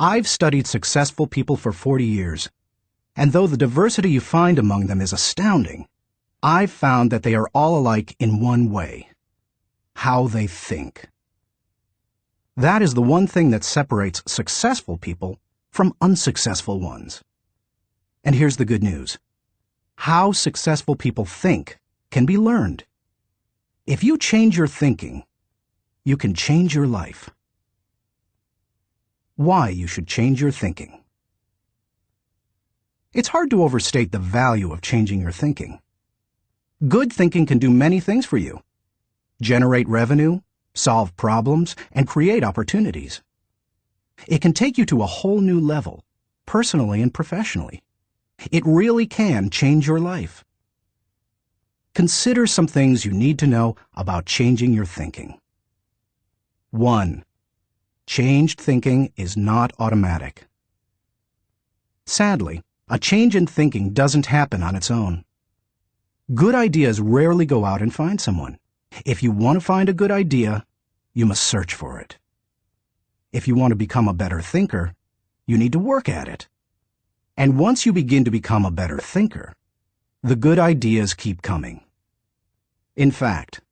I've studied successful people for 40 years, and though the diversity you find among them is astounding, I've found that they are all alike in one way: how they think. That is the one thing that separates successful people from unsuccessful ones. And here's the good news. How successful people think can be learned. If you change your thinking, you can change your life. Why you should change your thinking. It's hard to overstate the value of changing your thinking. Good thinking can do many things for you: generate revenue, solve problems, and create opportunities. It can take you to a whole new level, personally and professionally. It really can change your life. Consider some things you need to know about changing your thinking. 1. Changed thinking is not automatic. Sadly, a change in thinking doesn't happen on its own. Good ideas rarely go out and find someone. If you want to find a good idea, you must search for it. If you want to become a better thinker, you need to work at it. And once you begin to become a better thinker, the good ideas keep coming. In fact,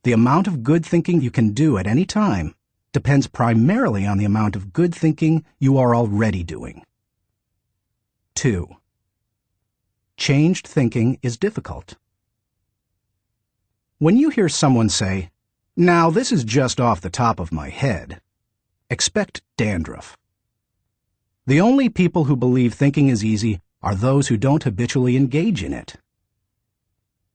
the amount of good thinking you can do at any time depends primarily on the amount of good thinking you are already doing. 2. Changed thinking is difficult. When you hear someone say, "Now this is just off the top of my head," expect dandruff. The only people who believe thinking is easy are those who don't habitually engage in it.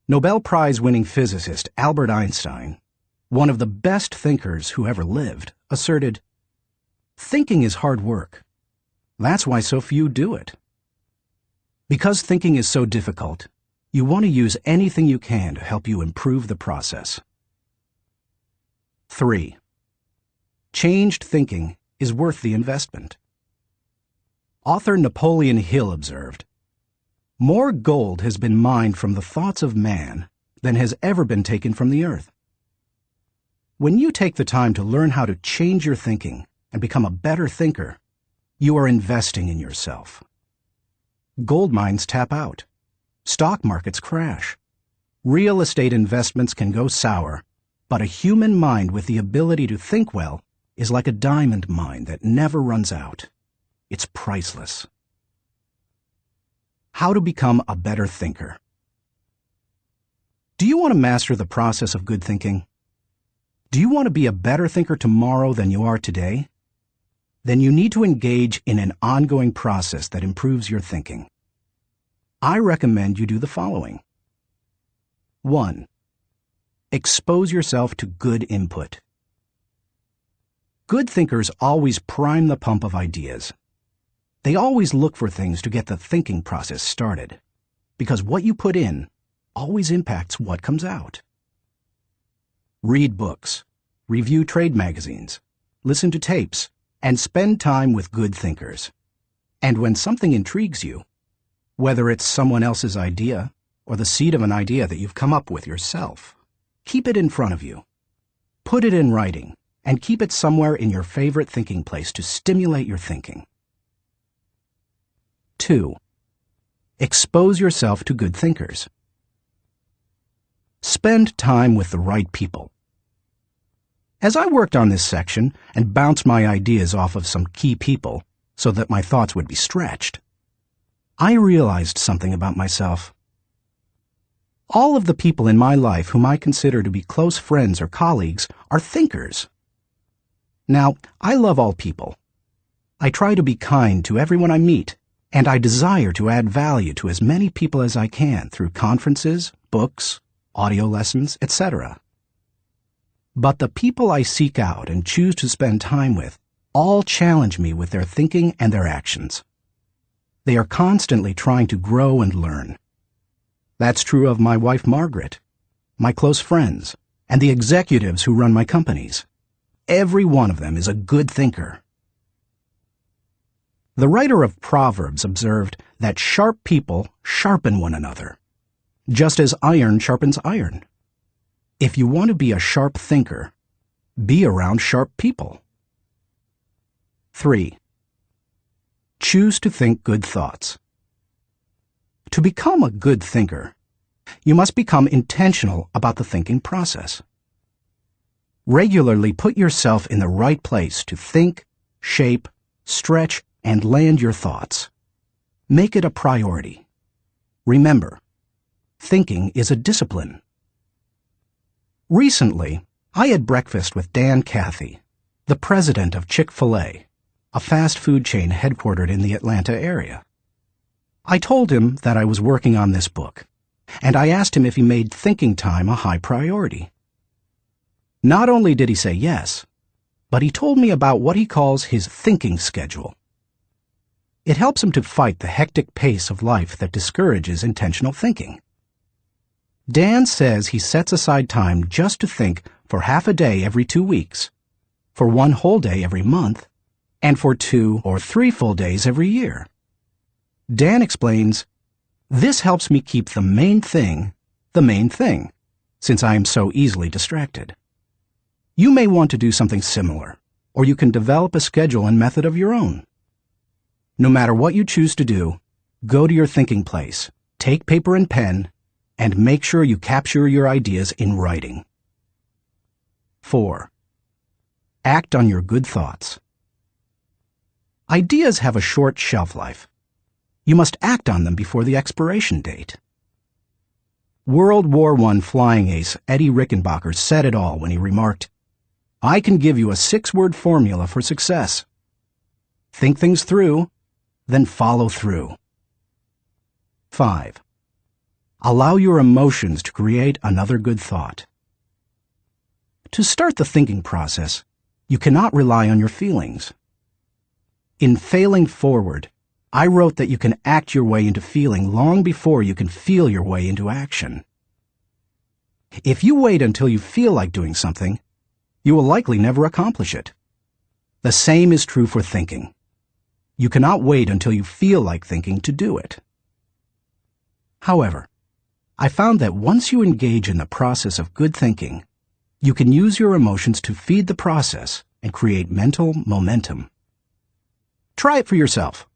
Nobel Prize-winning physicist Albert Einstein, one of the best thinkers who ever lived, asserted, "Thinking is hard work. That's why so few do it." Because thinking is so difficult, you want to use anything you can to help you improve the process. 3. Changed thinking is worth the investment. Author Napoleon Hill observed, "More gold has been mined from the thoughts of man than has ever been taken from the earth." When you take the time to learn how to change your thinking and become a better thinker, you are investing in yourself. Gold mines tap out. Stock markets crash. Real estate investments can go sour, but a human mind with the ability to think well is like a diamond mine that never runs out. It's priceless. How to become a better thinker. Do you want to master the process of good thinking? Do you want to be a better thinker tomorrow than you are today? Then you need to engage in an ongoing process that improves your thinking. I recommend you do the following. 1. Expose yourself to good input. Good thinkers always prime the pump of ideas. They always look for things to get the thinking process started, because what you put in always impacts what comes out. Read books, review trade magazines, listen to tapes, and spend time with good thinkers. And when something intrigues you, whether it's someone else's idea or the seed of an idea that you've come up with yourself, keep it in front of you. Put it in writing and keep it somewhere in your favorite thinking place to stimulate your thinking. 2. Expose yourself to good thinkers. Spend time with the right people. As I worked on this section and bounced my ideas off of some key people so that my thoughts would be stretched, I realized something about myself. All of the people in my life whom I consider to be close friends or colleagues are thinkers. Now, I love all people. I try to be kind to everyone I meet, and I desire to add value to as many people as I can through conferences, books, audio lessons, etc. But the people I seek out and choose to spend time with all challenge me with their thinking and their actions. They are constantly trying to grow and learn. That's true of my wife Margaret, my close friends, and the executives who run my companies. Every one of them is a good thinker. The writer of Proverbs observed that sharp people sharpen one another, just as iron sharpens iron. If you want to be a sharp thinker, be around sharp people. 3. Choose to think good thoughts. To become a good thinker, you must become intentional about the thinking process. Regularly put yourself in the right place to think, shape, stretch, and land your thoughts. Make it a priority. Remember, thinking is a discipline. Recently, I had breakfast with Dan Cathy, the president of Chick-fil-A, a fast food chain headquartered in the Atlanta area. I told him that I was working on this book, and I asked him if he made thinking time a high priority. Not only did he say yes, but he told me about what he calls his thinking schedule. It helps him to fight the hectic pace of life that discourages intentional thinking. Dan says he sets aside time just to think for half a day every 2 weeks, for 1 whole day every month, and for 2 or 3 full days every year. Dan explains, "This helps me keep the main thing, since I am so easily distracted." You may want to do something similar, or you can develop a schedule and method of your own. No matter what you choose to do, go to your thinking place, take paper and pen, and make sure you capture your ideas in writing. 4. Act on your good thoughts. Ideas have a short shelf life. You must act on them before the expiration date. World War I flying ace Eddie Rickenbacker said it all when he remarked, "I can give you a 6-word formula for success. Think things through, then follow through." 5. Allow your emotions to create another good thought. To start the thinking process, you cannot rely on your feelings. In Failing Forward, I wrote that you can act your way into feeling long before you can feel your way into action. If you wait until you feel like doing something, you will likely never accomplish it. The same is true for thinking. You cannot wait until you feel like thinking to do it. However, I found that once you engage in the process of good thinking, you can use your emotions to feed the process and create mental momentum. Try it for yourself.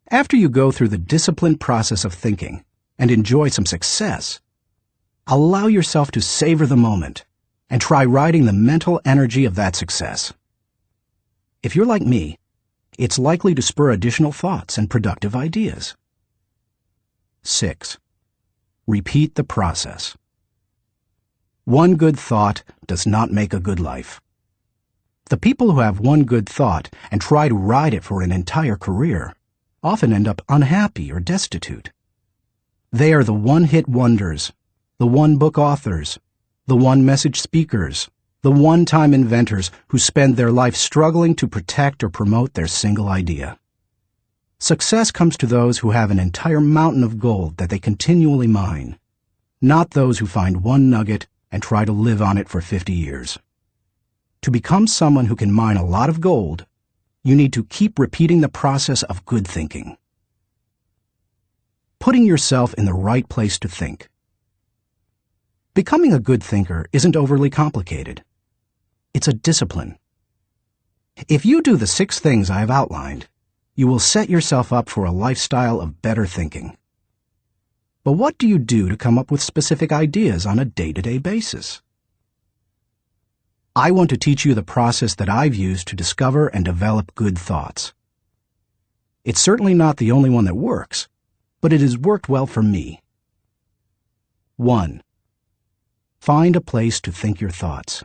After you go through the disciplined process of thinking and enjoy some success, allow yourself to savor the moment and try riding the mental energy of that success. If you're like me, it's likely to spur additional thoughts and productive ideas. 6. Repeat the process. One good thought does not make a good life. The people who have one good thought and try to ride it for an entire career often end up unhappy or destitute. They are the one-hit wonders, the one-book authors, the one-message speakers, the one-time inventors who spend their life struggling to protect or promote their single idea. Success comes to those who have an entire mountain of gold that they continually mine, not those who find one nugget and try to live on it for 50 years. To become someone who can mine a lot of gold, you need to keep repeating the process of good thinking. Putting yourself in the right place to think. Becoming a good thinker isn't overly complicated. It's a discipline. If you do the 6 things I have outlined, you will set yourself up for a lifestyle of better thinking. But what do you do to come up with specific ideas on a day-to-day basis? I want to teach you the process that I've used to discover and develop good thoughts. It's certainly not the only one that works, but it has worked well for me. 1. Find a place to think your thoughts.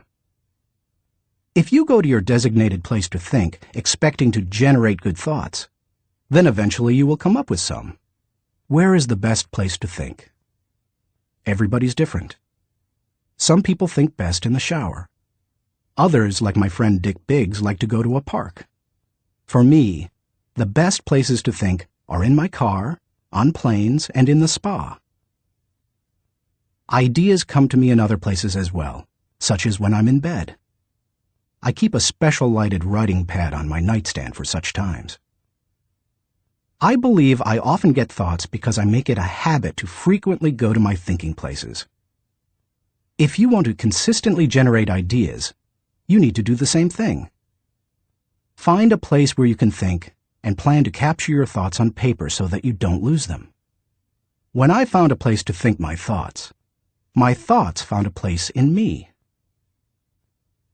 If you go to your designated place to think, expecting to generate good thoughts, then eventually you will come up with some. Where is the best place to think? Everybody's different. Some people think best in the shower. Others, like my friend Dick Biggs, like to go to a park. For me, the best places to think are in my car, on planes, and in the spa. Ideas come to me in other places as well, such as when I'm in bed. I keep a special lighted writing pad on my nightstand for such times. I believe I often get thoughts because I make it a habit to frequently go to my thinking places. If you want to consistently generate ideas, you need to do the same thing. Find a place where you can think and plan to capture your thoughts on paper so that you don't lose them. When I found a place to think my thoughts found a place in me.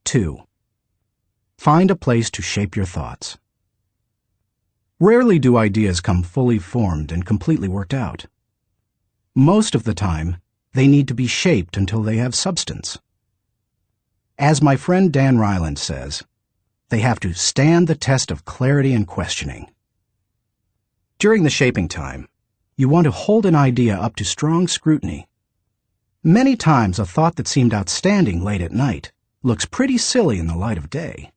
2. Find a place to shape your thoughts. Rarely do ideas come fully formed and completely worked out. Most of the time, they need to be shaped until they have substance. As my friend Dan Ryland says, they have to stand the test of clarity and questioning. During the shaping time, you want to hold an idea up to strong scrutiny. Many times a thought that seemed outstanding late at night looks pretty silly in the light of day.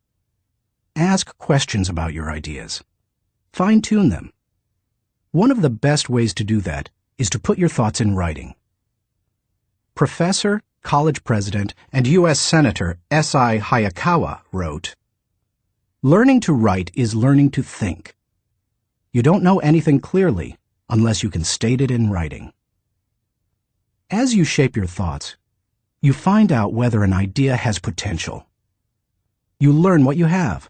Ask questions about your ideas. Fine-tune them. One of the best ways to do that is to put your thoughts in writing. Professor, college president, and U.S. Senator S.I. Hayakawa wrote, "Learning to write is learning to think. You don't know anything clearly unless you can state it in writing." As you shape your thoughts, you find out whether an idea has potential. You learn what you have.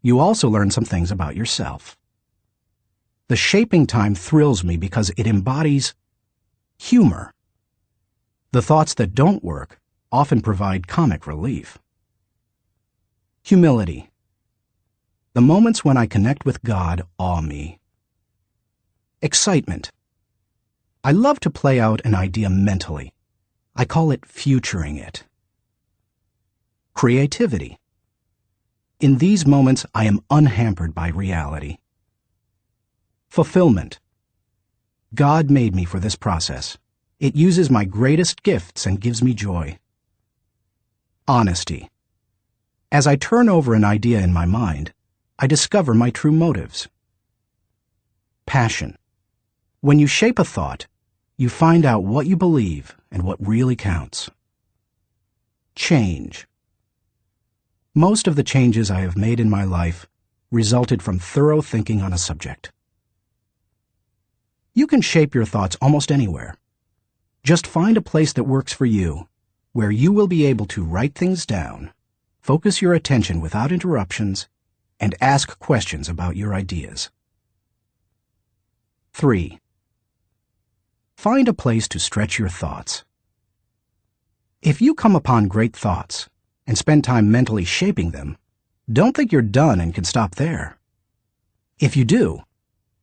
You also learn some things about yourself. The shaping time thrills me because it embodies humor. The thoughts that don't work often provide comic relief. Humility. The moments when I connect with God awe me. Excitement. I love to play out an idea mentally. I call it futuring it. Creativity. In these moments, I am unhampered by reality. Fulfillment. God made me for this process. It uses my greatest gifts and gives me joy. Honesty. As I turn over an idea in my mind, I discover my true motives. Passion. When you shape a thought, you find out what you believe and what really counts. Change. Most of the changes I have made in my life resulted from thorough thinking on a subject. You can shape your thoughts almost anywhere. Just find a place that works for you, where you will be able to write things down, focus your attention without interruptions, and ask questions about your ideas. 3. Find a place to stretch your thoughts. If you come upon great thoughts and spend time mentally shaping them, don't think you're done and can stop there. If you do,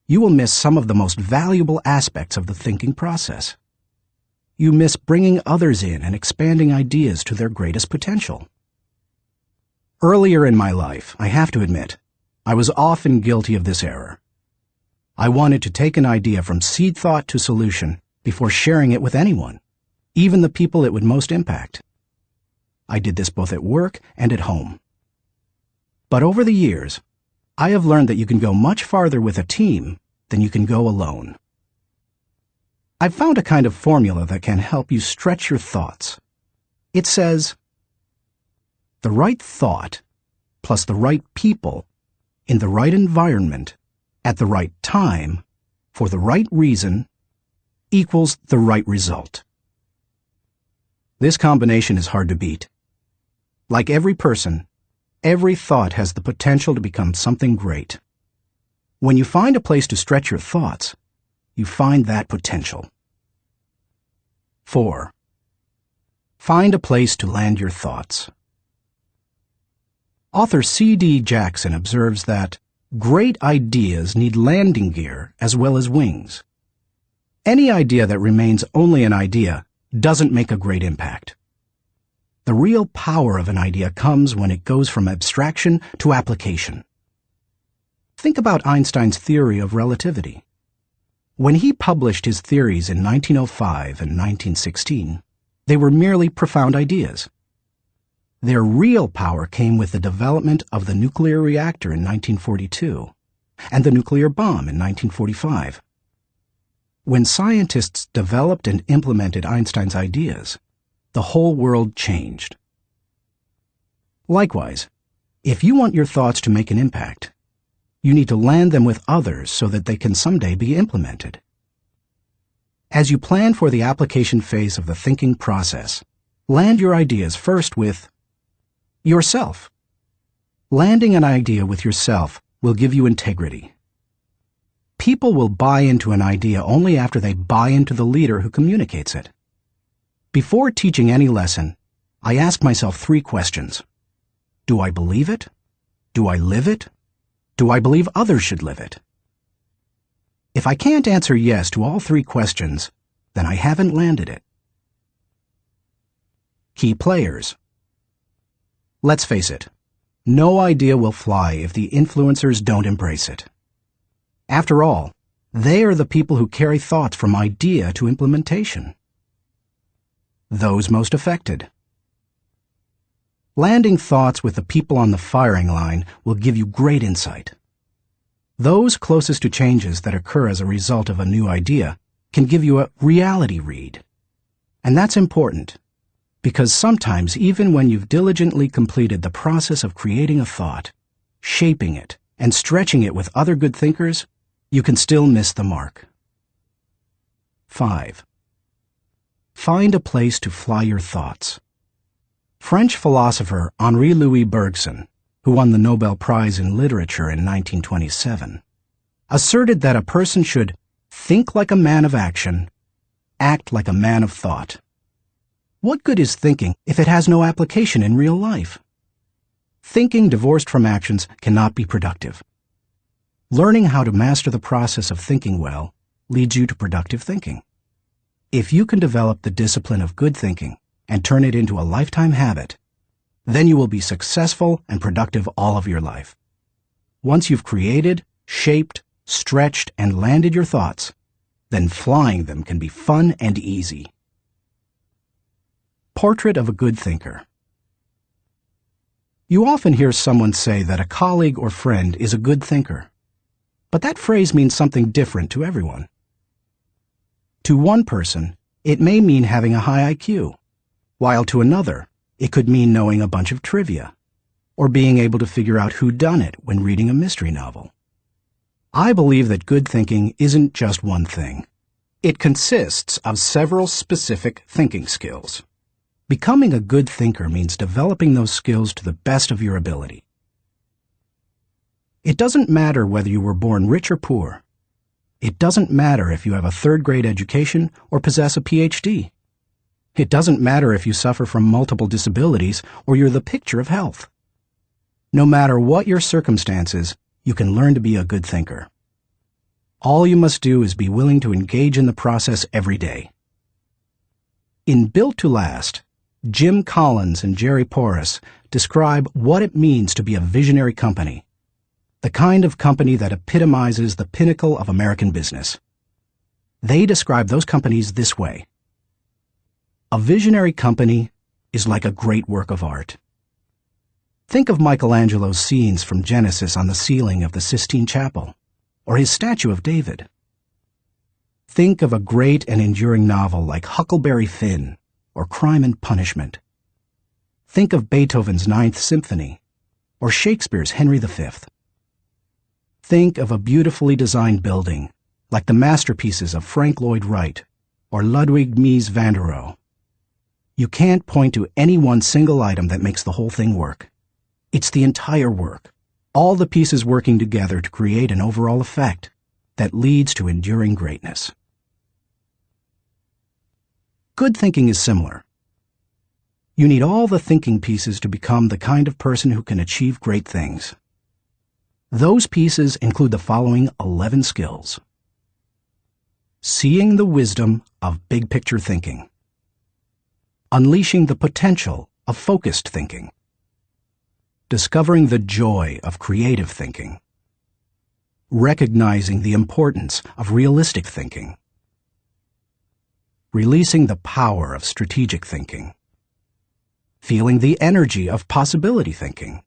you will miss some of the most valuable aspects of the thinking process. You miss bringing others in and expanding ideas to their greatest potential. Earlier in my life, I have to admit, I was often guilty of this error. I wanted to take an idea from seed thought to solution before sharing it with anyone, even the people it would most impact. I did this both at work and at home. But over the years, I have learned that you can go much farther with a team than you can go alone. I've found a kind of formula that can help you stretch your thoughts. It says, the right thought plus the right people in the right environment at the right time for the right reason equals the right result. This combination is hard to beat. Like every person, every thought has the potential to become something great. When you find a place to stretch your thoughts, you find that potential. 4. Find a place to land your thoughts. Author C.D. Jackson observes that great ideas need landing gear as well as wings. Any idea that remains only an idea doesn't make a great impact. The real power of an idea comes when it goes from abstraction to application. Think about Einstein's theory of relativity. When he published his theories in 1905 and 1916, they were merely profound ideas. Their real power came with the development of the nuclear reactor in 1942 and the nuclear bomb in 1945. When scientists developed and implemented Einstein's ideas, the whole world changed. Likewise, if you want your thoughts to make an impact, you need to land them with others so that they can someday be implemented. As you plan for the application phase of the thinking process, land your ideas first with yourself. Landing an idea with yourself will give you integrity. People will buy into an idea only after they buy into the leader who communicates it. Before teaching any lesson, I ask myself 3 questions. Do I believe it? Do I live it? Do I believe others should live it? If I can't answer yes to all 3 questions, then I haven't landed it. Key players. Let's face it, no idea will fly if the influencers don't embrace it. After all, they are the people who carry thoughts from idea to implementation. Those most affected. Landing thoughts with the people on the firing line will give you great insight. Those closest to changes that occur as a result of a new idea can give you a reality read. And that's important, because sometimes even when you've diligently completed the process of creating a thought, shaping it, and stretching it with other good thinkers, you can still miss the mark. 5. Find a place to fly your thoughts. French philosopher Henri-Louis Bergson, who won the Nobel Prize in Literature in 1927, asserted that a person should think like a man of action, act like a man of thought. What good is thinking if it has no application in real life? Thinking divorced from actions cannot be productive. Learning how to master the process of thinking well leads you to productive thinking. If you can develop the discipline of good thinking and turn it into a lifetime habit, then you will be successful and productive all of your life. Once you've created, shaped, stretched, and landed your thoughts, then flying them can be fun and easy. Portrait of a good thinker. You often hear someone say that a colleague or friend is a good thinker, but that phrase means something different to everyone. To one person, it may mean having a high IQ, while to another, it could mean knowing a bunch of trivia, or being able to figure out who done it when reading a mystery novel. I believe that good thinking isn't just one thing. It consists of several specific thinking skills. Becoming a good thinker means developing those skills to the best of your ability. It doesn't matter whether you were born rich or poor. It doesn't matter if you have a 3rd-grade education or possess a PhD. It doesn't matter if you suffer from multiple disabilities or you're the picture of health. No matter what your circumstances, you can learn to be a good thinker. All you must do is be willing to engage in the process every day. In Built to Last, Jim Collins and Jerry Porras describe what it means to be a visionary company, the kind of company that epitomizes the pinnacle of American business. They describe those companies this way. A visionary company is like a great work of art. Think of Michelangelo's scenes from Genesis on the ceiling of the Sistine Chapel, or his statue of David. Think of a great and enduring novel like Huckleberry Finn, or Crime and Punishment. Think of Beethoven's Ninth Symphony, or Shakespeare's Henry V. Think of a beautifully designed building, like the masterpieces of Frank Lloyd Wright, or Ludwig Mies van der Rohe. You can't point to any one single item that makes the whole thing work. It's the entire work, all the pieces working together to create an overall effect that leads to enduring greatness. Good thinking is similar. You need all the thinking pieces to become the kind of person who can achieve great things. Those pieces include the following 11 skills. Seeing the wisdom of big picture thinking. Unleashing the potential of focused thinking. Discovering the joy of creative thinking. Recognizing the importance of realistic thinking. Releasing the power of strategic thinking. Feeling the energy of possibility thinking.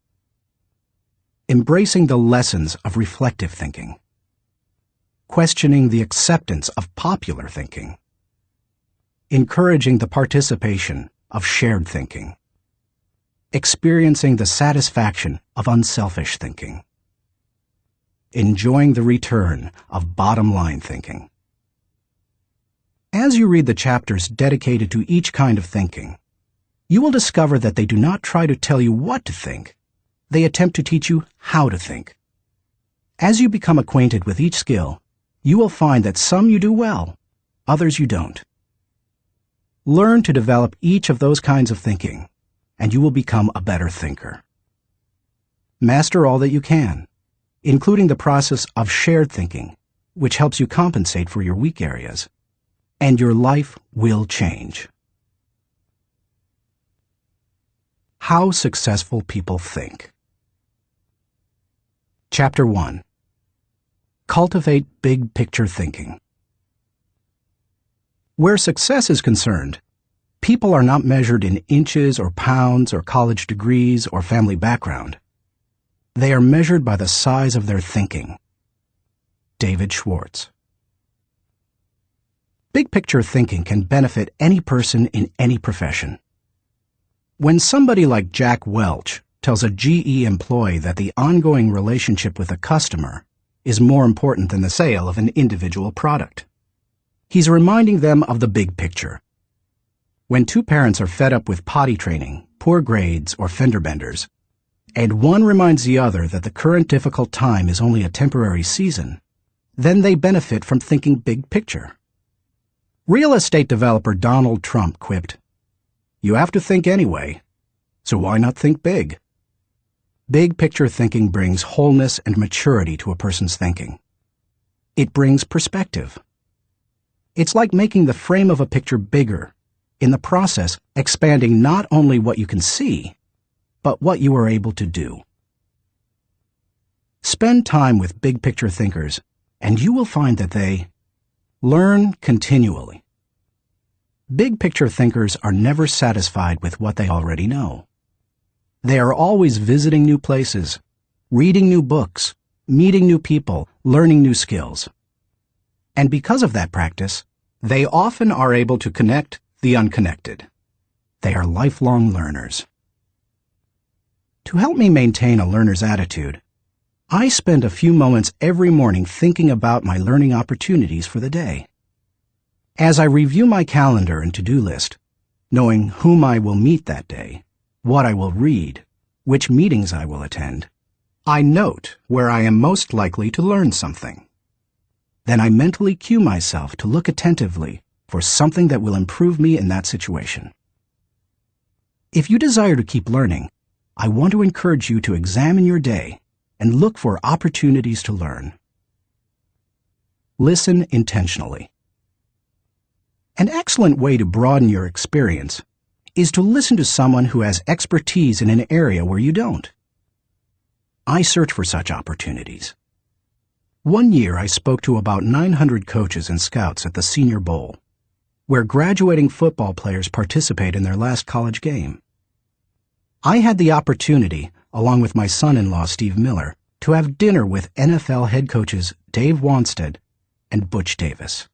Embracing the lessons of reflective thinking. Questioning the acceptance of popular thinking. Encouraging the participation of shared thinking. Experiencing the satisfaction of unselfish thinking. Enjoying the return of bottom-line thinking. As you read the chapters dedicated to each kind of thinking, you will discover that they do not try to tell you what to think. They attempt to teach you how to think. As you become acquainted with each skill, you will find that some you do well, others you don't. Learn to develop each of those kinds of thinking, and you will become a better thinker. Master all that you can, including the process of shared thinking, which helps you compensate for your weak areas, and your life will change. How successful people think. Chapter 1. Cultivate big picture thinking. Where success is concerned, people are not measured in inches or pounds or college degrees or family background. They are measured by the size of their thinking. David Schwartz. Big picture thinking can benefit any person in any profession. When somebody like Jack Welch tells a GE employee that the ongoing relationship with a customer is more important than the sale of an individual product, he's reminding them of the big picture. When two parents are fed up with potty training, poor grades, or fender benders, and one reminds the other that the current difficult time is only a temporary season, then they benefit from thinking big picture. Real estate developer Donald Trump quipped, "You have to think anyway, so why not think big?" Big picture thinking brings wholeness and maturity to a person's thinking. It brings perspective. It's like making the frame of a picture bigger, in the process expanding not only what you can see, but what you are able to do. Spend time with big picture thinkers, and you will find that they learn continually. Big picture thinkers are never satisfied with what they already know. They are always visiting new places, reading new books, meeting new people, learning new skills. And because of that practice, they often are able to connect the unconnected. They are lifelong learners. To help me maintain a learner's attitude, I spend a few moments every morning thinking about my learning opportunities for the day. As I review my calendar and to-do list, knowing whom I will meet that day, what I will read, which meetings I will attend, I note where I am most likely to learn something. Then I mentally cue myself to look attentively for something that will improve me in that situation. If you desire to keep learning, I want to encourage you to examine your day and look for opportunities to learn. Listen intentionally. An excellent way to broaden your experience is to listen to someone who has expertise in an area where you don't. I search for such opportunities. One year I spoke to about 900 coaches and scouts at the Senior Bowl, where graduating football players participate in their last college game. I had the opportunity, along with my son-in-law Steve Miller, to have dinner with NFL head coaches Dave Wanstead and Butch Davis.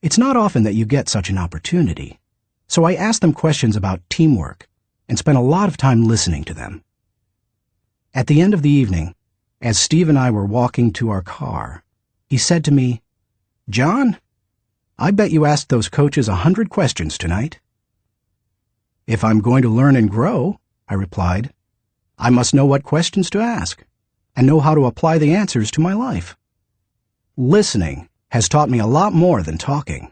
It's not often that you get such an opportunity, so I asked them questions about teamwork and spent a lot of time listening to them. At the end of the evening, as Steve and I were walking to our car, he said to me, "John, I bet you asked those coaches 100 questions tonight." "If I'm going to learn and grow," I replied, "I must know what questions to ask and know how to apply the answers to my life." Listening has taught me a lot more than talking.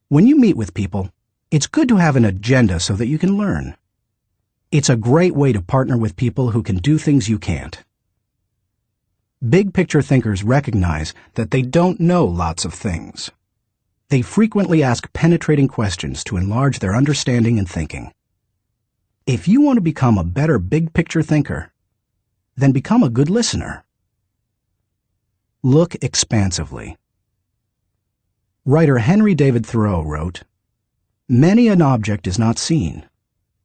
When you meet with people, it's good to have an agenda so that you can learn. It's a great way to partner with people who can do things you can't. Big picture thinkers recognize that they don't know lots of things. They frequently ask penetrating questions to enlarge their understanding and thinking. If you want to become a better big picture thinker, then become a good listener. Look expansively. Writer Henry David Thoreau wrote, "Many an object is not seen,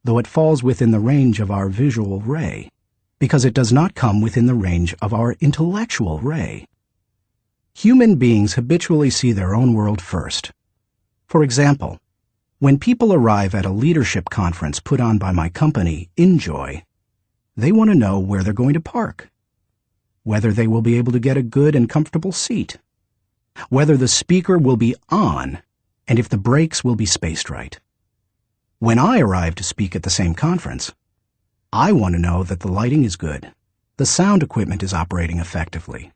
though it falls within the range of our visual ray, because it does not come within the range of our intellectual ray." Human beings habitually see their own world first. For example, when people arrive at a leadership conference put on by my company, Enjoy, they want to know where they're going to park, whether they will be able to get a good and comfortable seat, whether the speaker will be on, and if the breaks will be spaced right. When I arrive to speak at the same conference, I want to know that the lighting is good, the sound equipment is operating effectively,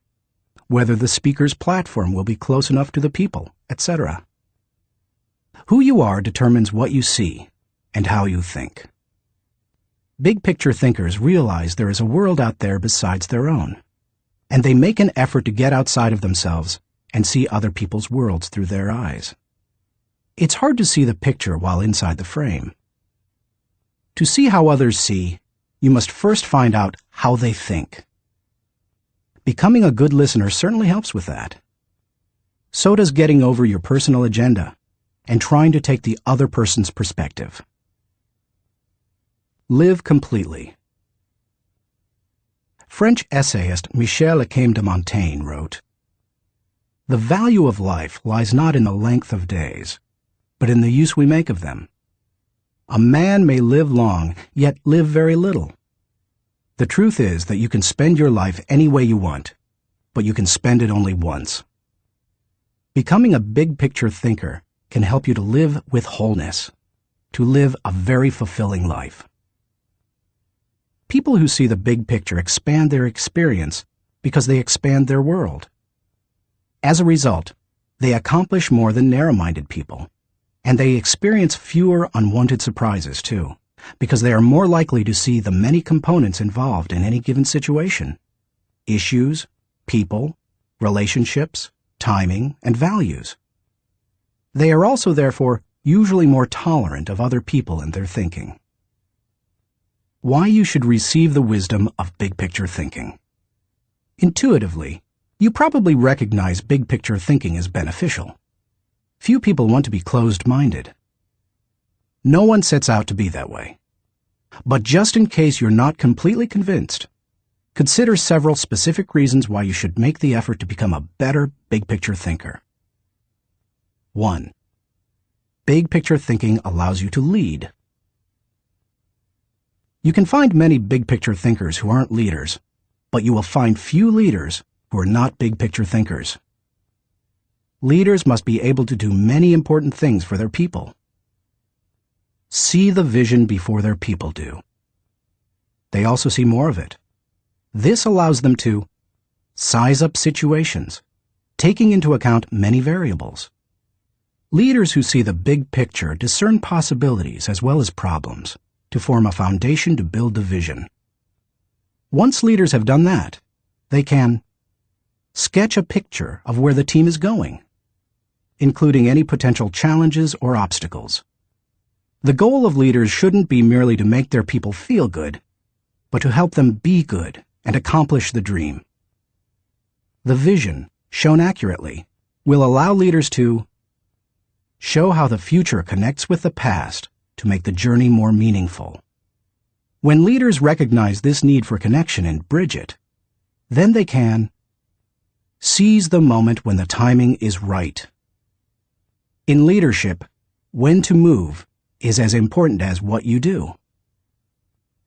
whether the speaker's platform will be close enough to the people, etc. Who you are determines what you see and how you think. Big picture thinkers realize there is a world out there besides their own, and they make an effort to get outside of themselves and see other people's worlds through their eyes. It's hard to see the picture while inside the frame. To see how others see, you must first find out how they think. Becoming a good listener certainly helps with that. So does getting over your personal agenda and trying to take the other person's perspective. Live completely. French essayist Michel de Montaigne wrote, "The value of life lies not in the length of days, but in the use we make of them. A man may live long, yet live very little. The truth is that you can spend your life any way you want, but you can spend it only once." Becoming a big picture thinker can help you to live with wholeness, to live a very fulfilling life. People who see the big picture expand their experience because they expand their world. As a result, they accomplish more than narrow-minded people, and they experience fewer unwanted surprises too, because they are more likely to see the many components involved in any given situation: issues, people, relationships, timing, and values. They are also, therefore, usually more tolerant of other people and their thinking. Why you should receive the wisdom of big picture thinking. Intuitively, you probably recognize big picture thinking as beneficial. Few people want to be closed-minded. No one sets out to be that way. But just in case you're not completely convinced, consider several specific reasons why you should make the effort to become a better big picture thinker. 1. Big picture thinking allows you to lead. You can find many big picture thinkers who aren't leaders, but you will find few leaders who are not big picture thinkers. Leaders must be able to do many important things for their people. See the vision before their people do. They also see more of it. This allows them to size up situations, taking into account many variables. Leaders who see the big picture discern possibilities as well as problems to form a foundation to build the vision. Once leaders have done that, they can sketch a picture of where the team is going, including any potential challenges or obstacles. The goal of leaders shouldn't be merely to make their people feel good, but to help them be good and accomplish the dream. The vision, shown accurately, will allow leaders to show how the future connects with the past to make the journey more meaningful. When leaders recognize this need for connection and bridge it, then they can seize the moment when the timing is right. In leadership, when to move is as important as what you do.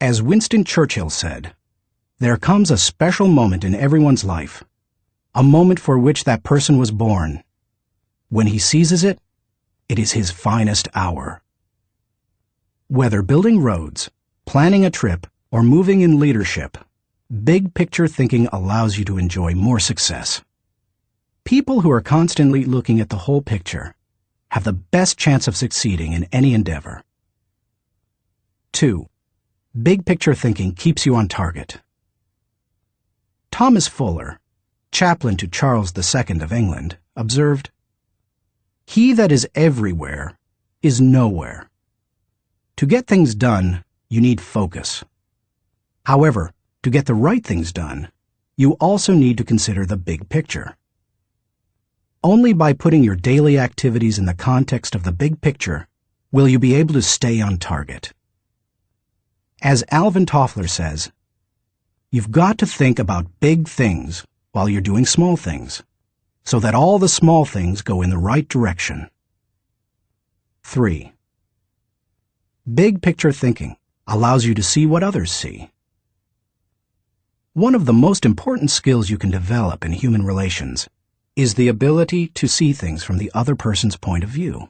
As Winston Churchill said, "There comes a special moment in everyone's life, a moment for which that person was born. When he seizes it, it is his finest hour." Whether building roads, planning a trip, or moving in leadership, big picture thinking allows you to enjoy more success. People who are constantly looking at the whole picture have the best chance of succeeding in any endeavor. 2. Big picture thinking keeps you on target. Thomas Fuller, chaplain to Charles II of England, observed, "He that is everywhere is nowhere." To get things done, you need focus. However, to get the right things done, you also need to consider the big picture. Only by putting your daily activities in the context of the big picture will you be able to stay on target. As Alvin Toffler says, you've got to think about big things while you're doing small things, so that all the small things go in the right direction. 3. Big picture thinking allows you to see what others see. One of the most important skills you can develop in human relations is the ability to see things from the other person's point of view.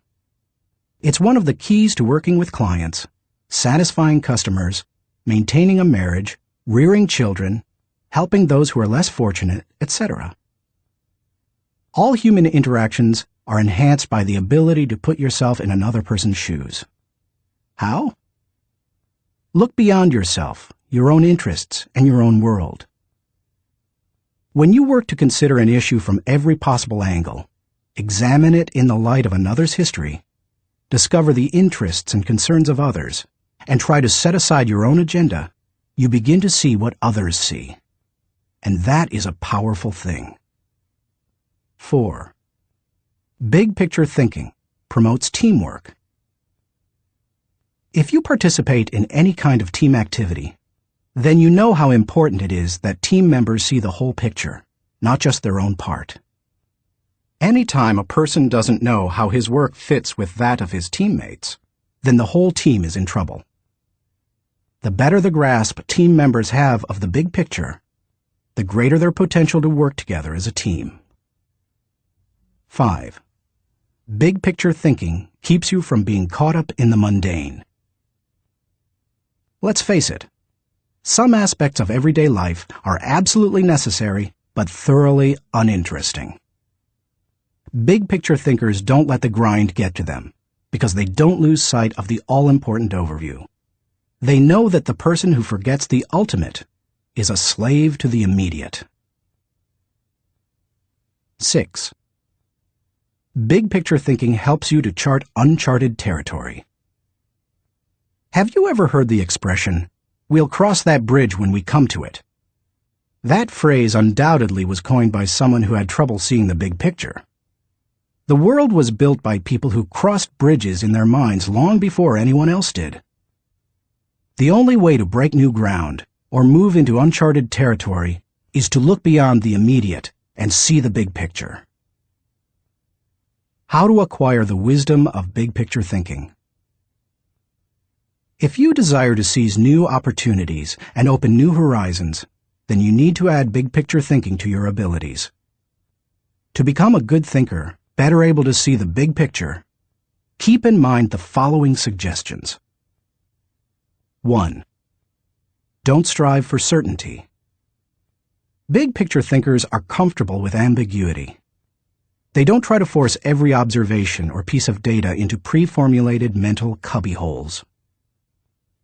It's one of the keys to working with clients, satisfying customers, maintaining a marriage, rearing children, helping those who are less fortunate, etc. All human interactions are enhanced by the ability to put yourself in another person's shoes. How? Look beyond yourself, your own interests, and your own world. When you work to consider an issue from every possible angle, examine it in the light of another's history, discover the interests and concerns of others, and try to set aside your own agenda, you begin to see what others see. And that is a powerful thing. 4. Big picture thinking promotes teamwork. If you participate in any kind of team activity, then you know how important it is that team members see the whole picture, not just their own part. Anytime a person doesn't know how his work fits with that of his teammates, then the whole team is in trouble. The better the grasp team members have of the big picture, the greater their potential to work together as a team. 5. Big picture thinking keeps you from being caught up in the mundane. Let's face it, some aspects of everyday life are absolutely necessary but thoroughly uninteresting. Big picture thinkers don't let the grind get to them because they don't lose sight of the all-important overview. They know that the person who forgets the ultimate is a slave to the immediate. 6. Big picture thinking helps you to chart uncharted territory. Have you ever heard the expression, "We'll cross that bridge when we come to it"? That phrase undoubtedly was coined by someone who had trouble seeing the big picture. The world was built by people who crossed bridges in their minds long before anyone else did. The only way to break new ground or move into uncharted territory is to look beyond the immediate and see the big picture. How to acquire the wisdom of big picture thinking. If you desire to seize new opportunities and open new horizons, then you need to add big picture thinking to your abilities. To become a good thinker, better able to see the big picture, keep in mind the following suggestions. 1. Don't strive for certainty. Big picture thinkers are comfortable with ambiguity. They don't try to force every observation or piece of data into pre-formulated mental cubbyholes.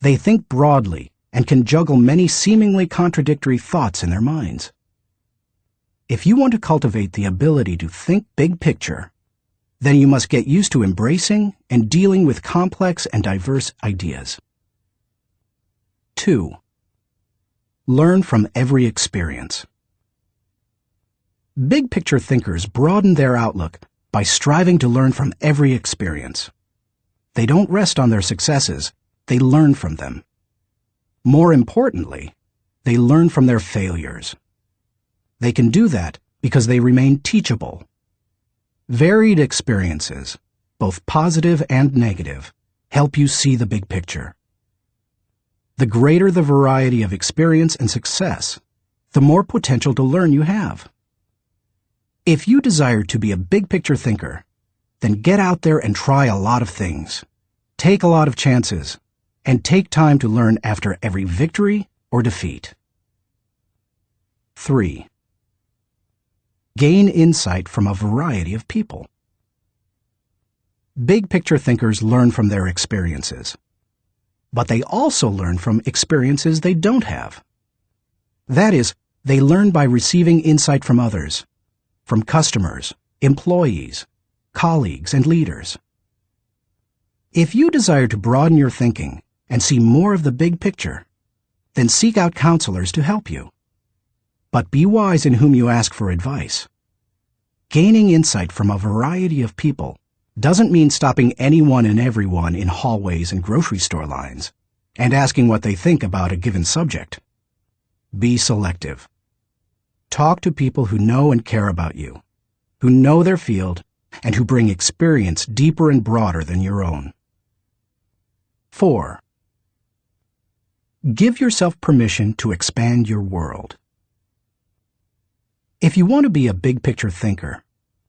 They think broadly and can juggle many seemingly contradictory thoughts in their minds. If you want to cultivate the ability to think big picture, then you must get used to embracing and dealing with complex and diverse ideas. 2. Learn from every experience. Big picture thinkers broaden their outlook by striving to learn from every experience. They don't rest on their successes, they learn from them. More importantly, they learn from their failures. They can do that because they remain teachable. Varied experiences, both positive and negative, help you see the big picture. The greater the variety of experience and success, the more potential to learn you have. If you desire to be a big picture thinker, then get out there and try a lot of things. Take a lot of chances, and take time to learn after every victory or defeat. 3. Gain insight from a variety of people. Big picture thinkers learn from their experiences, but they also learn from experiences they don't have. That is, they learn by receiving insight from others, from customers, employees, colleagues, and leaders. If you desire to broaden your thinking and see more of the big picture, then seek out counselors to help you. But be wise in whom you ask for advice. Gaining insight from a variety of people doesn't mean stopping anyone and everyone in hallways and grocery store lines and asking what they think about a given subject. Be selective. Talk to people who know and care about you, who know their field, and who bring experience deeper and broader than your own. 4. Give yourself permission to expand your world. If you want to be a big picture thinker,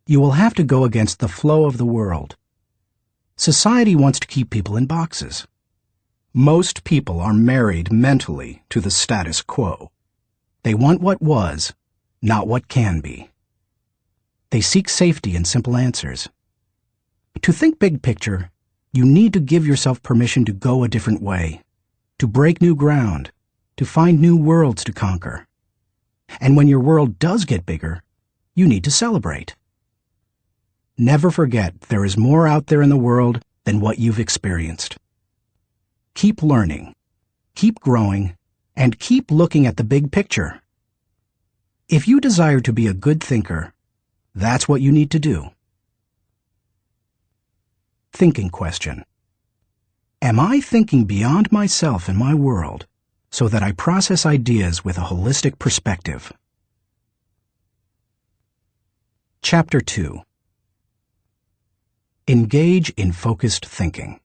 you will have to go against the flow of the world. Society wants to keep people in boxes. Most people are married mentally to the status quo. They want what was, not what can be. They seek safety in simple answers. To think big picture, you need to give yourself permission to go a different way, to break new ground, to find new worlds to conquer. And when your world does get bigger, you need to celebrate. Never forget there is more out there in the world than what you've experienced. Keep learning, keep growing, and keep looking at the big picture. If you desire to be a good thinker, that's what you need to do. Thinking question. Am I thinking beyond myself and my world so that I process ideas with a holistic perspective? Chapter 2. Engage in focused thinking.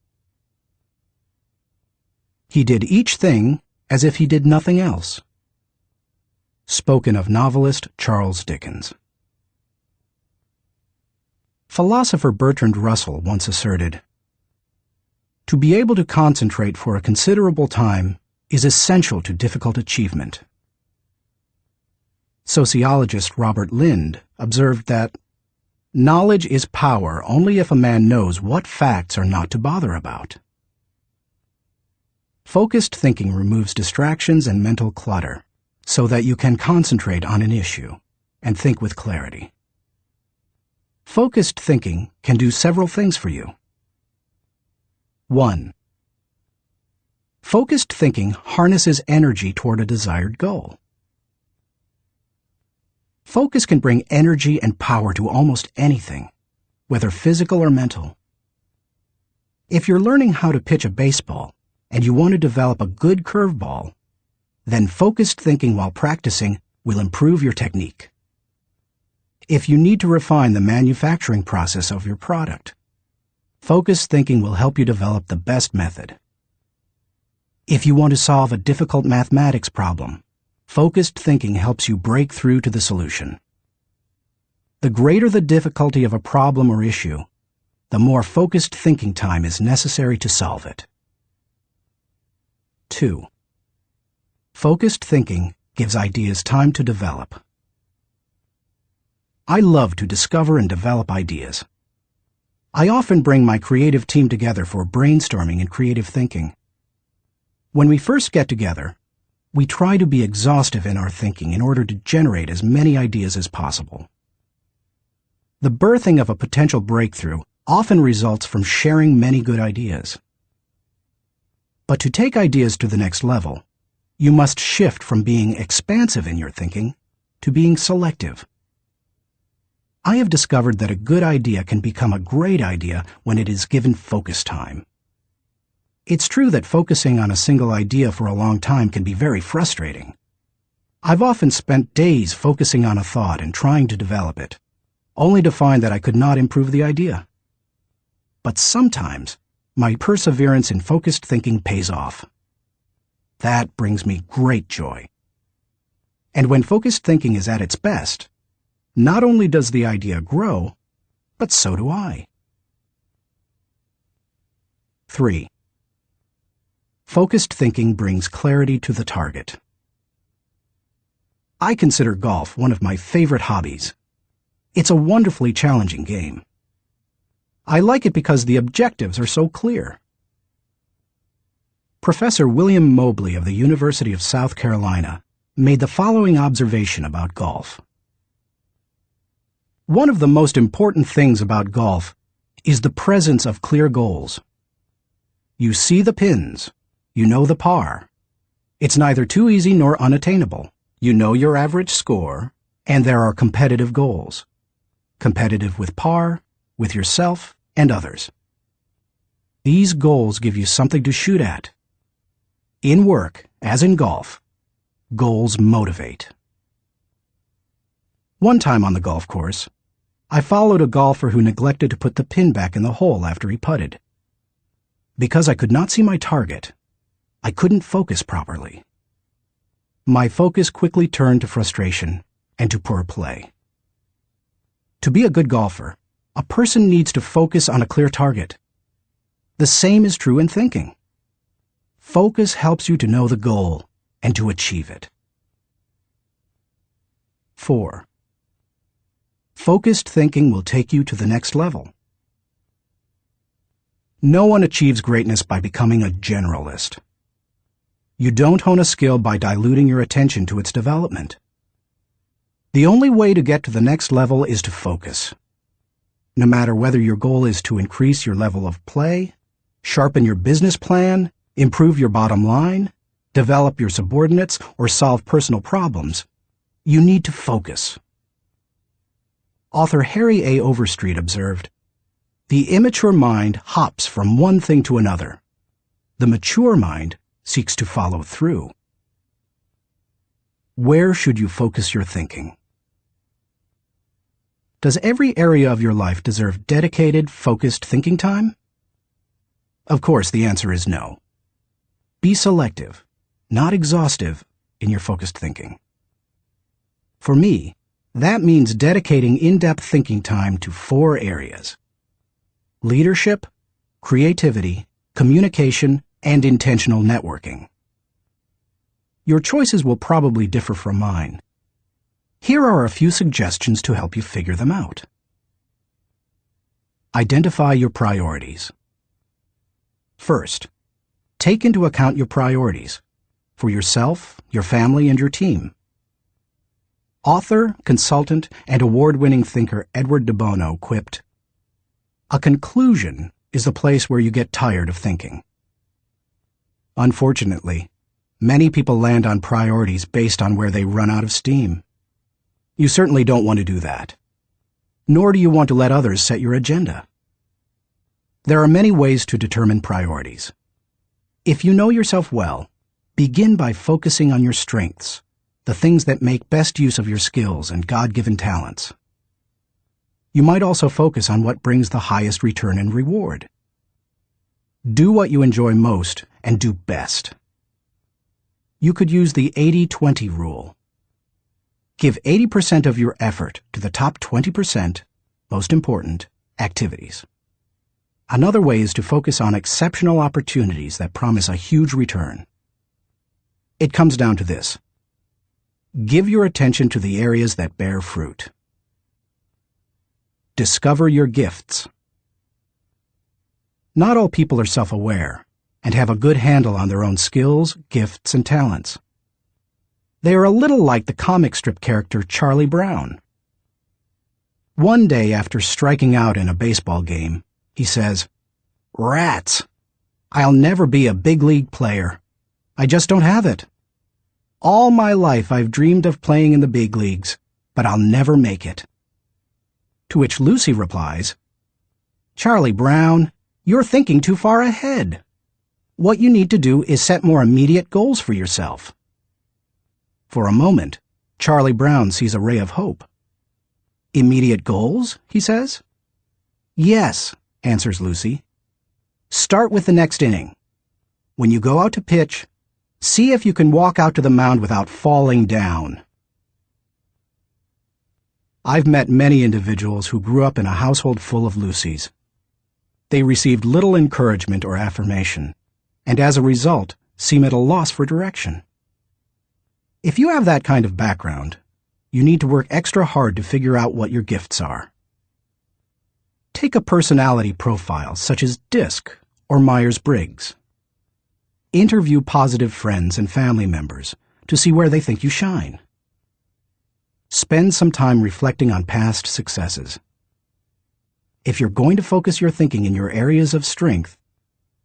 He did each thing as if he did nothing else. Spoken of novelist Charles Dickens. Philosopher Bertrand Russell once asserted, "To be able to concentrate for a considerable time is essential to difficult achievement." Sociologist Robert Lind observed that, "Knowledge is power only if a man knows what facts are not to bother about." Focused thinking removes distractions and mental clutter so that you can concentrate on an issue and think with clarity. Focused thinking can do several things for you. 1. Focused thinking harnesses energy toward a desired goal. Focus can bring energy and power to almost anything, whether physical or mental. If you're learning how to pitch a baseball and you want to develop a good curveball, then focused thinking while practicing will improve your technique. If you need to refine the manufacturing process of your product, focused thinking will help you develop the best method. If you want to solve a difficult mathematics problem, focused thinking helps you break through to the solution. The greater the difficulty of a problem or issue, the more focused thinking time is necessary to solve it. 2. Focused thinking gives ideas time to develop. I love to discover and develop ideas. I often bring my creative team together for brainstorming and creative thinking. When we first get together, we try to be exhaustive in our thinking in order to generate as many ideas as possible. The birthing of a potential breakthrough often results from sharing many good ideas. But to take ideas to the next level, you must shift from being expansive in your thinking to being selective. I have discovered that a good idea can become a great idea when it is given focus time. It's true that focusing on a single idea for a long time can be very frustrating. I've often spent days focusing on a thought and trying to develop it, only to find that I could not improve the idea. But sometimes, my perseverance in focused thinking pays off. That brings me great joy. And when focused thinking is at its best, not only does the idea grow, but so do I. 3. Focused thinking brings clarity to the target. I consider golf one of my favorite hobbies. It's a wonderfully challenging game. I like it because the objectives are so clear. Professor William Mobley of the University of South Carolina made the following observation about golf. One of the most important things about golf is the presence of clear goals. You see the pins, you know the par. It's neither too easy nor unattainable. You know your average score, and there are competitive goals. Competitive with par, with yourself, and others. These goals give you something to shoot at. In work, as in golf, goals motivate. One time on the golf course, I followed a golfer who neglected to put the pin back in the hole after he putted. Because I could not see my target, I couldn't focus properly. My focus quickly turned to frustration and to poor play. To be a good golfer, a person needs to focus on a clear target. The same is true in thinking. Focus helps you to know the goal and to achieve it. 4. Focused thinking will take you to the next level. No one achieves greatness by becoming a generalist. You don't hone a skill by diluting your attention to its development. The only way to get to the next level is to focus. No matter whether your goal is to increase your level of play, sharpen your business plan, improve your bottom line, develop your subordinates, or solve personal problems, you need to focus. Author Harry A. Overstreet observed, "The immature mind hops from one thing to another. The mature mind seeks to follow through." Where should you focus your thinking? Does every area of your life deserve dedicated, focused thinking time? Of course, the answer is no. Be selective, not exhaustive, in your focused thinking. For me, that means dedicating in-depth thinking time to 4 areas: leadership, creativity, communication, and intentional networking. Your choices will probably differ from mine. Here are a few suggestions to help you figure them out. Identify your priorities. First, take into account your priorities for yourself, your family, and your team. Author, consultant, and award-winning thinker Edward de Bono quipped, "A conclusion is the place where you get tired of thinking." Unfortunately, many people land on priorities based on where they run out of steam. You certainly don't want to do that. Nor do you want to let others set your agenda. There are many ways to determine priorities. If you know yourself well, begin by focusing on your strengths, the things that make best use of your skills and God-given talents. You might also focus on what brings the highest return and reward. Do what you enjoy most and do best. You could use the 80-20 rule. Give 80% of your effort to the top 20%, most important, activities. Another way is to focus on exceptional opportunities that promise a huge return. It comes down to this. Give your attention to the areas that bear fruit. Discover your gifts. Not all people are self-aware and have a good handle on their own skills, gifts, and talents. They are a little like the comic strip character Charlie Brown. One day after striking out in a baseball game, he says, "Rats! I'll never be a big league player. I just don't have it. All my life I've dreamed of playing in the big leagues, but I'll never make it." To which Lucy replies, "Charlie Brown, you're thinking too far ahead. What you need to do is set more immediate goals for yourself." For a moment, Charlie Brown sees a ray of hope. "Immediate goals?" he says. "Yes," answers Lucy. "Start with the next inning. When you go out to pitch, see if you can walk out to the mound without falling down." I've met many individuals who grew up in a household full of Lucys. They received little encouragement or affirmation, and as a result, seem at a loss for direction. If you have that kind of background, you need to work extra hard to figure out what your gifts are. Take a personality profile such as DISC or Myers-Briggs. Interview positive friends and family members to see where they think you shine. Spend some time reflecting on past successes. If you're going to focus your thinking in your areas of strength,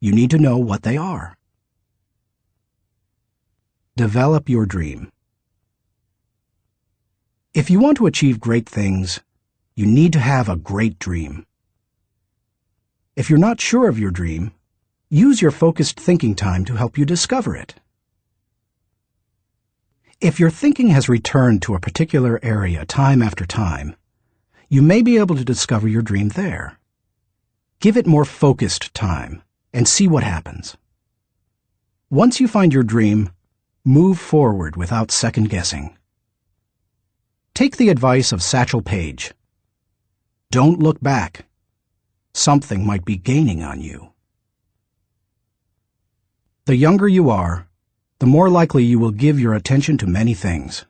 you need to know what they are. Develop your dream. If you want to achieve great things, you need to have a great dream. If you're not sure of your dream, use your focused thinking time to help you discover it. If your thinking has returned to a particular area time after time, you may be able to discover your dream there. Give it more focused time and see what happens. Once you find your dream, move forward without second-guessing. Take the advice of Satchel Paige. Don't look back. Something might be gaining on you. The younger you are, the more likely you will give your attention to many things.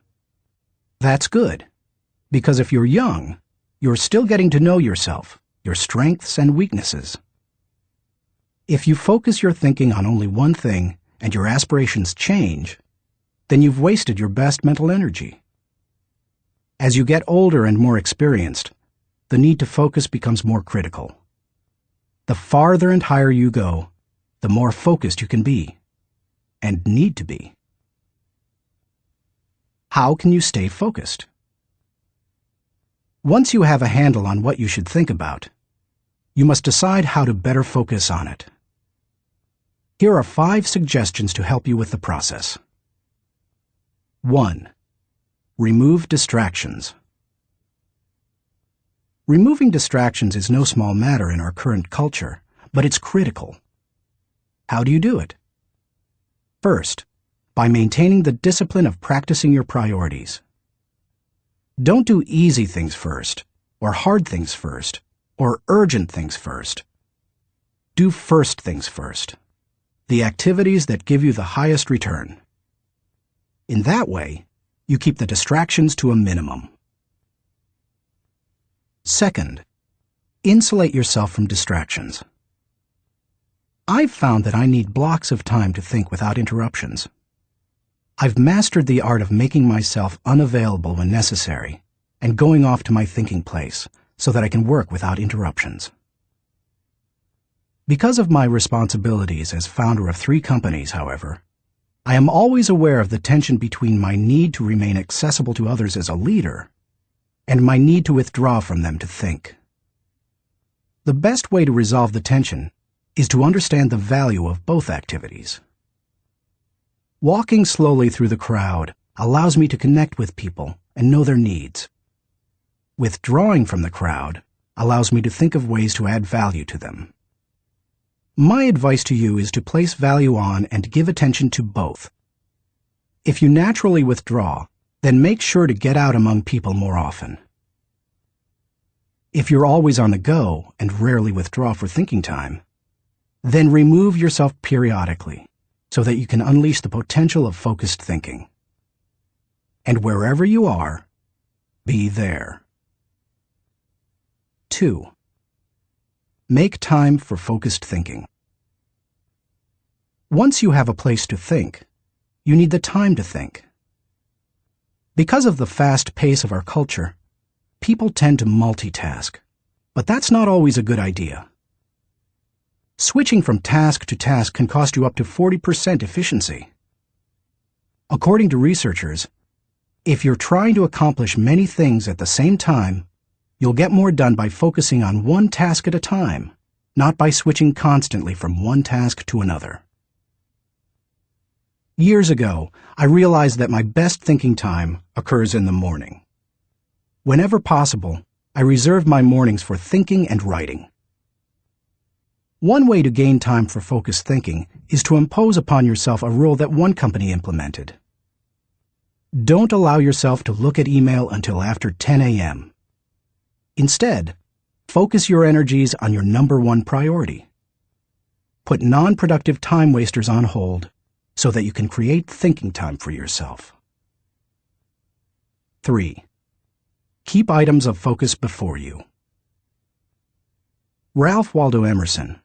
That's good, Because if you're young, you're still getting to know yourself, your strengths and weaknesses. If you focus your thinking on only one thing and your aspirations change, then you've wasted your best mental energy. As you get older and more experienced, the need to focus becomes more critical. The farther and higher you go, the more focused you can be, and need to be. How can you stay focused? Once you have a handle on what you should think about, you must decide how to better focus on it. Here are 5 suggestions to help you with the process. 1. Remove distractions. Removing distractions is no small matter in our current culture, but it's critical. How do you do it? First, by maintaining the discipline of practicing your priorities. Don't do easy things first, or hard things first, or urgent things first. Do first things first, the activities that give you the highest return. In that way, you keep the distractions to a minimum. Second, insulate yourself from distractions. I've found that I need blocks of time to think without interruptions. I've mastered the art of making myself unavailable when necessary and going off to my thinking place so that I can work without interruptions. Because of my responsibilities as founder of 3 companies, however, I am always aware of the tension between my need to remain accessible to others as a leader and my need to withdraw from them to think. The best way to resolve the tension is to understand the value of both activities. Walking slowly through the crowd allows me to connect with people and know their needs. Withdrawing from the crowd allows me to think of ways to add value to them. My advice to you is to place value on and give attention to both. If you naturally withdraw, then make sure to get out among people more often. If you're always on the go and rarely withdraw for thinking time, then remove yourself periodically so that you can unleash the potential of focused thinking. And wherever you are, be there. 2. Make time for focused thinking. Once you have a place to think, you need the time to think. Because of the fast pace of our culture, people tend to multitask, but that's not always a good idea. Switching from task to task can cost you up to 40% efficiency. According to researchers, if you're trying to accomplish many things at the same time, you'll get more done by focusing on one task at a time, not by switching constantly from one task to another. Years ago, I realized that my best thinking time occurs in the morning. Whenever possible, I reserve my mornings for thinking and writing. One way to gain time for focused thinking is to impose upon yourself a rule that one company implemented. Don't allow yourself to look at email until after 10 a.m. Instead, focus your energies on your number 1 priority. Put non-productive time wasters on hold so that you can create thinking time for yourself. 3. Keep items of focus before you. Ralph Waldo Emerson,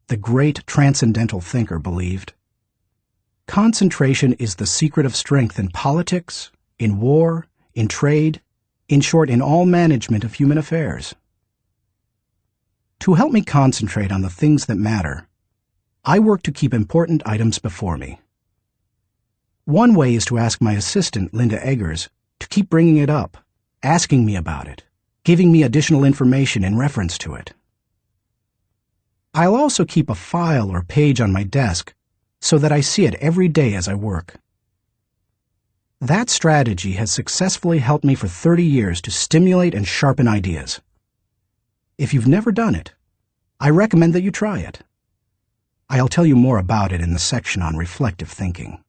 the great transcendental thinker, believed, "Concentration is the secret of strength in politics, in war, in trade, in short, in all management of human affairs." To help me concentrate on the things that matter, I work to keep important items before me. One way is to ask my assistant, Linda Eggers, to keep bringing it up, asking me about it, giving me additional information in reference to it. I'll also keep a file or page on my desk so that I see it every day as I work. That strategy has successfully helped me for 30 years to stimulate and sharpen ideas. If you've never done it, I recommend that you try it. I'll tell you more about it in the section on reflective thinking.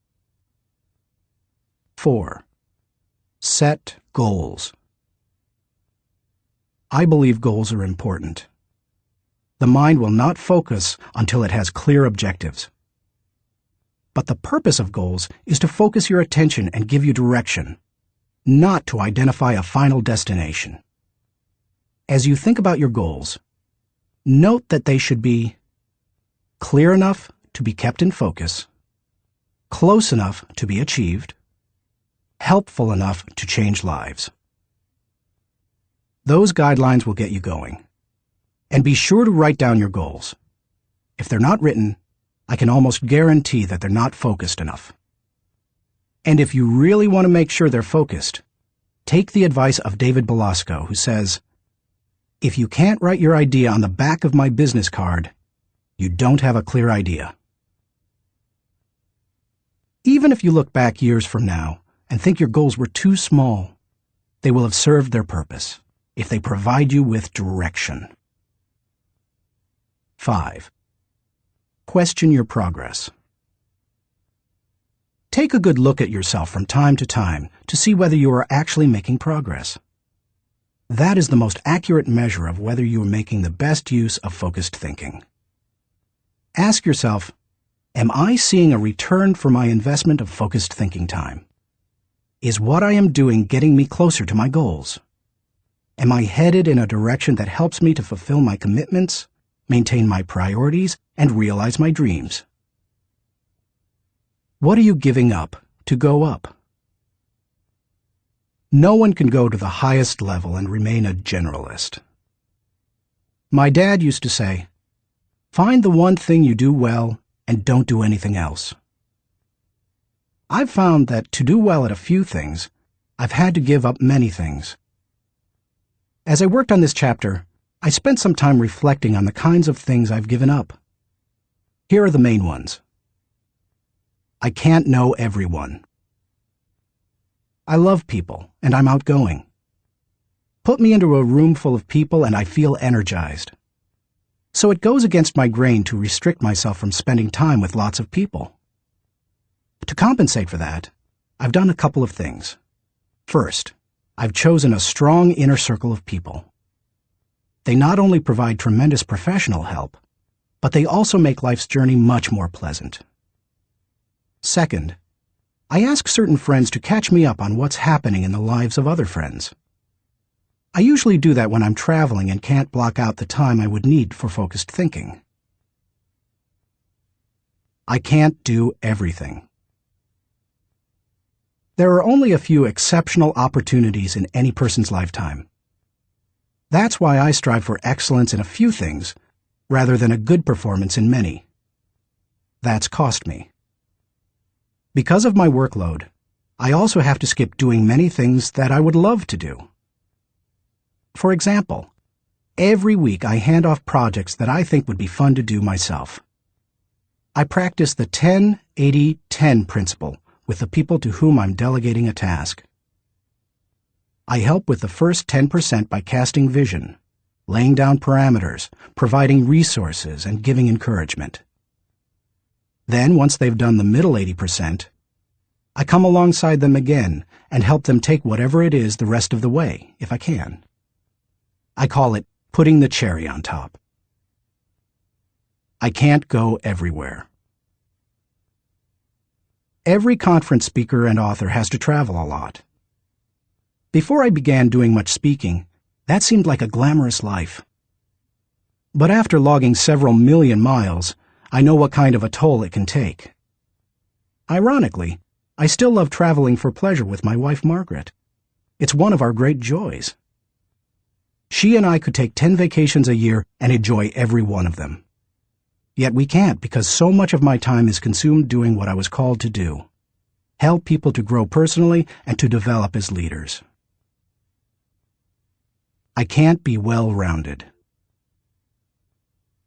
4. Set goals. I believe goals are important. The mind will not focus until it has clear objectives. But the purpose of goals is to focus your attention and give you direction. not to identify a final destination. As you think about your goals, note that they should be clear enough to be kept in focus, close enough to be achieved, helpful enough to change lives. Those guidelines will get you going. And be sure to write down your goals. If they're not written, I can almost guarantee that they're not focused enough. And if you really want to make sure they're focused, take the advice of David Belasco, who says, "If you can't write your idea on the back of my business card, you don't have a clear idea." Even if you look back years from now and think your goals were too small, they will have served their purpose if they provide you with direction. 5. Question your progress. Take a good look at yourself from time to time to see whether you are actually making progress. That is the most accurate measure of whether you are making the best use of focused thinking. Ask yourself, am I seeing a return for my investment of focused thinking time? Is what I am doing getting me closer to my goals? Am I headed in a direction that helps me to fulfill my commitments, maintain my priorities, and realize my dreams? What are you giving up to go up? No one can go to the highest level and remain a generalist. My dad used to say, "Find the one thing you do well and don't do anything else." I've found that to do well at a few things, I've had to give up many things. As I worked on this chapter, I spent some time reflecting on the kinds of things I've given up. Here are the main ones. I can't know everyone. I love people, and I'm outgoing. Put me into a room full of people and I feel energized. So it goes against my grain to restrict myself from spending time with lots of people. To compensate for that, I've done a couple of things. First, I've chosen a strong inner circle of people. They not only provide tremendous professional help, but they also make life's journey much more pleasant. Second, I ask certain friends to catch me up on what's happening in the lives of other friends. I usually do that when I'm traveling and can't block out the time I would need for focused thinking. I can't do everything. There are only a few exceptional opportunities in any person's lifetime. That's why I strive for excellence in a few things rather than a good performance in many. That's cost me. Because of my workload, I also have to skip doing many things that I would love to do. For example, every week I hand off projects that I think would be fun to do myself. I practice the 10-80-10 principle with the people to whom I'm delegating a task. I help with the first 10% by casting vision, laying down parameters, providing resources, and giving encouragement. Then, once they've done the middle 80%, I come alongside them again and help them take whatever it is the rest of the way, if I can. I call it putting the cherry on top. I can't go everywhere. Every conference speaker and author has to travel a lot. Before I began doing much speaking, that seemed like a glamorous life. But after logging several million miles, I know what kind of a toll it can take. Ironically, I still love traveling for pleasure with my wife Margaret. It's one of our great joys. She and I could take 10 vacations a year and enjoy every one of them. Yet we can't because so much of my time is consumed doing what I was called to do: help people to grow personally and to develop as leaders. I can't be well-rounded.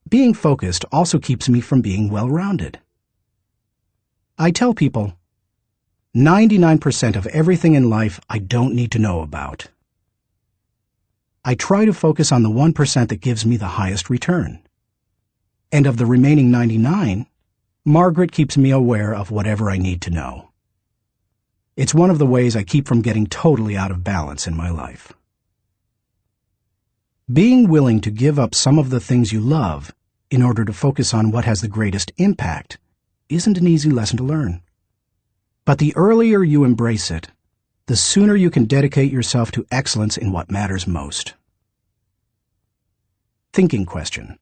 Being focused also keeps me from being well-rounded. I tell people, 99% of everything in life I don't need to know about. I try to focus on the 1% that gives me the highest return. And of the remaining 99, Margaret keeps me aware of whatever I need to know. It's one of the ways I keep from getting totally out of balance in my life. Being willing to give up some of the things you love in order to focus on what has the greatest impact isn't an easy lesson to learn. But the earlier you embrace it, the sooner you can dedicate yourself to excellence in what matters most. Thinking question.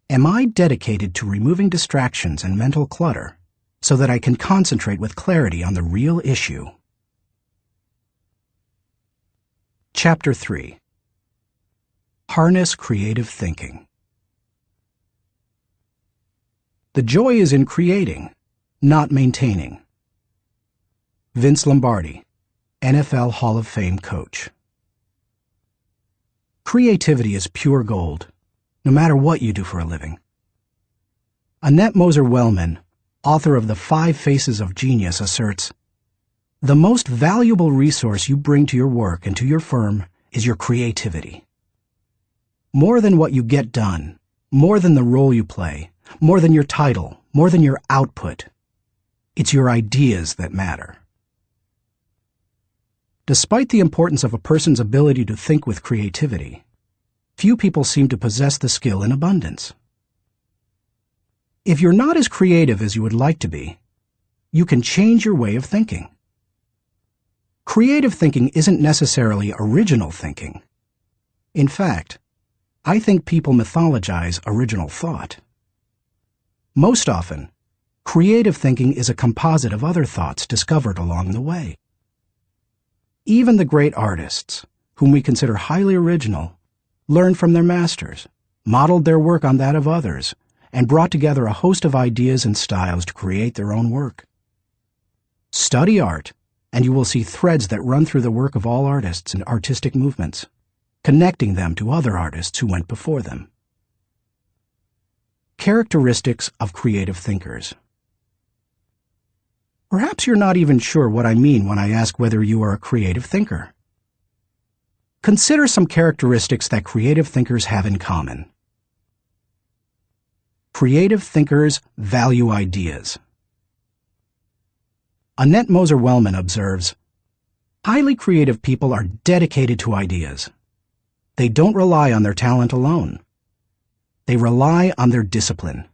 Am I dedicated to removing distractions and mental clutter so that I can concentrate with clarity on the real issue? Chapter 3. Harness creative thinking. The joy is in creating, not maintaining. Vince Lombardi, NFL Hall of Fame coach. Creativity is pure gold, no matter what you do for a living. Annette Moser-Wellman, author of The 5 Faces of Genius, asserts, "The most valuable resource you bring to your work and to your firm is your creativity. More than what you get done, more than the role you play, more than your title, more than your output, it's your ideas that matter." Despite the importance of a person's ability to think with creativity, few people seem to possess the skill in abundance. If you're not as creative as you would like to be, you can change your way of thinking. Creative thinking isn't necessarily original thinking. In fact, I think people mythologize original thought. Most often, creative thinking is a composite of other thoughts discovered along the way. Even the great artists, whom we consider highly original, learned from their masters, modeled their work on that of others, and brought together a host of ideas and styles to create their own work. Study art, and you will see threads that run through the work of all artists and artistic movements, connecting them to other artists who went before them. Characteristics of creative thinkers. Perhaps you're not even sure what I mean when I ask whether you are a creative thinker. Consider some characteristics that creative thinkers have in common. Creative thinkers value ideas. Annette Moser-Wellman observes, "Highly creative people are dedicated to ideas. They don't rely on their talent alone. They rely on their discipline.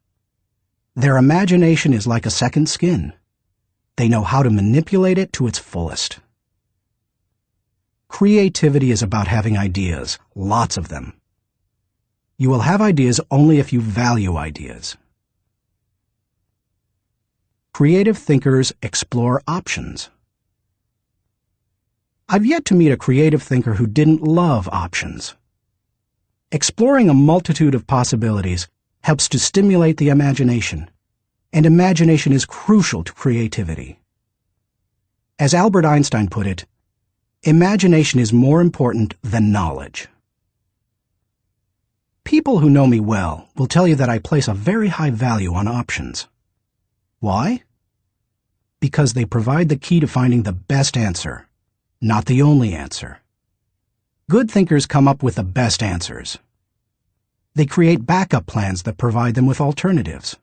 Their imagination is like a second skin. They know how to manipulate it to its fullest." Creativity is about having ideas, lots of them. You will have ideas only if you value ideas. Creative thinkers explore options. I've yet to meet a creative thinker who didn't love options. Exploring a multitude of possibilities helps to stimulate the imagination, and imagination is crucial to creativity. As Albert Einstein put it, imagination is more important than knowledge. People who know me well will tell you that I place a very high value on options. Why? Because they provide the key to finding the best answer, not the only answer. Good thinkers come up with the best answers. They create backup plans that provide them with alternatives.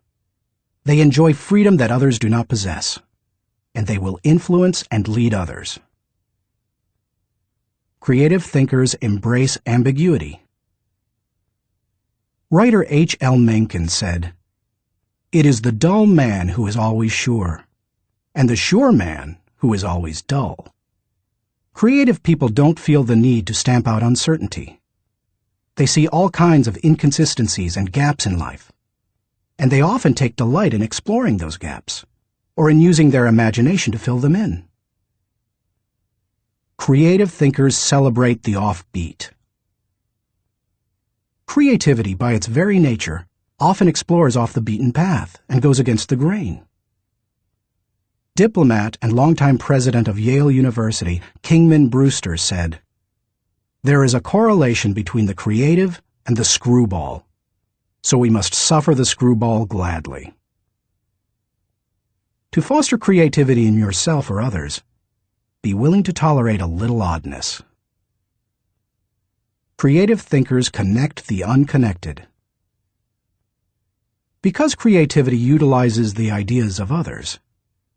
They enjoy freedom that others do not possess, and they will influence and lead others. Creative thinkers embrace ambiguity. Writer H.L. Mencken said, "It is the dull man who is always sure, and the sure man who is always dull." Creative people don't feel the need to stamp out uncertainty. They see all kinds of inconsistencies and gaps in life, and they often take delight in exploring those gaps, or in using their imagination to fill them in. Creative thinkers celebrate the offbeat. Creativity, by its very nature, often explores off the beaten path and goes against the grain. Diplomat and longtime president of Yale University, Kingman Brewster, said, "There is a correlation between the creative and the screwball, so we must suffer the screwball gladly." To foster creativity in yourself or others, be willing to tolerate a little oddness. Creative thinkers connect the unconnected. Because creativity utilizes the ideas of others,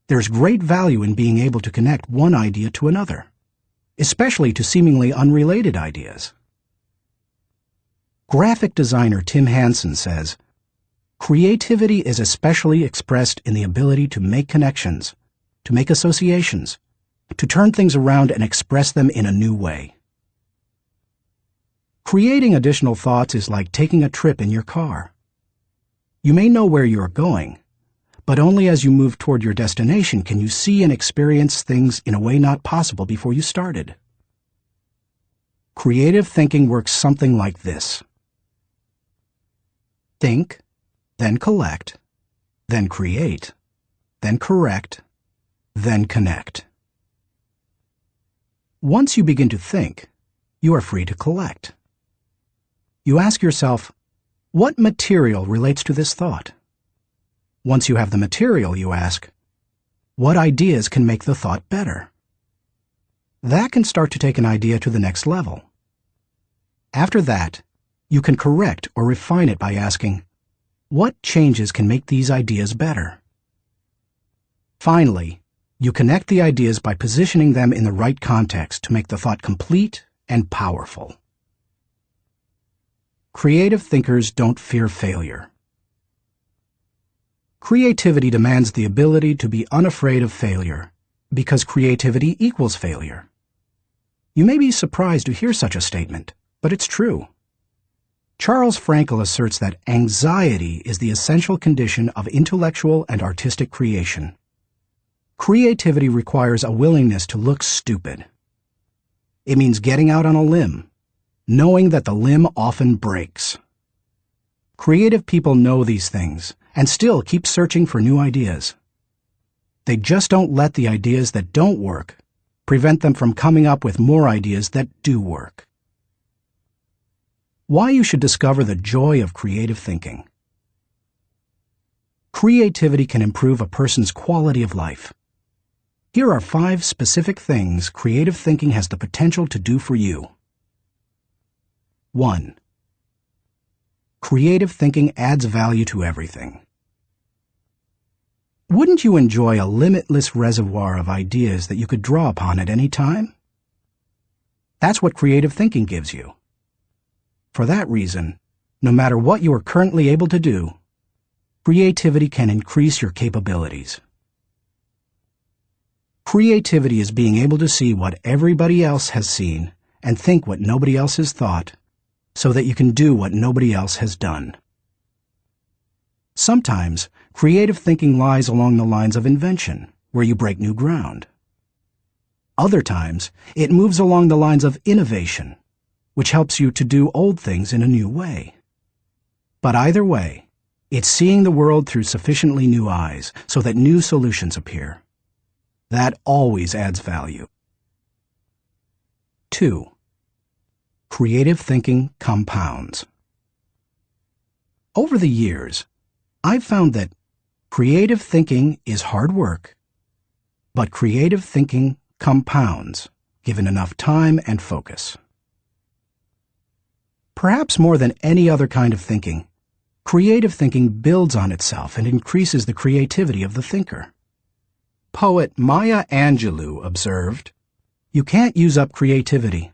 there's great value in being able to connect one idea to another, especially to seemingly unrelated ideas. Graphic designer Tim Hansen says, "Creativity is especially expressed in the ability to make connections, to make associations, to turn things around and express them in a new way. Creating additional thoughts is like taking a trip in your car. You may know where you are going, but only as you move toward your destination can you see and experience things in a way not possible before you started. Creative thinking works something like this. Think, then collect, then create, then correct, then connect. Once you begin to think, you are free to collect. You ask yourself, what material relates to this thought? Once you have the material, you ask, what ideas can make the thought better? That can start to take an idea to the next level. After that, you can correct or refine it by asking, what changes can make these ideas better? Finally, you connect the ideas by positioning them in the right context to make the thought complete and powerful. Creative thinkers don't fear failure. Creativity demands the ability to be unafraid of failure, because creativity equals failure. You may be surprised to hear such a statement, but it's true. Charles Frankel asserts that anxiety is the essential condition of intellectual and artistic creation. Creativity requires a willingness to look stupid. It means getting out on a limb, knowing that the limb often breaks. Creative people know these things and still keep searching for new ideas. They just don't let the ideas that don't work prevent them from coming up with more ideas that do work. Why you should discover the joy of creative thinking. Creativity can improve a person's quality of life. Here are 5 specific things creative thinking has the potential to do for you. 1. Creative thinking adds value to everything. Wouldn't you enjoy a limitless reservoir of ideas that you could draw upon at any time? That's what creative thinking gives you. For that reason, no matter what you are currently able to do, creativity can increase your capabilities. Creativity is being able to see what everybody else has seen and think what nobody else has thought, so that you can do what nobody else has done. Sometimes, creative thinking lies along the lines of invention, where you break new ground. Other times, it moves along the lines of innovation, which helps you to do old things in a new way. But either way, it's seeing the world through sufficiently new eyes so that new solutions appear. That always adds value. 2. Creative thinking compounds. Over the years, I've found that creative thinking is hard work, but creative thinking compounds, given enough time and focus. Perhaps more than any other kind of thinking, creative thinking builds on itself and increases the creativity of the thinker. Poet Maya Angelou observed, "You can't use up creativity.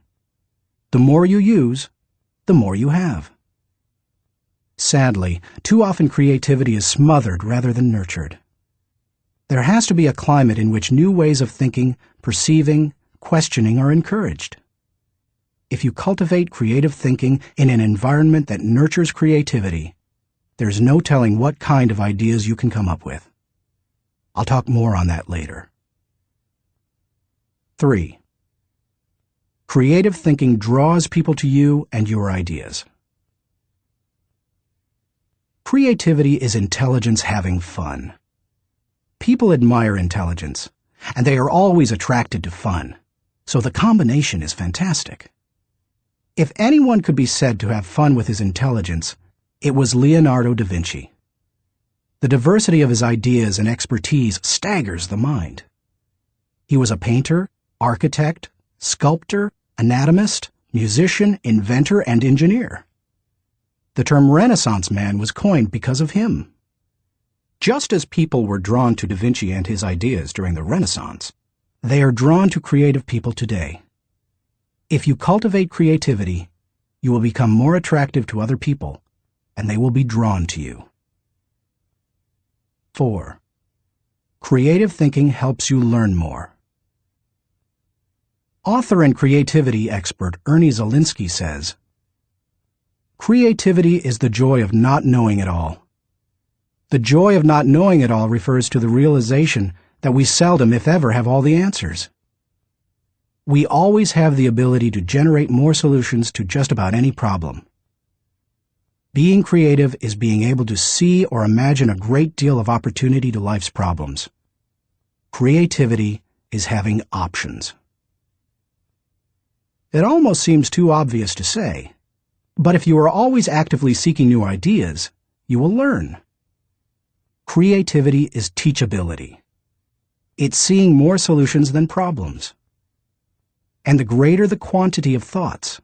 The more you use, the more you have." Sadly, too often creativity is smothered rather than nurtured. There has to be a climate in which new ways of thinking, perceiving, questioning are encouraged. If you cultivate creative thinking in an environment that nurtures creativity, there's no telling what kind of ideas you can come up with. I'll talk more on that later. 3. Creative thinking draws people to you and your ideas. Creativity is intelligence having fun. People admire intelligence, and they are always attracted to fun, so the combination is fantastic. If anyone could be said to have fun with his intelligence, it was Leonardo da Vinci. The diversity of his ideas and expertise staggers the mind. He was a painter, architect, sculptor, anatomist, musician, inventor, and engineer. The term Renaissance man was coined because of him. Just as people were drawn to Da Vinci and his ideas during the Renaissance, they are drawn to creative people today. If you cultivate creativity, you will become more attractive to other people, and they will be drawn to you. 4. Creative thinking helps you learn more. Author and creativity expert Ernie Zielinski says, "Creativity is the joy of not knowing it all. The joy of not knowing it all refers to the realization that we seldom, if ever, have all the answers. We always have the ability to generate more solutions to just about any problem. Being creative is being able to see or imagine a great deal of opportunity to life's problems. Creativity is having options." It almost seems too obvious to say, but if you are always actively seeking new ideas, you will learn. Creativity is teachability. It's seeing more solutions than problems. And the greater the quantity of thoughts,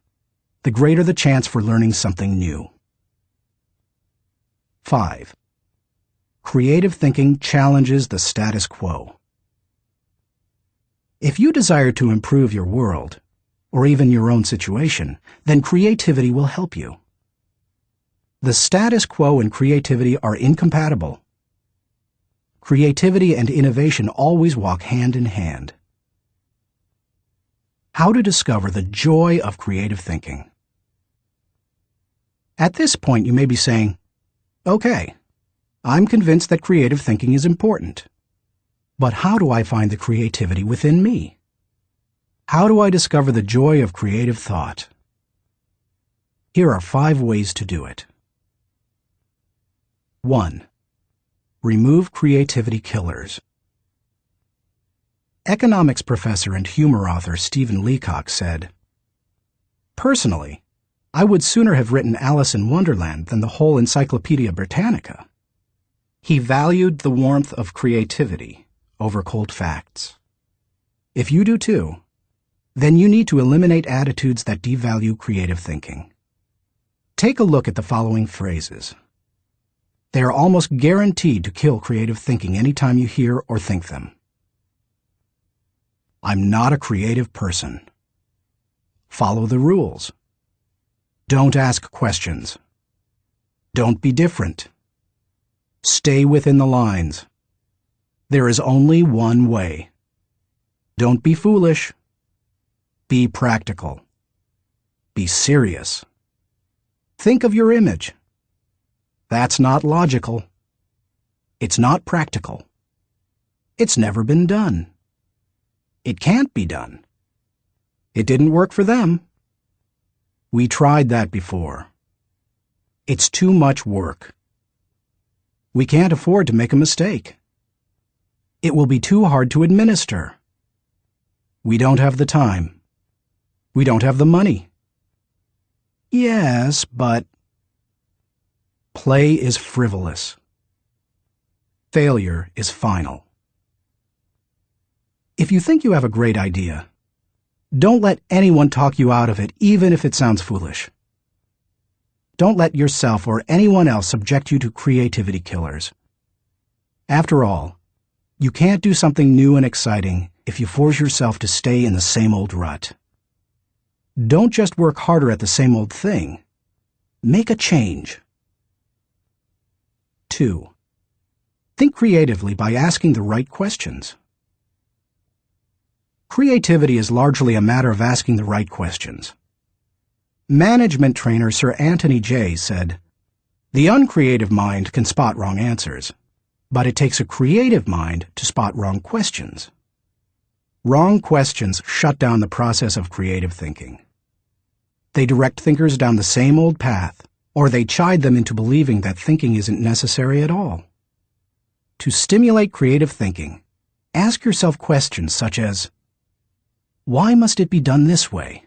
the greater the chance for learning something new. 5. Creative thinking challenges the status quo. If you desire to improve your world, or even your own situation, then creativity will help you. The status quo and creativity are incompatible. Creativity and innovation always walk hand in hand. How to discover the joy of creative thinking. At this point, you may be saying, "Okay, I'm convinced that creative thinking is important. But how do I find the creativity within me? How do I discover the joy of creative thought?" Here are 5 ways to do it. 1. Remove creativity killers. Economics professor and humor author Stephen Leacock said, "Personally, I would sooner have written Alice in Wonderland than the whole Encyclopedia Britannica." He valued the warmth of creativity over cold facts. If you do too, then you need to eliminate attitudes that devalue creative thinking. Take a look at the following phrases. They are almost guaranteed to kill creative thinking anytime you hear or think them. "I'm not a creative person." "Follow the rules." "Don't ask questions." "Don't be different." "Stay within the lines." "There is only one way." "Don't be foolish." "Be practical." "Be serious." "Think of your image." "That's not logical." "It's not practical." "It's never been done." "It can't be done." "It didn't work for them." "We tried that before." "It's too much work." "We can't afford to make a mistake." "It will be too hard to administer." "We don't have the time." "We don't have the money." "Yes, but..." Play is frivolous. Failure is final. If you think you have a great idea, don't let anyone talk you out of it, even if it sounds foolish. Don't let yourself or anyone else subject you to creativity killers. After all, you can't do something new and exciting if you force yourself to stay in the same old rut. Don't just work harder at the same old thing. Make a change. 2. Think creatively by asking the right questions. Creativity is largely a matter of asking the right questions. Management trainer Sir Anthony Jay said, "The uncreative mind can spot wrong answers, but it takes a creative mind to spot wrong questions." Wrong questions shut down the process of creative thinking. They direct thinkers down the same old path, or they chide them into believing that thinking isn't necessary at all. To stimulate creative thinking, ask yourself questions such as, why must it be done this way?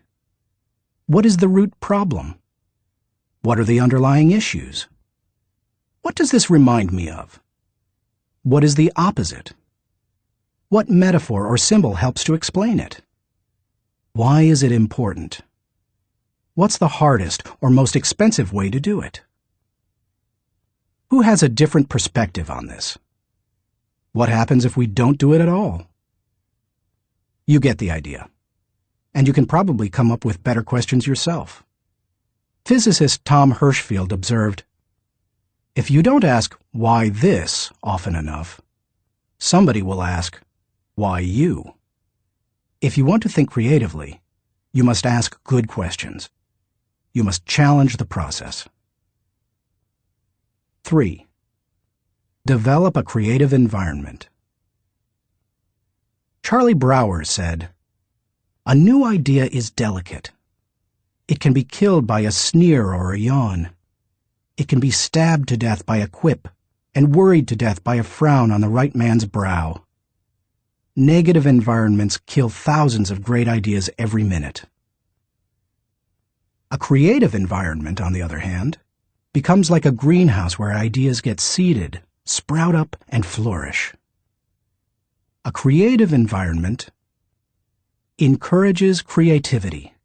What is the root problem? What are the underlying issues? What does this remind me of? What is the opposite? What metaphor or symbol helps to explain it? Why is it important? What's the hardest or most expensive way to do it? Who has a different perspective on this? What happens if we don't do it at all? You get the idea. And you can probably come up with better questions yourself. Physicist Tom Hirschfeld observed, "If you don't ask why this often enough, Somebody will ask, why you? If you want to think creatively, you must ask good questions. You must challenge the process. 3. Develop a creative environment. Charlie Brower said, "A new idea is delicate. It can be killed by a sneer or a yawn. It can be stabbed to death by a quip and worried to death by a frown on the right man's brow. Negative environments kill thousands of great ideas every minute." A creative environment, on the other hand, becomes like a greenhouse where ideas get seeded, sprout up, and flourish. A creative environment encourages creativity.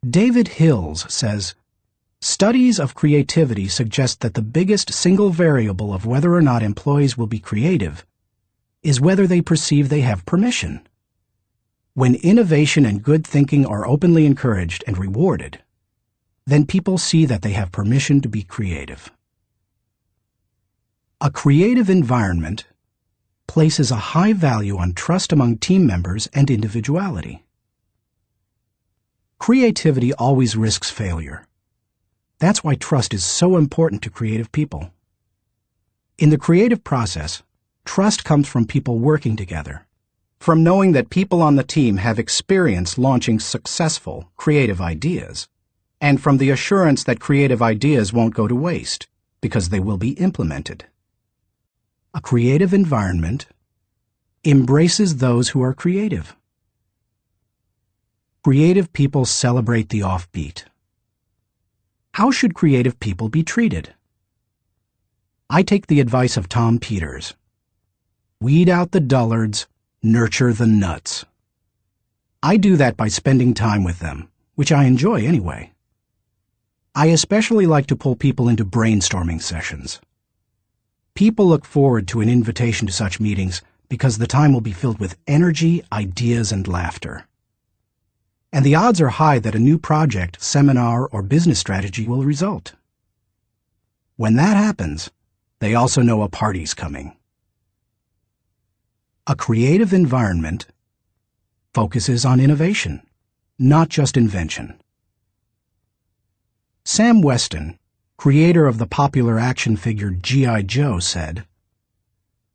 David Hills says, "Studies of creativity suggest that the biggest single variable of whether or not employees will be creative is whether they perceive they have permission. When innovation and good thinking are openly encouraged and rewarded, then people see that they have permission to be creative." A creative environment places a high value on trust among team members and individuality. Creativity always risks failure. That's why trust is so important to creative people. In the creative process, trust comes from people working together, from knowing that people on the team have experience launching successful, creative ideas, and from the assurance that creative ideas won't go to waste because they will be implemented. A creative environment embraces those who are creative. Creative people celebrate the offbeat. How should creative people be treated? I take the advice of Tom Peters. Weed out the dullards, nurture the nuts. I do that by spending time with them, which I enjoy anyway. I especially like to pull people into brainstorming sessions. People look forward to an invitation to such meetings because the time will be filled with energy, ideas, and laughter. And the odds are high that a new project, seminar, or business strategy will result. When that happens, they also know a party's coming. A creative environment focuses on innovation, not just invention. Sam Weston, creator of the popular action figure G.I. Joe, said,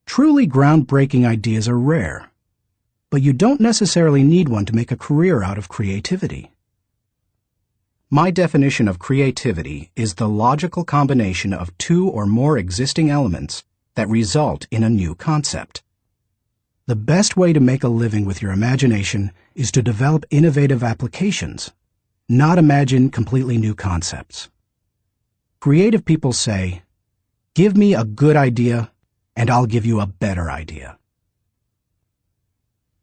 "Truly groundbreaking ideas are rare, but you don't necessarily need one to make a career out of creativity." My definition of creativity is the logical combination of two or more existing elements that result in a new concept. The best way to make a living with your imagination is to develop innovative applications, not imagine completely new concepts. Creative people say, "Give me a good idea, and I'll give you a better idea."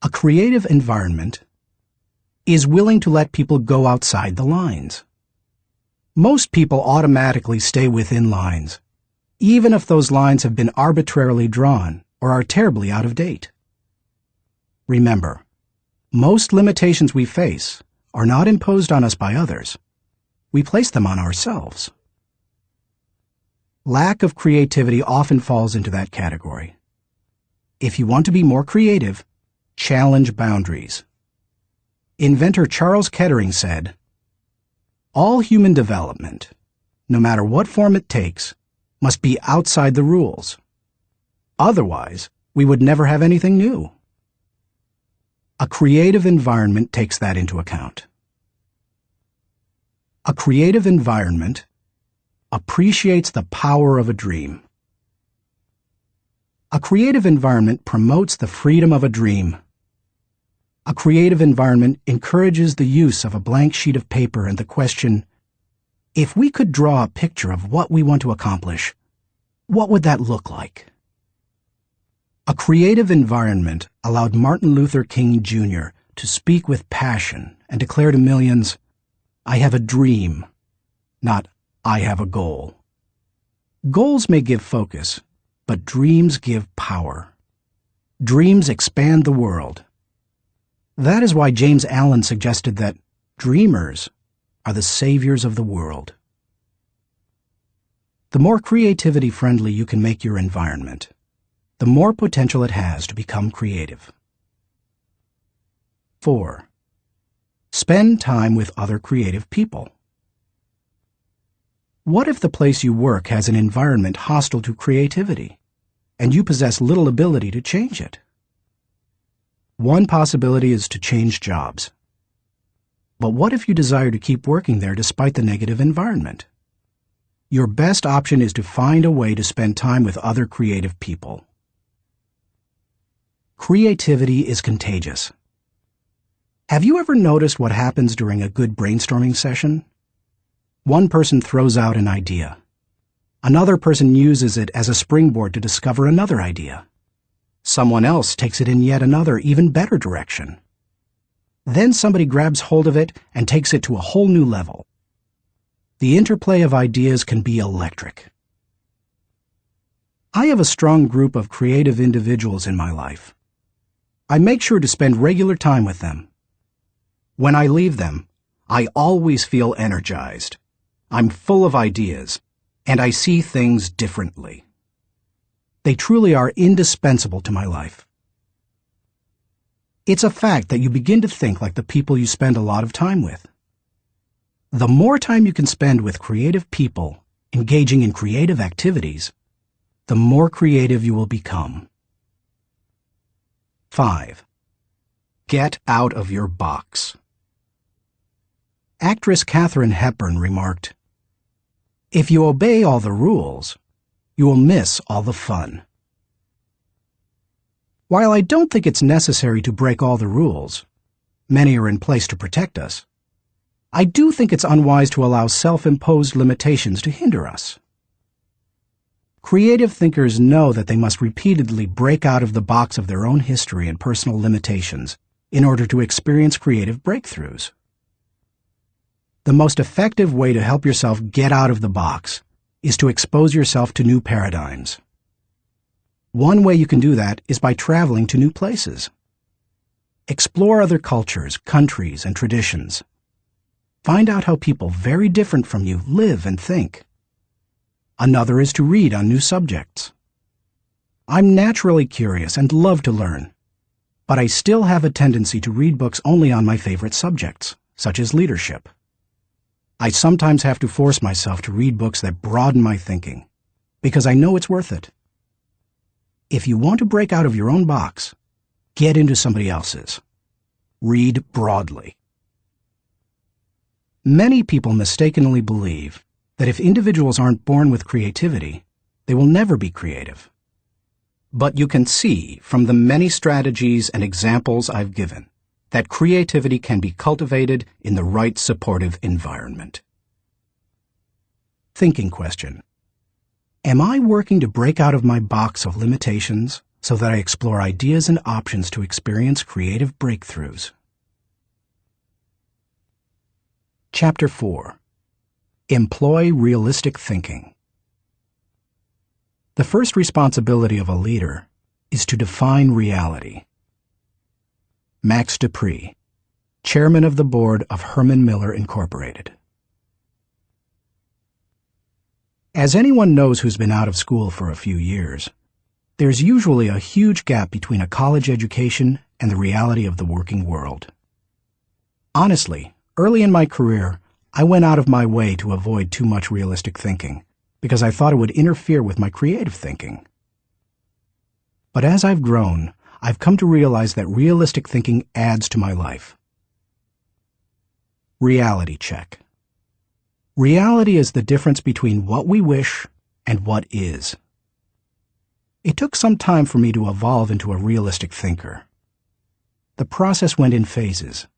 A creative environment is willing to let people go outside the lines. Most people automatically stay within lines, even if those lines have been arbitrarily drawn or are terribly out of date. Remember, most limitations we face are not imposed on us by others. We place them on ourselves. Lack of creativity often falls into that category. If you want to be more creative, challenge boundaries. Inventor Charles Kettering said, "All human development, no matter what form it takes, must be outside the rules. Otherwise, we would never have anything new." A creative environment takes that into account. A creative environment appreciates the power of a dream. A creative environment promotes the freedom of a dream. A creative environment encourages the use of a blank sheet of paper and the question, if we could draw a picture of what we want to accomplish, what would that look like? A creative environment allowed Martin Luther King Jr. to speak with passion and declare to millions, "I have a dream," not "I have a goal." Goals may give focus, but dreams give power. Dreams expand the world. That is why James Allen suggested that dreamers are the saviors of the world. The more creativity-friendly you can make your environment, the the more potential it has to become creative. 4. Spend time with other creative people. What if the place you work has an environment hostile to creativity, and you possess little ability to change it? One possibility is to change jobs. But what if you desire to keep working there despite the negative environment? Your best option is to find a way to spend time with other creative people. Creativity is contagious. Have you ever noticed what happens during a good brainstorming session? One person throws out an idea. Another person uses it as a springboard to discover another idea. Someone else takes it in yet another, even better direction. Then somebody grabs hold of it and takes it to a whole new level. The interplay of ideas can be electric. I have a strong group of creative individuals in my life. I make sure to spend regular time with them. When I leave them, I always feel energized. I'm full of ideas, and I see things differently. They truly are indispensable to my life. It's a fact that you begin to think like the people you spend a lot of time with. The more time you can spend with creative people, engaging in creative activities, the more creative you will become. 5. Get out of your box. Actress Katharine Hepburn remarked, "If you obey all the rules, you will miss all the fun." While I don't think it's necessary to break all the rules, many are in place to protect us, I do think it's unwise to allow self-imposed limitations to hinder us. Creative thinkers know that they must repeatedly break out of the box of their own history and personal limitations in order to experience creative breakthroughs. The most effective way to help yourself get out of the box is to expose yourself to new paradigms. One way you can do that is by traveling to new places. Explore other cultures, countries, and traditions. Find out how people very different from you live and think. Another is to read on new subjects. I'm naturally curious and love to learn, but I still have a tendency to read books only on my favorite subjects, such as leadership. I sometimes have to force myself to read books that broaden my thinking, because I know it's worth it. If you want to break out of your own box, get into somebody else's. Read broadly. Many people mistakenly believe that if individuals aren't born with creativity, they will never be creative. But you can see from the many strategies and examples I've given that creativity can be cultivated in the right supportive environment. Thinking question. Am I working to break out of my box of limitations so that I explore ideas and options to experience creative breakthroughs? Chapter 4. Employ realistic thinking. The first responsibility of a leader is to define reality. Max Dupree, Chairman of the Board of Herman Miller Incorporated. As anyone knows who's been out of school for a few years, there's usually a huge gap between a college education and the reality of the working world. Honestly, early in my career, I went out of my way to avoid too much realistic thinking because I thought it would interfere with my creative thinking. But as I've grown, I've come to realize that realistic thinking adds to my life. Reality check. Reality is the difference between what we wish and what is. It took some time for me to evolve into a realistic thinker. The process went in phases.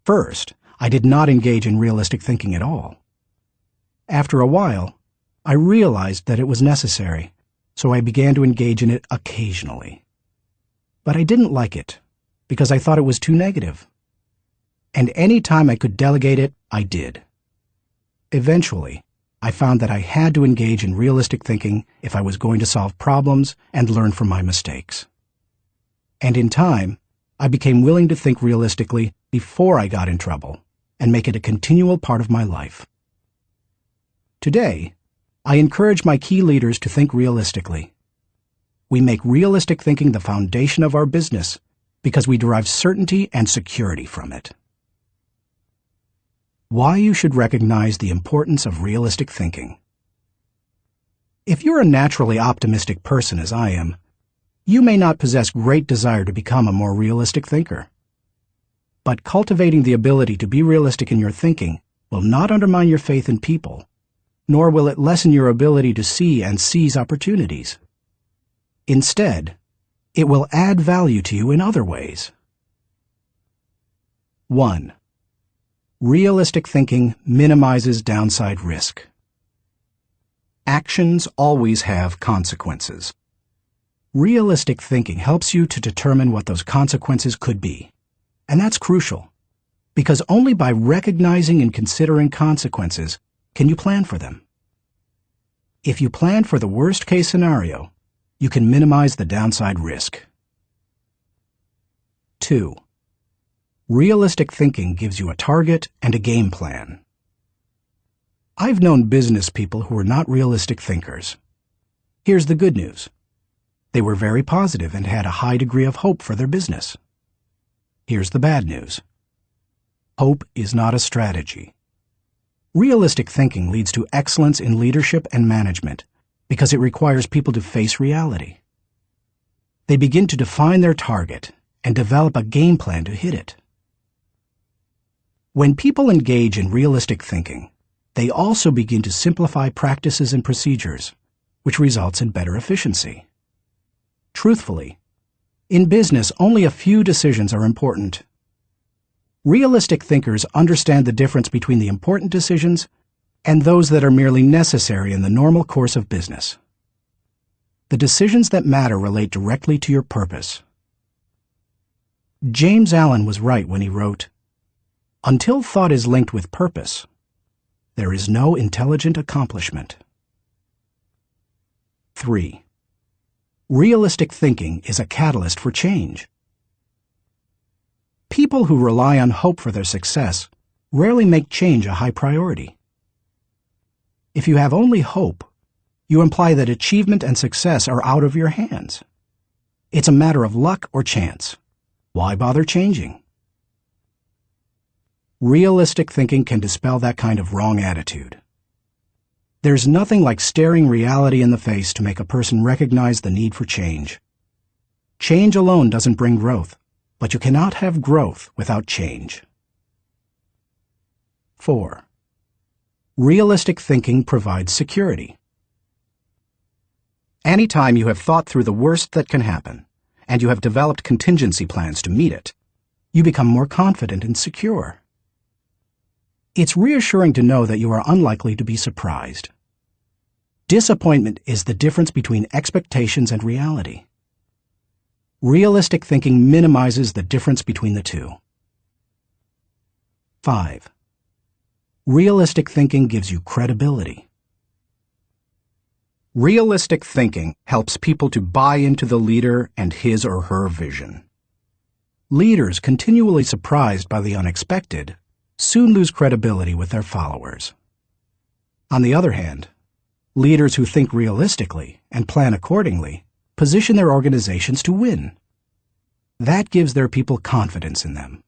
First, I did not engage in realistic thinking at all. After a while, I realized that it was necessary, so I began to engage in it occasionally. But I didn't like it, because I thought it was too negative. And any time I could delegate it, I did. Eventually, I found that I had to engage in realistic thinking if I was going to solve problems and learn from my mistakes. And in time, I became willing to think realistically before I got in trouble and make it a continual part of my life. Today, I encourage my key leaders to think realistically. We make realistic thinking the foundation of our business because we derive certainty and security from it. Why you should recognize the importance of realistic thinking. If you're a naturally optimistic person as I am, you may not possess great desire to become a more realistic thinker. But cultivating the ability to be realistic in your thinking will not undermine your faith in people, nor will it lessen your ability to see and seize opportunities. Instead, it will add value to you in other ways. 1. Realistic thinking minimizes downside risk. Actions always have consequences. Realistic thinking helps you to determine what those consequences could be. And that's crucial, because only by recognizing and considering consequences can you plan for them. If you plan for the worst-case scenario, you can minimize the downside risk. 2. Realistic thinking gives you a target and a game plan. I've known business people who were not realistic thinkers. Here's the good news. They were very positive and had a high degree of hope for their business. Here's the bad news. Hope is not a strategy. Realistic thinking leads to excellence in leadership and management because it requires people to face reality. They begin to define their target and develop a game plan to hit it. When people engage in realistic thinking, they also begin to simplify practices and procedures, which results in better efficiency. Truthfully, in business, only a few decisions are important. Realistic thinkers understand the difference between the important decisions and those that are merely necessary in the normal course of business. The decisions that matter relate directly to your purpose. James Allen was right when he wrote, "Until thought is linked with purpose, there is no intelligent accomplishment." 3. Realistic thinking is a catalyst for change. People who rely on hope for their success rarely make change a high priority. If you have only hope, you imply that achievement and success are out of your hands. It's a matter of luck or chance. Why bother changing? Realistic thinking can dispel that kind of wrong attitude. There's nothing like staring reality in the face to make a person recognize the need for change. Change alone doesn't bring growth, but you cannot have growth without change. 4. Realistic thinking provides security. Anytime you have thought through the worst that can happen, and you have developed contingency plans to meet it, you become more confident and secure. It's reassuring to know that you are unlikely to be surprised. Disappointment is the difference between expectations and reality. Realistic thinking minimizes the difference between the two. 5. Realistic thinking gives you credibility. Realistic thinking helps people to buy into the leader and his or her vision. Leaders continually surprised by the unexpected soon lose credibility with their followers. On the other hand, leaders who think realistically and plan accordingly position their organizations to win. That gives their people confidence in them.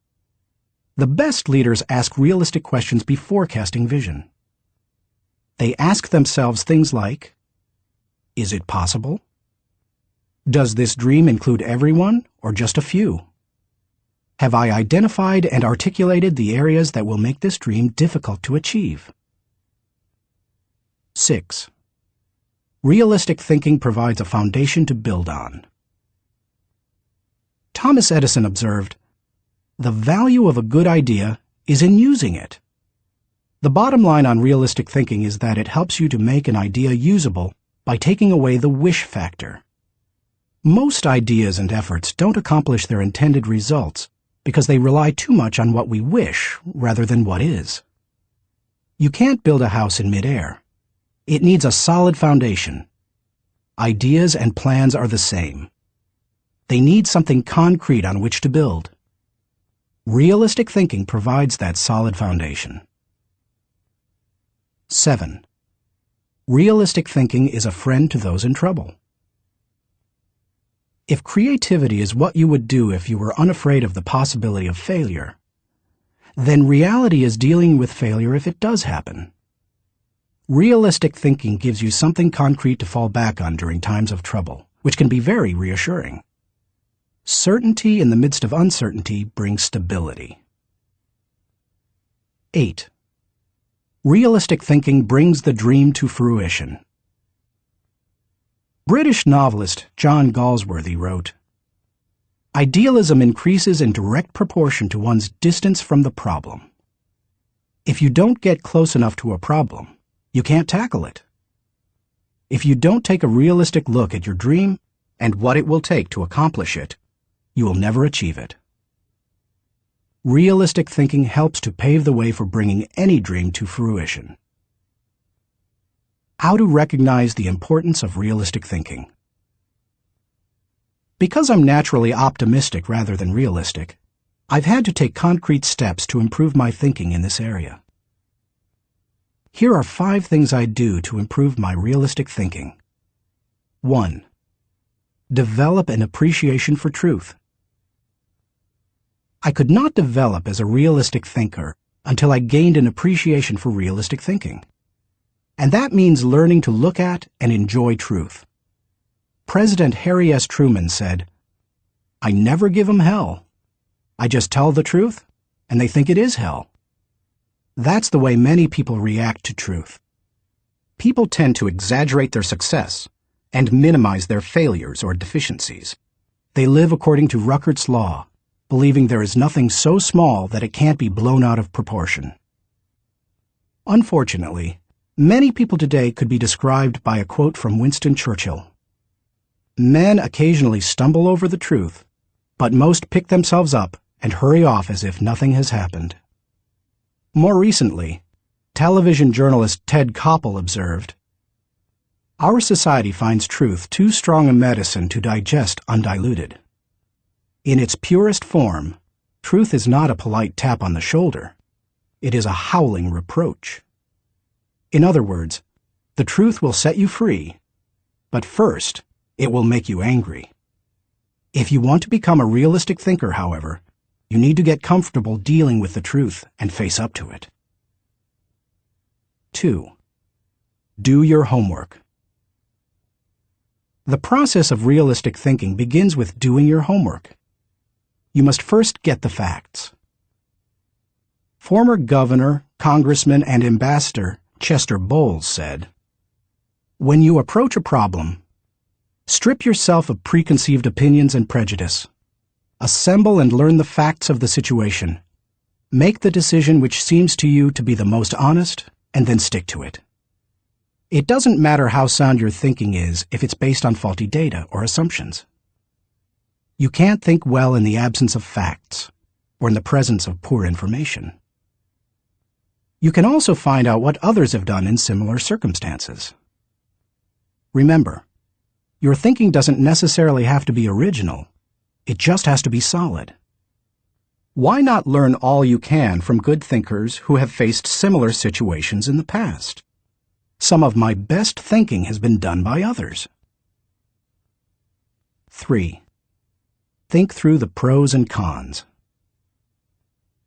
The best leaders ask realistic questions before casting vision. They ask themselves things like, is it possible? Does this dream include everyone or just a few? Have I identified and articulated the areas that will make this dream difficult to achieve? 6. Realistic thinking provides a foundation to build on. Thomas Edison observed, "The value of a good idea is in using it." The bottom line on realistic thinking is that it helps you to make an idea usable by taking away the wish factor. Most ideas and efforts don't accomplish their intended results because they rely too much on what we wish rather than what is. You can't build a house in midair. It needs a solid foundation. Ideas and plans are the same. They need something concrete on which to build. Realistic thinking provides that solid foundation. 7. Realistic thinking is a friend to those in trouble. If creativity is what you would do if you were unafraid of the possibility of failure, then reality is dealing with failure if it does happen. Realistic thinking gives you something concrete to fall back on during times of trouble, which can be very reassuring. Certainty in the midst of uncertainty brings stability. 8. Realistic thinking brings the dream to fruition. British novelist John Galsworthy wrote, "Idealism increases in direct proportion to one's distance from the problem. If you don't get close enough to a problem, you can't tackle it. If you don't take a realistic look at your dream and what it will take to accomplish it, you will never achieve it." Realistic thinking helps to pave the way for bringing any dream to fruition. How to recognize the importance of realistic thinking. Because I'm naturally optimistic rather than realistic, I've had to take concrete steps to improve my thinking in this area. Here are 5 things I do to improve my realistic thinking. 1. Develop an appreciation for truth. I could not develop as a realistic thinker until I gained an appreciation for realistic thinking. And that means learning to look at and enjoy truth. President Harry S. Truman said, "I never give 'em hell. I just tell the truth, and they think it is hell." That's the way many people react to truth. People tend to exaggerate their success and minimize their failures or deficiencies. They live according to Ruckert's law, believing there is nothing so small that it can't be blown out of proportion. Unfortunately, many people today could be described by a quote from Winston Churchill. "Men occasionally stumble over the truth, but most pick themselves up and hurry off as if nothing has happened." More recently, television journalist Ted Koppel observed, "Our society finds truth too strong a medicine to digest undiluted. In its purest form, truth is not a polite tap on the shoulder. It is a howling reproach." In other words, the truth will set you free, but first, it will make you angry. If you want to become a realistic thinker, however, you need to get comfortable dealing with the truth and face up to it. 2. Do your homework. The process of realistic thinking begins with doing your homework. You must first get the facts. Former governor, congressman, and ambassador Chester Bowles said, "When you approach a problem, strip yourself of preconceived opinions and prejudice. Assemble and learn the facts of the situation. Make the decision which seems to you to be the most honest, and then stick to it. It doesn't matter how sound your thinking is if it's based on faulty data or assumptions. You can't think well in the absence of facts, or in the presence of poor information. You can also find out what others have done in similar circumstances. Remember, your thinking doesn't necessarily have to be original. It just has to be solid. Why not learn all you can from good thinkers who have faced similar situations in the past? Some of my best thinking has been done by others. 3. Think through the pros and cons.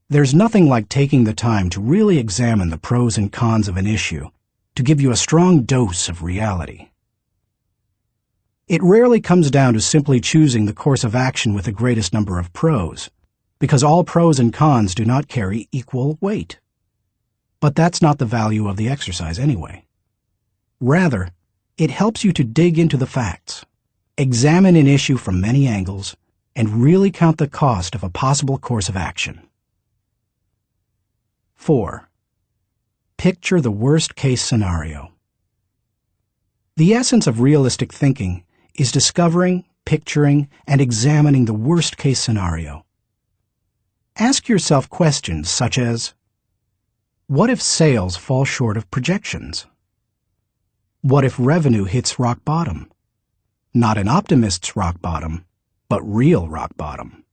There's nothing like taking the time to really examine the pros and cons of an issue to give you a strong dose of reality. It rarely comes down to simply choosing the course of action with the greatest number of pros, because all pros and cons do not carry equal weight. But that's not the value of the exercise anyway. Rather, it helps you to dig into the facts, examine an issue from many angles, and really count the cost of a possible course of action. 4. Picture the worst-case scenario. The essence of realistic thinking is discovering, picturing, and examining the worst-case scenario. Ask yourself questions such as, what if sales fall short of projections? What if revenue hits rock bottom? Not an optimist's rock bottom, but real rock bottom.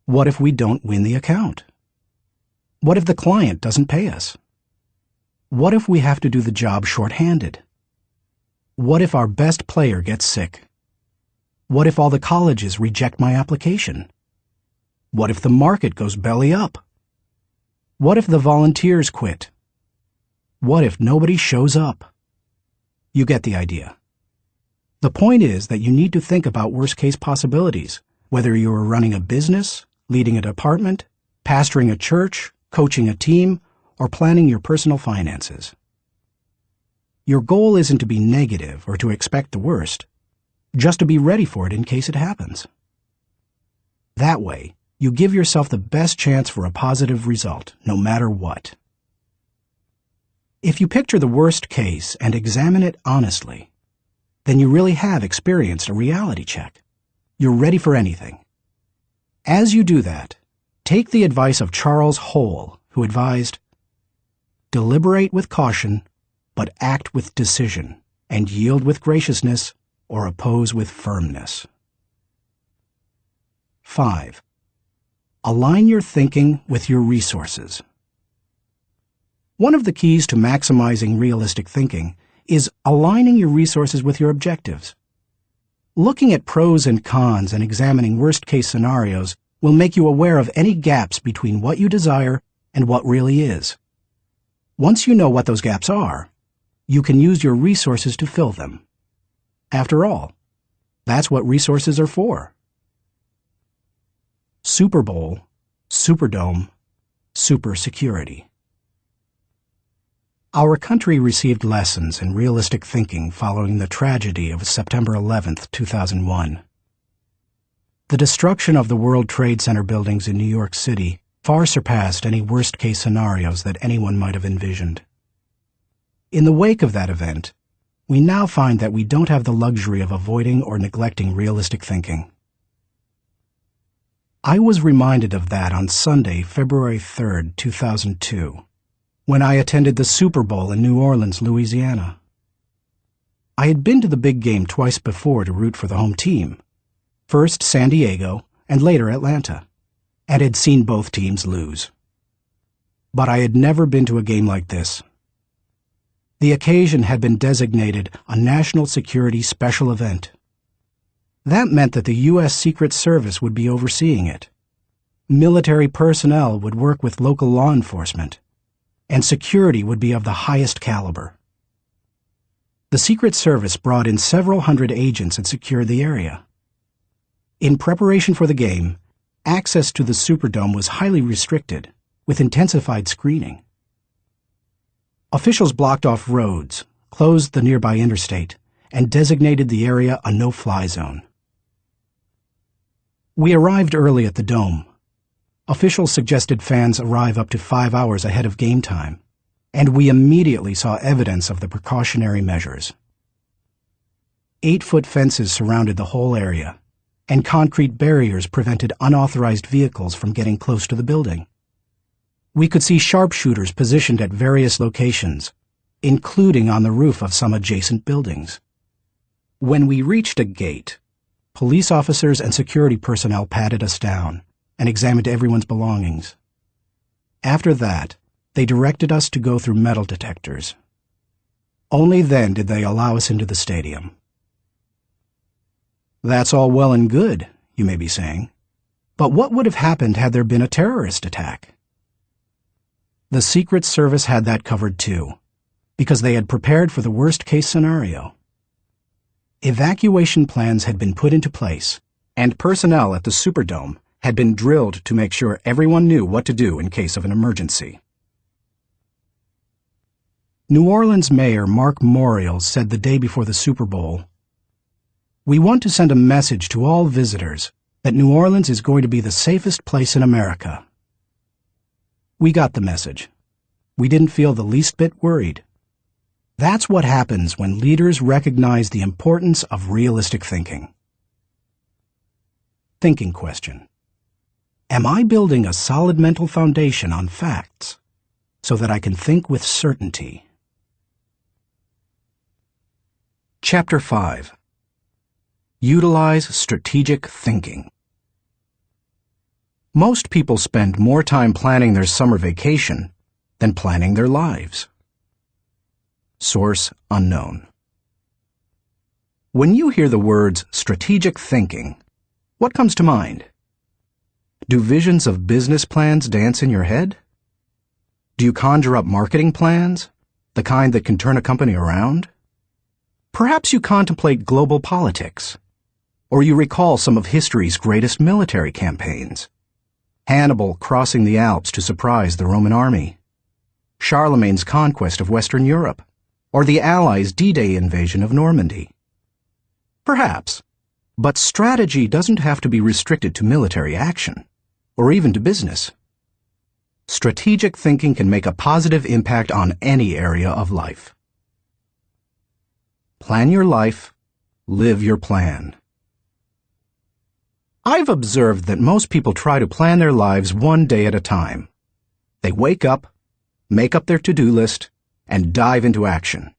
What if we don't win the account? What if the client doesn't pay us? What if we have to do the job short-handed? What if our best player gets sick? What if all the colleges reject my application? What if the market goes belly up? What if the volunteers quit? What if nobody shows up? You get the idea. The point is that you need to think about worst-case possibilities, whether you are running a business, leading a department, pastoring a church, coaching a team, or planning your personal finances. Your goal isn't to be negative or to expect the worst, just to be ready for it in case it happens. That way, you give yourself the best chance for a positive result, no matter what. If you picture the worst case and examine it honestly, then you really have experienced a reality check. You're ready for anything. As you do that, take the advice of Charles Hole, who advised, "Deliberate with caution, but act with decision, and yield with graciousness, or oppose with firmness." 5. Align your thinking with your resources. One of the keys to maximizing realistic thinking is aligning your resources with your objectives. Looking at pros and cons and examining worst-case scenarios will make you aware of any gaps between what you desire and what really is. Once you know what those gaps are, you can use your resources to fill them. After all, that's what resources are for. Super Bowl, Superdome, Super Security. Our country received lessons in realistic thinking following the tragedy of September 11, 2001. The destruction of the World Trade Center buildings in New York City far surpassed any worst-case scenarios that anyone might have envisioned. In the wake of that event, we now find that we don't have the luxury of avoiding or neglecting realistic thinking. I was reminded of that on Sunday, February 3, 2002. When I attended the Super Bowl in New Orleans, Louisiana. I had been to the big game twice before to root for the home team, first San Diego and later Atlanta, and had seen both teams lose. But I had never been to a game like this. The occasion had been designated a national security special event. That meant that the U.S. Secret Service would be overseeing it. Military personnel would work with local law enforcement, and security would be of the highest caliber. The Secret Service brought in several hundred agents and secured the area. In preparation for the game, access to the Superdome was highly restricted, with intensified screening. Officials blocked off roads, closed the nearby interstate, and designated the area a no-fly zone. We arrived early at the Dome. Officials suggested fans arrive up to 5 hours ahead of game time, and we immediately saw evidence of the precautionary measures. 8-foot fences surrounded the whole area, and concrete barriers prevented unauthorized vehicles from getting close to the building. We could see sharpshooters positioned at various locations, including on the roof of some adjacent buildings. When we reached a gate, police officers and security personnel patted us down and examined everyone's belongings. After that, they directed us to go through metal detectors. Only then did they allow us into the stadium. That's all well and good, you may be saying. But what would have happened had there been a terrorist attack? The Secret Service had that covered too, because they had prepared for the worst-case scenario. Evacuation plans had been put into place, and personnel at the Superdome had been drilled to make sure everyone knew what to do in case of an emergency. New Orleans Mayor Mark Morial said the day before the Super Bowl, "We want to send a message to all visitors that New Orleans is going to be the safest place in America." We got the message. We didn't feel the least bit worried. That's what happens when leaders recognize the importance of realistic thinking. Thinking question. Am I building a solid mental foundation on facts so that I can think with certainty? Chapter 5. Utilize strategic thinking. Most people spend more time planning their summer vacation than planning their lives. Source unknown. When you hear the words strategic thinking, what comes to mind? Do visions of business plans dance in your head? Do you conjure up marketing plans, the kind that can turn a company around? Perhaps you contemplate global politics, or you recall some of history's greatest military campaigns. Hannibal crossing the Alps to surprise the Roman army, Charlemagne's conquest of Western Europe, or the Allies' D-Day invasion of Normandy. Perhaps, but strategy doesn't have to be restricted to military action, or even to business. Strategic thinking can make a positive impact on any area of life. Plan your life, live your plan. I've observed that most people try to plan their lives one day at a time. They wake up, make up their to-do list, and dive into action.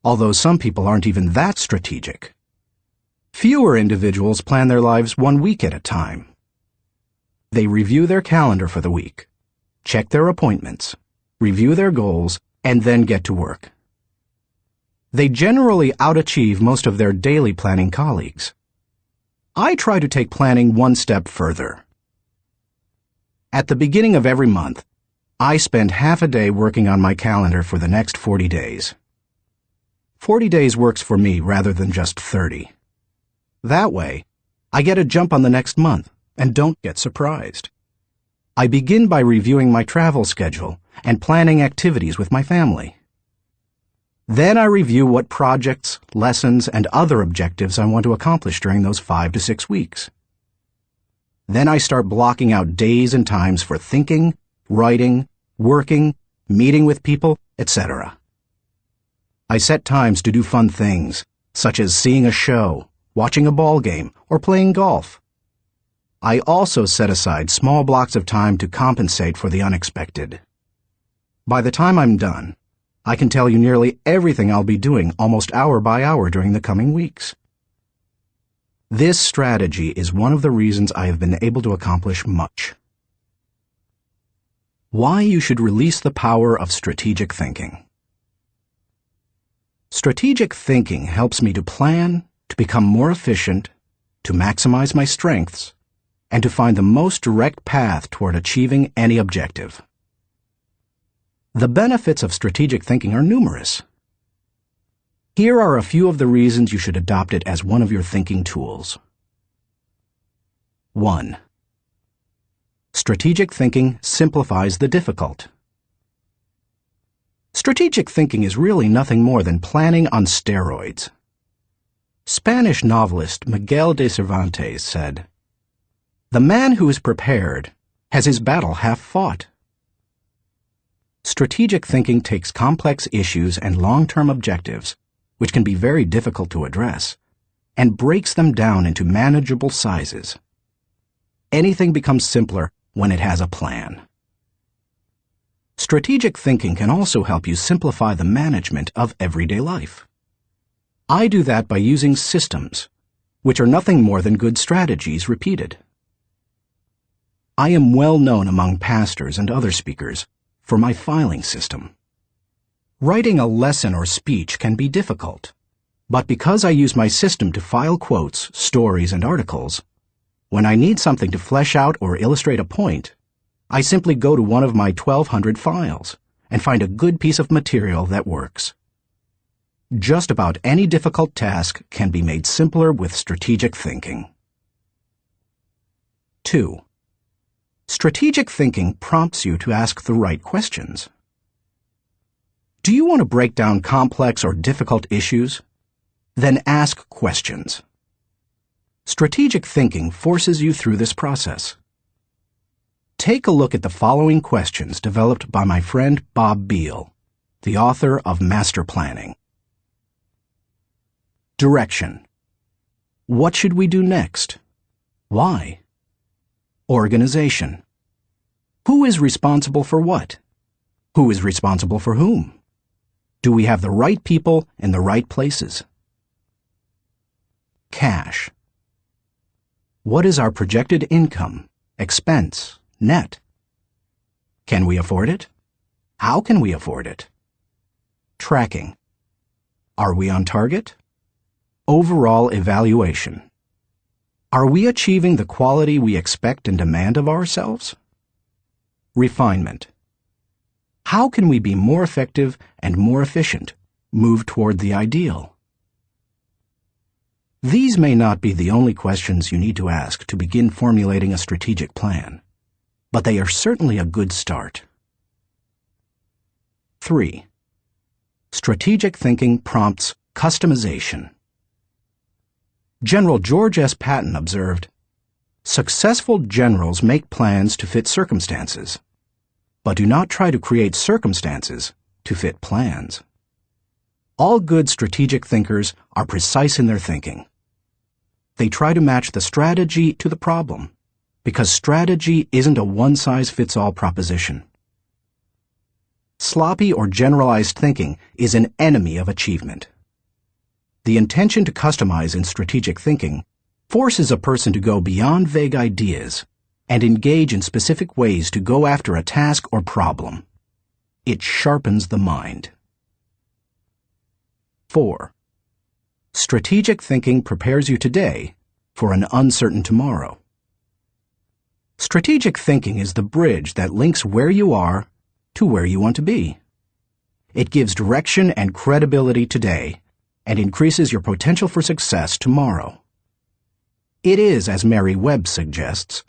Although some people aren't even that strategic. Fewer individuals plan their lives 1 week at a time. They review their calendar for the week, check their appointments, review their goals, and then get to work. They generally outachieve most of their daily planning colleagues. I try to take planning one step further. At the beginning of every month, I spend half a day working on my calendar for the next 40 days. 40 days works for me rather than just 30. That way, I get a jump on the next month and don't get surprised. I begin by reviewing my travel schedule and planning activities with my family. Then I review what projects, lessons, and other objectives I want to accomplish during those 5 to 6 weeks. Then I start blocking out days and times for thinking, writing, working, meeting with people, etc. I set times to do fun things, such as seeing a show, watching a ball game, or playing golf. I also set aside small blocks of time to compensate for the unexpected. By the time I'm done, I can tell you nearly everything I'll be doing almost hour by hour during the coming weeks. This strategy is one of the reasons I have been able to accomplish much. Why you should release the power of strategic thinking. Strategic thinking helps me to plan, to become more efficient, to maximize my strengths, and to find the most direct path toward achieving any objective. The benefits of strategic thinking are numerous. Here are a few of the reasons you should adopt it as one of your thinking tools. 1. Strategic thinking simplifies the difficult. Strategic thinking is really nothing more than planning on steroids. Spanish novelist Miguel de Cervantes said, "The man who is prepared has his battle half fought." Strategic thinking takes complex issues and long-term objectives, which can be very difficult to address, and breaks them down into manageable sizes. Anything becomes simpler when it has a plan. Strategic thinking can also help you simplify the management of everyday life. I do that by using systems, which are nothing more than good strategies repeated. I am well known among pastors and other speakers for my filing system. Writing a lesson or speech can be difficult, but because I use my system to file quotes, stories, and articles, when I need something to flesh out or illustrate a point, I simply go to one of my 1,200 files and find a good piece of material that works. Just about any difficult task can be made simpler with strategic thinking. 2. Strategic thinking prompts you to ask the right questions. Do you want to break down complex or difficult issues? Then ask questions. Strategic thinking forces you through this process. Take a look at the following questions developed by my friend Bob Beal, the author of Master Planning. Direction. What should we do next? Why? Organization. Who is responsible for what? Who is responsible for whom? Do we have the right people in the right places? Cash. What is our projected income, expense, net? Can we afford it? How can we afford it? Tracking. Are we on target? Overall evaluation. Are we achieving the quality we expect and demand of ourselves? Refinement. How can we be more effective and more efficient, move toward the ideal? These may not be the only questions you need to ask to begin formulating a strategic plan, but they are certainly a good start. 3. Strategic thinking prompts customization. General George S. Patton observed, "Successful generals make plans to fit circumstances, but do not try to create circumstances to fit plans." All good strategic thinkers are precise in their thinking. They try to match the strategy to the problem, because strategy isn't a one-size-fits-all proposition. Sloppy or generalized thinking is an enemy of achievement. The intention to customize in strategic thinking forces a person to go beyond vague ideas and engage in specific ways to go after a task or problem. It sharpens the mind. 4. Strategic thinking prepares you today for an uncertain tomorrow. Strategic thinking is the bridge that links where you are to where you want to be. It gives direction and credibility today and increases your potential for success tomorrow. It is, as Mary Webb suggests,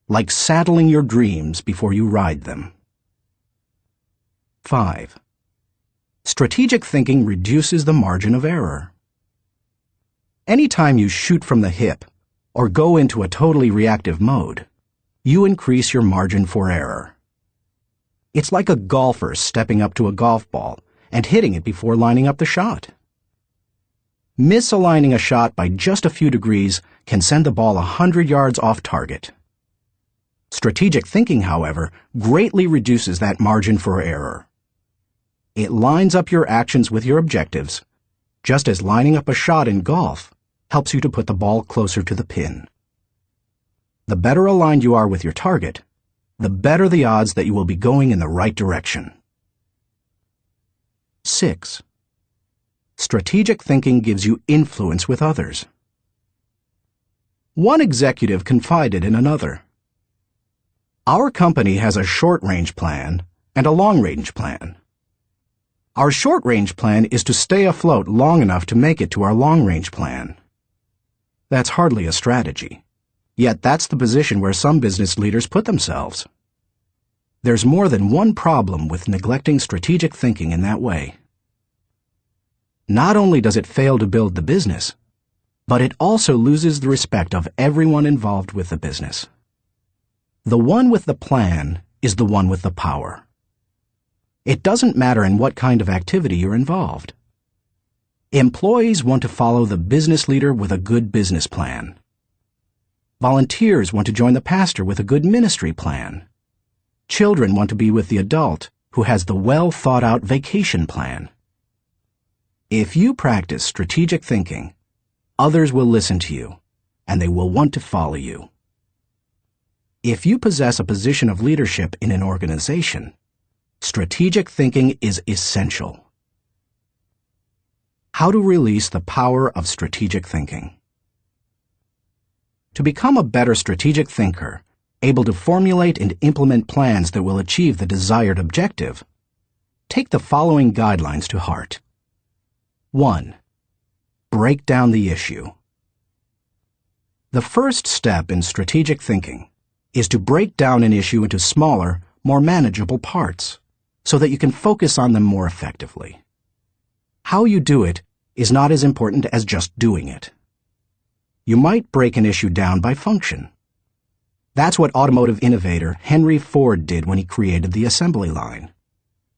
like saddling your dreams before you ride them. 5. Strategic thinking reduces the margin of error. Anytime you shoot from the hip or go into a totally reactive mode, you increase your margin for error. It's like a golfer stepping up to a golf ball and hitting it before lining up the shot. Misaligning a shot by just a few degrees can send the ball 100 yards off target. Strategic thinking, however, greatly reduces that margin for error. It lines up your actions with your objectives, just as lining up a shot in golf helps you to put the ball closer to the pin. The better aligned you are with your target, the better the odds that you will be going in the right direction. 6. Strategic thinking gives you influence with others. One executive confided in another, "Our company has a short-range plan and a long-range plan. Our short-range plan is to stay afloat long enough to make it to our long-range plan." That's hardly a strategy, yet that's the position where some business leaders put themselves. There's more than one problem with neglecting strategic thinking in that way. Not only does it fail to build the business, but it also loses the respect of everyone involved with the business. The one with the plan is the one with the power. It doesn't matter in what kind of activity you're involved. Employees want to follow the business leader with a good business plan. Volunteers want to join the pastor with a good ministry plan. Children want to be with the adult who has the well-thought-out vacation plan. If you practice strategic thinking, others will listen to you, and they will want to follow you. If you possess a position of leadership in an organization, strategic thinking is essential. How to release the power of strategic thinking. To become a better strategic thinker, able to formulate and implement plans that will achieve the desired objective, take the following guidelines to heart. 1. Break down the issue. The first step in strategic thinking is to break down an issue into smaller, more manageable parts, so that you can focus on them more effectively. How you do it is not as important as just doing it. You might break an issue down by function. That's what automotive innovator Henry Ford did when he created the assembly line.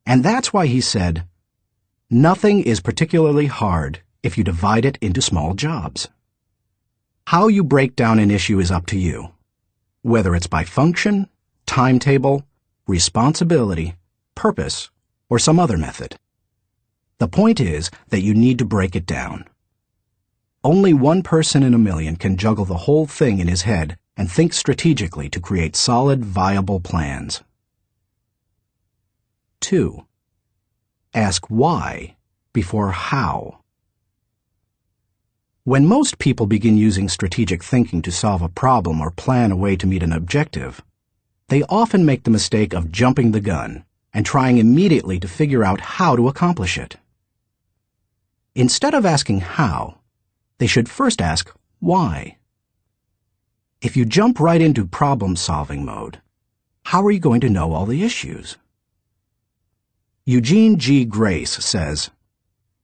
And that's why he said, "Nothing is particularly hard if you divide it into small jobs." How you break down an issue is up to you, whether it's by function, timetable, responsibility, purpose, or some other method. The point is that you need to break it down. Only one person in a million can juggle the whole thing in his head and think strategically to create solid, viable plans. 2. Ask why before how. When most people begin using strategic thinking to solve a problem or plan a way to meet an objective, they often make the mistake of jumping the gun and trying immediately to figure out how to accomplish it. Instead of asking how, they should first ask why. If you jump right into problem-solving mode, how are you going to know all the issues? Eugene G. Grace says,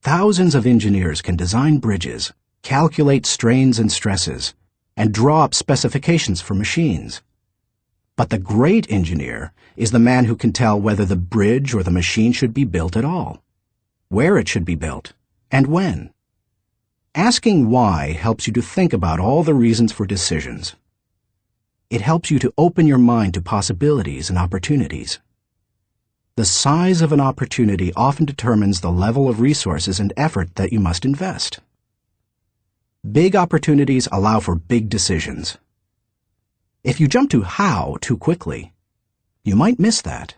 "Thousands of engineers can design bridges, calculate strains and stresses, and draw up specifications for machines. But the great engineer is the man who can tell whether the bridge or the machine should be built at all, where it should be built, and when." Asking why helps you to think about all the reasons for decisions. It helps you to open your mind to possibilities and opportunities. The size of an opportunity often determines the level of resources and effort that you must invest. Big opportunities allow for big decisions. If you jump to how too quickly, you might miss that.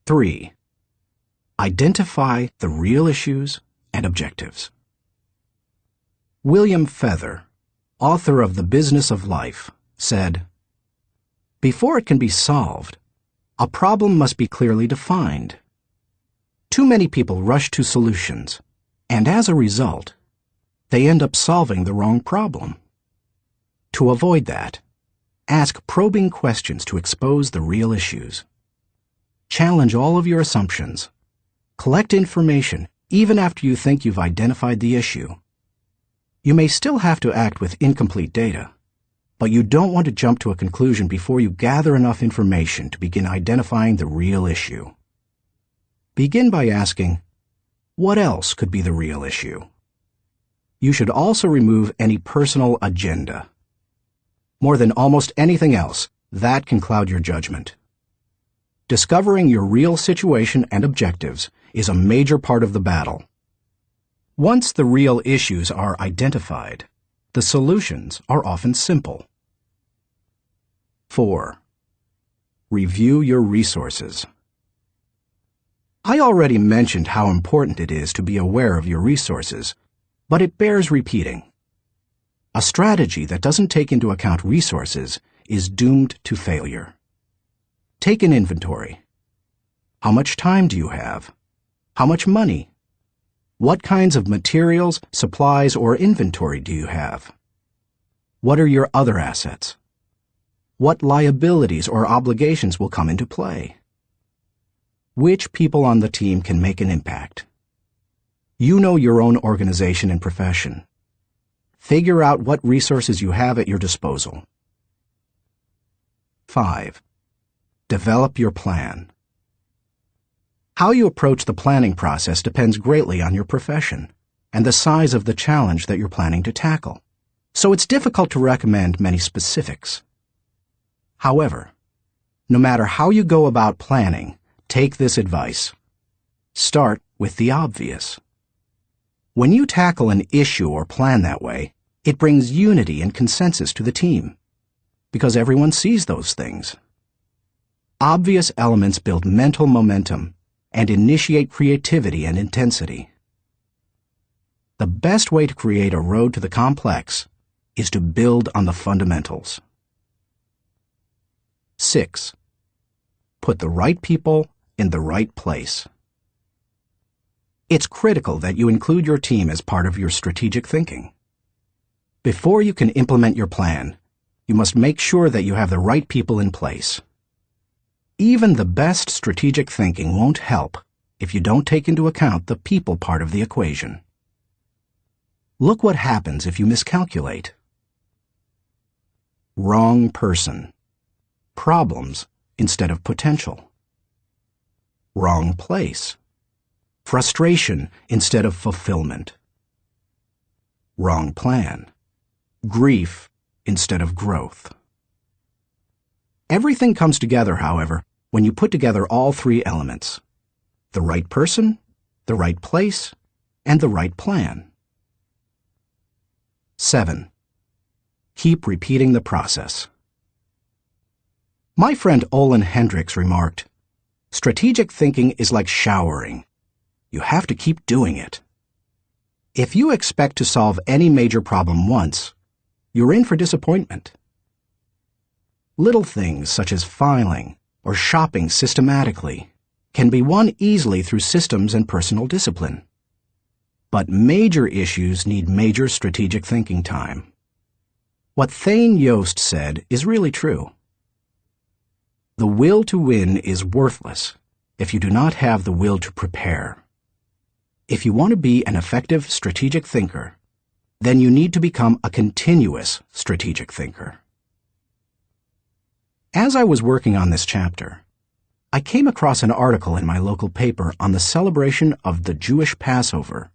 3. Identify the real issues and objectives. William Feather, author of The Business of Life, said, "Before it can be solved, a problem must be clearly defined. Too many people rush to solutions, and as a result, they end up solving the wrong problem. To avoid that, ask probing questions to expose the real issues. Challenge all of your assumptions. Collect information even after you think you've identified the issue. You may still have to act with incomplete data, but you don't want to jump to a conclusion before you gather enough information to begin identifying the real issue. Begin by asking, what else could be the real issue? You should also remove any personal agenda. More than almost anything else, that can cloud your judgment. Discovering your real situation and objectives is a major part of the battle. Once the real issues are identified, the solutions are often simple. 4. Review your resources. I already mentioned how important it is to be aware of your resources, but it bears repeating. A strategy that doesn't take into account resources is doomed to failure. Take an inventory. How much time do you have? How much money? What kinds of materials, supplies, or inventory do you have? What are your other assets? What liabilities or obligations will come into play? Which people on the team can make an impact? You know your own organization and profession. Figure out what resources you have at your disposal. 5. Develop your plan. How you approach the planning process depends greatly on your profession and the size of the challenge that you're planning to tackle, so it's difficult to recommend many specifics. However, no matter how you go about planning, take this advice. Start with the obvious. When you tackle an issue or plan that way, it brings unity and consensus to the team, because everyone sees those things. Obvious elements build mental momentum and initiate creativity and intensity. The best way to create a road to the complex is to build on the fundamentals. 6. Put the right people in the right place. It's critical that you include your team as part of your strategic thinking. Before you can implement your plan, you must make sure that you have the right people in place. Even the best strategic thinking won't help if you don't take into account the people part of the equation. Look what happens if you miscalculate. Wrong person. Problems instead of potential. Wrong place. Frustration instead of fulfillment. Wrong plan. Grief instead of growth. Everything comes together, however, when you put together all three elements: the right person, the right place, and the right plan. 7. Keep repeating the process. My friend Olin Hendricks remarked, "Strategic thinking is like showering. You have to keep doing it." If you expect to solve any major problem once, you're in for disappointment. Little things such as filing or shopping systematically can be won easily through systems and personal discipline. But major issues need major strategic thinking time. What Thane Yost said is really true. The will to win is worthless if you do not have the will to prepare. If you want to be an effective strategic thinker, then you need to become a continuous strategic thinker. As I was working on this chapter, I came across an article in my local paper on the celebration of the Jewish Passover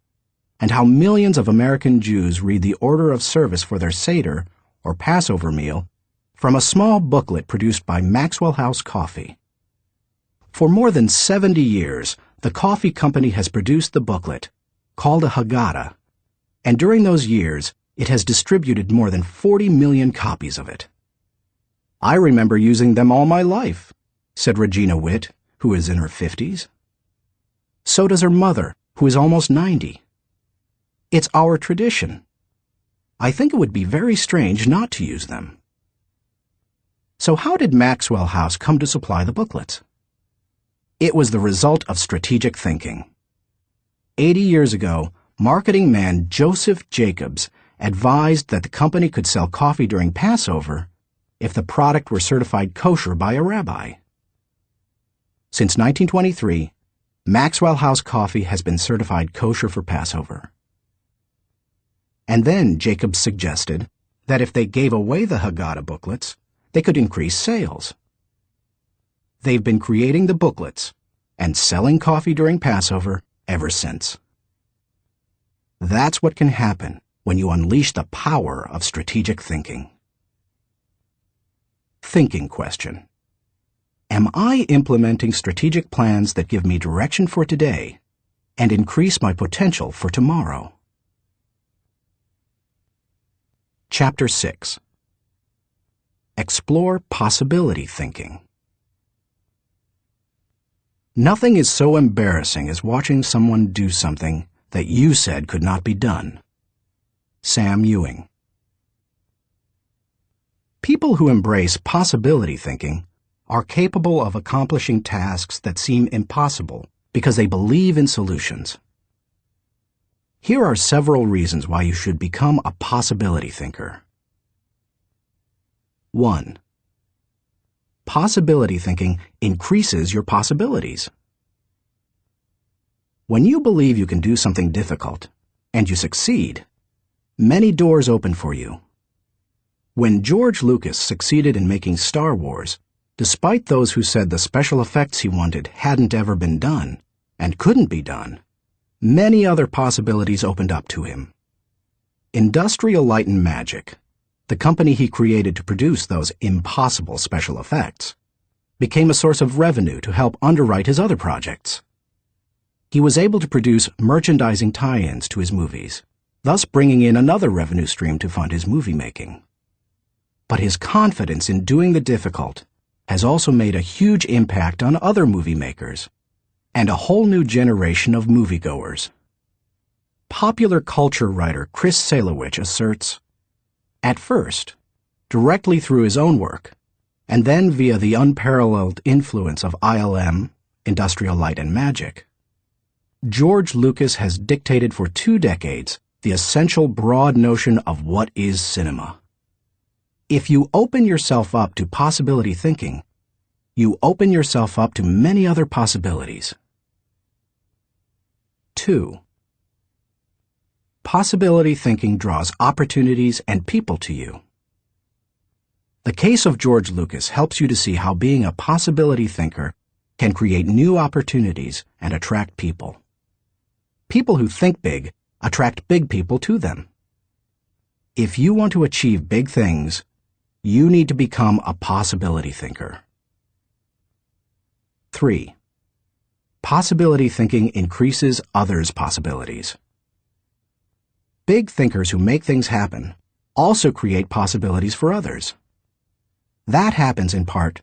and how millions of American Jews read the order of service for their Seder, or Passover meal, from a small booklet produced by Maxwell House Coffee. For more than 70 years, the coffee company has produced the booklet, called a Haggadah, and during those years, it has distributed more than 40 million copies of it. I remember using them all my life, said Regina Witt, who is in her 50s. So does her mother, who is almost 90. It's our tradition. I think it would be very strange not to use them. So how did Maxwell House come to supply the booklets? It was the result of strategic thinking. 80 years ago, marketing man Joseph Jacobs advised that the company could sell coffee during Passover if the product were certified kosher by a rabbi. Since 1923, Maxwell House Coffee has been certified kosher for Passover. And then Jacobs suggested that if they gave away the Haggadah booklets, they could increase sales. They've been creating the booklets and selling coffee during Passover ever since. That's what can happen when you unleash the power of strategic thinking. Thinking question. Am I implementing strategic plans that give me direction for today and increase my potential for tomorrow? Chapter 6. Explore possibility thinking. Nothing is so embarrassing as watching someone do something that you said could not be done. Sam Ewing. People who embrace possibility thinking are capable of accomplishing tasks that seem impossible because they believe in solutions. Here are several reasons why you should become a possibility thinker. 1. Possibility thinking increases your possibilities. When you believe you can do something difficult, and you succeed, many doors open for you. When George Lucas succeeded in making Star Wars, despite those who said the special effects he wanted hadn't ever been done, and couldn't be done, many other possibilities opened up to him. Industrial Light and Magic, the company he created to produce those impossible special effects, became a source of revenue to help underwrite his other projects. He was able to produce merchandising tie-ins to his movies, thus bringing in another revenue stream to fund his movie making. But his confidence in doing the difficult has also made a huge impact on other movie makers and a whole new generation of moviegoers. Popular culture writer Chris Salewicz asserts, at first, directly through his own work, and then via the unparalleled influence of ILM, Industrial Light and Magic, George Lucas has dictated for 2 decades the essential broad notion of what is cinema. If you open yourself up to possibility thinking, you open yourself up to many other possibilities. 2. Possibility thinking draws opportunities and people to you. The case of George Lucas helps you to see how being a possibility thinker can create new opportunities and attract people. People who think big attract big people to them. If you want to achieve big things, you need to become a possibility thinker. 3. Possibility thinking increases others' possibilities. Big thinkers who make things happen also create possibilities for others. That happens in part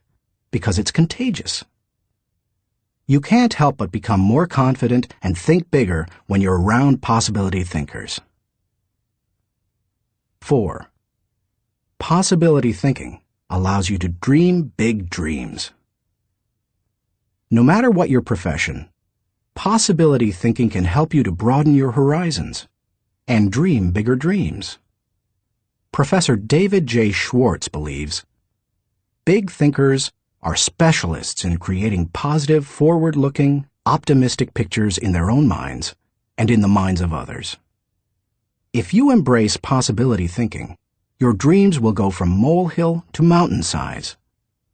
because it's contagious. You can't help but become more confident and think bigger when you're around possibility thinkers. 4. Possibility thinking allows you to dream big dreams. No matter what your profession, possibility thinking can help you to broaden your horizons and dream bigger dreams. Professor David J. Schwartz believes, big thinkers are specialists in creating positive, forward-looking, optimistic pictures in their own minds and in the minds of others. If you embrace possibility thinking, your dreams will go from molehill to mountain size.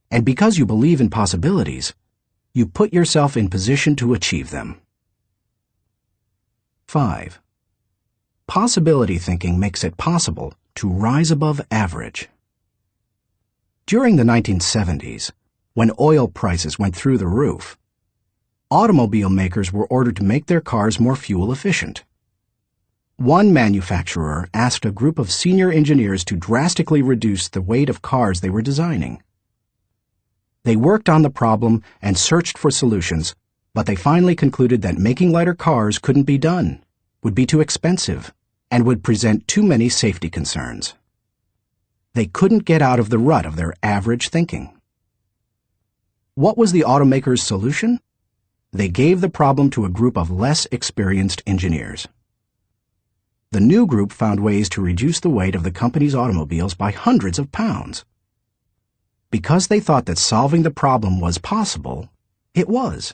And because you believe in possibilities, you put yourself in position to achieve them. 5. Possibility thinking makes it possible to rise above average. During the 1970s, when oil prices went through the roof, automobile makers were ordered to make their cars more fuel efficient. One manufacturer asked a group of senior engineers to drastically reduce the weight of cars they were designing. They worked on the problem and searched for solutions, but they finally concluded that making lighter cars couldn't be done, would be too expensive, and would present too many safety concerns. They couldn't get out of the rut of their average thinking. What was the automaker's solution? They gave the problem to a group of less experienced engineers. The new group found ways to reduce the weight of the company's automobiles by hundreds of pounds. Because they thought that solving the problem was possible, it was.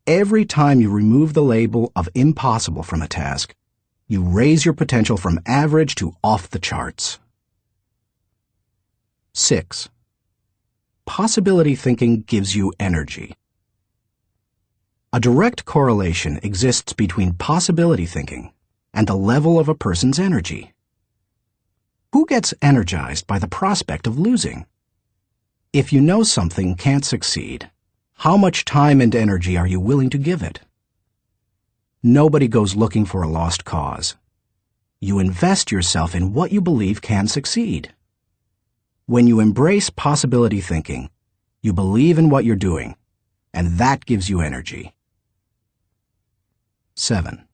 Every time you remove the label of impossible from a task, you raise your potential from average to off the charts. 6. Possibility thinking gives you energy. A direct correlation exists between possibility thinking and the level of a person's energy. Who gets energized by the prospect of losing? If you know something can't succeed, how much time and energy are you willing to give it? Nobody goes looking for a lost cause. You invest yourself in what you believe can succeed. When you embrace possibility thinking, you believe in what you're doing, and that gives you energy. 7.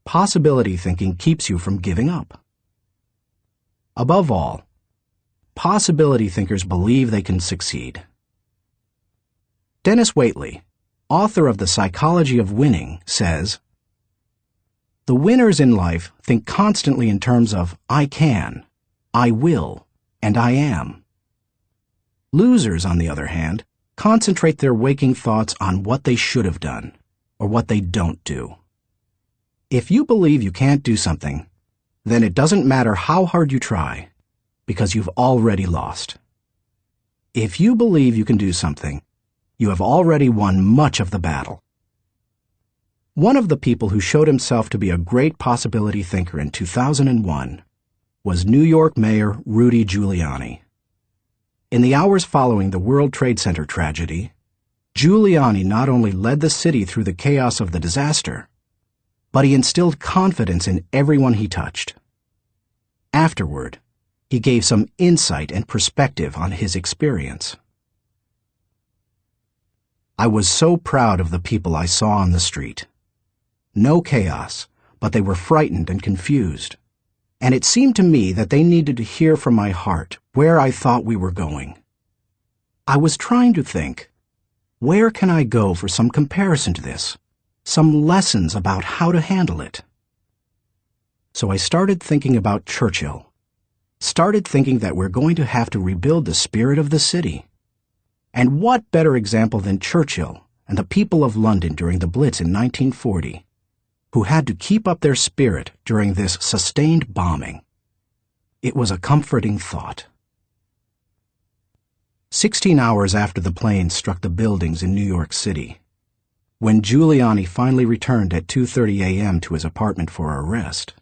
Possibility thinking keeps you from giving up. Above all, possibility thinkers believe they can succeed. Dennis Waitley, author of The Psychology of Winning, says, "The winners in life think constantly in terms of I can, I will, and I am. Losers, on the other hand, concentrate their waking thoughts on what they should have done, or what they don't do. If you believe you can't do something, then it doesn't matter how hard you try, because you've already lost. If you believe you can do something, you have already won much of the battle." One of the people who showed himself to be a great possibility thinker in 2001 was New York Mayor Rudy Giuliani. In the hours following the World Trade Center tragedy, Giuliani not only led the city through the chaos of the disaster, but he instilled confidence in everyone he touched. Afterward, he gave some insight and perspective on his experience. "I was so proud of the people I saw on the street. No chaos, but they were frightened and confused. And it seemed to me that they needed to hear from my heart where I thought we were going. I was trying to think, where can I go for some comparison to this? Some lessons about how to handle it. So I started thinking about Churchill. Started thinking that we're going to have to rebuild the spirit of the city. And what better example than Churchill and the people of London during the Blitz in 1940, who had to keep up their spirit during this sustained bombing. It was a comforting thought." 16 hours after the plane struck the buildings in New York City, when Giuliani finally returned at 2:30 a.m. to his apartment for a rest,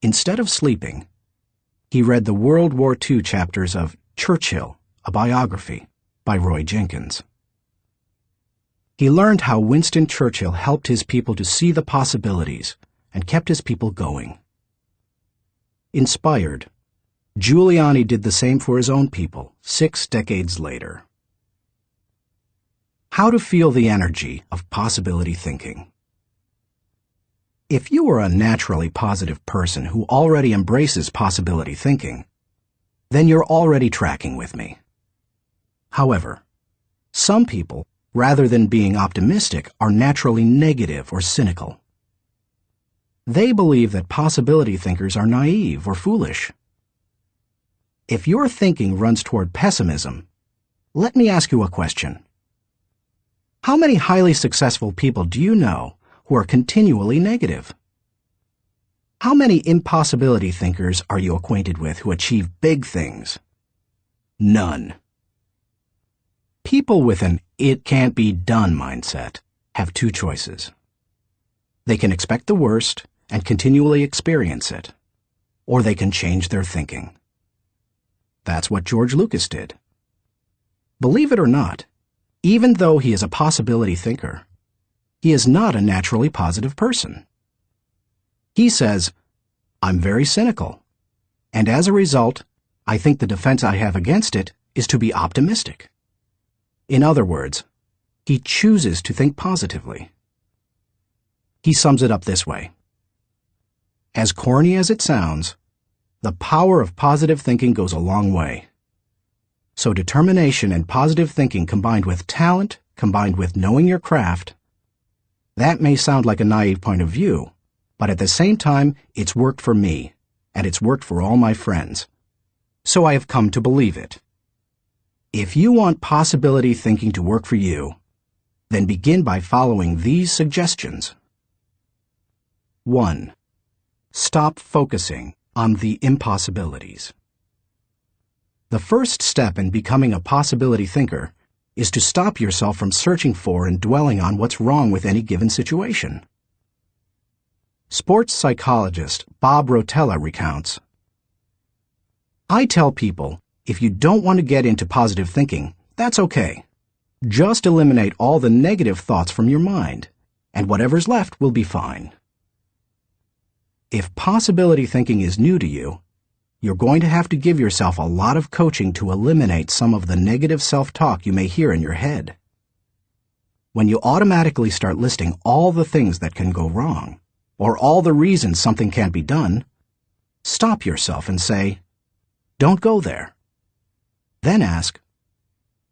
instead of sleeping, he read the World War II chapters of Churchill, a Biography by Roy Jenkins. He learned how Winston Churchill helped his people to see the possibilities and kept his people going. Inspired, Giuliani did the same for his own people 6 decades later. How to feel the energy of possibility thinking. If you are a naturally positive person who already embraces possibility thinking, then you're already tracking with me. However, some people, rather than being optimistic, are naturally negative or cynical. They believe that possibility thinkers are naive or foolish. If your thinking runs toward pessimism, let me ask you a question. How many highly successful people do you know who are continually negative? How many impossibility thinkers are you acquainted with who achieve big things? None. People with an "it can't be done" mindset have two choices. They can expect the worst and continually experience it, or they can change their thinking. That's what George Lucas did. Believe it or not, even though he is a possibility thinker, he is not a naturally positive person. He says, "I'm very cynical, and as a result, I think the defense I have against it is to be optimistic." In other words, he chooses to think positively. He sums it up this way. As corny as it sounds, the power of positive thinking goes a long way. So determination and positive thinking combined with talent, combined with knowing your craft, that may sound like a naive point of view, but at the same time, it's worked for me, and it's worked for all my friends. So I have come to believe it. If you want possibility thinking to work for you, then begin by following these suggestions. 1. Stop focusing on the impossibilities. The first step in becoming a possibility thinker is to stop yourself from searching for and dwelling on what's wrong with any given situation. Sports psychologist Bob Rotella recounts, "I tell people, if you don't want to get into positive thinking, that's okay. Just eliminate all the negative thoughts from your mind, and whatever's left will be fine." If possibility thinking is new to you, you're going to have to give yourself a lot of coaching to eliminate some of the negative self-talk you may hear in your head. When you automatically start listing all the things that can go wrong, or all the reasons something can't be done, stop yourself and say, "Don't go there." Then ask,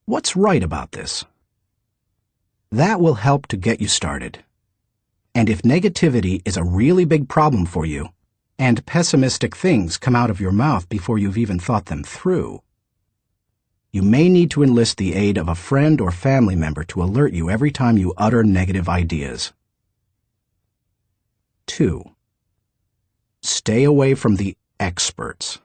"What's right about this?" That will help to get you started. And if negativity is a really big problem for you, and pessimistic things come out of your mouth before you've even thought them through, you may need to enlist the aid of a friend or family member to alert you every time you utter negative ideas. 2. Stay away from the experts.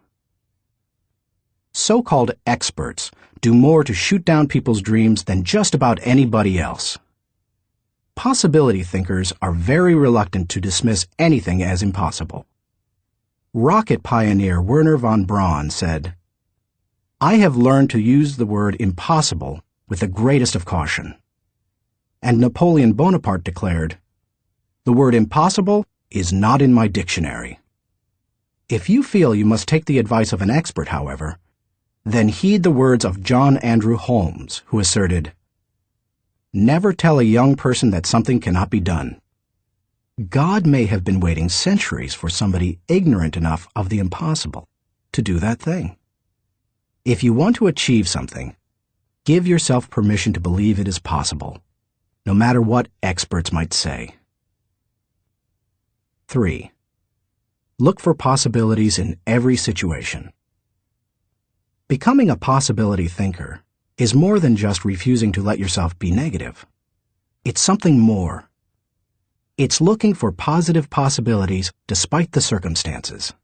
So-called experts do more to shoot down people's dreams than just about anybody else. Possibility thinkers are very reluctant to dismiss anything as impossible. Rocket pioneer Wernher von Braun said, "I have learned to use the word impossible with the greatest of caution." And Napoleon Bonaparte declared, "The word impossible is not in my dictionary." If you feel you must take the advice of an expert, however, then heed the words of John Andrew Holmes, who asserted, "Never tell a young person that something cannot be done. God may have been waiting centuries for somebody ignorant enough of the impossible to do that thing." If you want to achieve something, give yourself permission to believe it is possible, no matter what experts might say. 3. Look for possibilities in every situation. Becoming a possibility thinker is more than just refusing to let yourself be negative. It's something more. It's looking for positive possibilities despite the circumstances.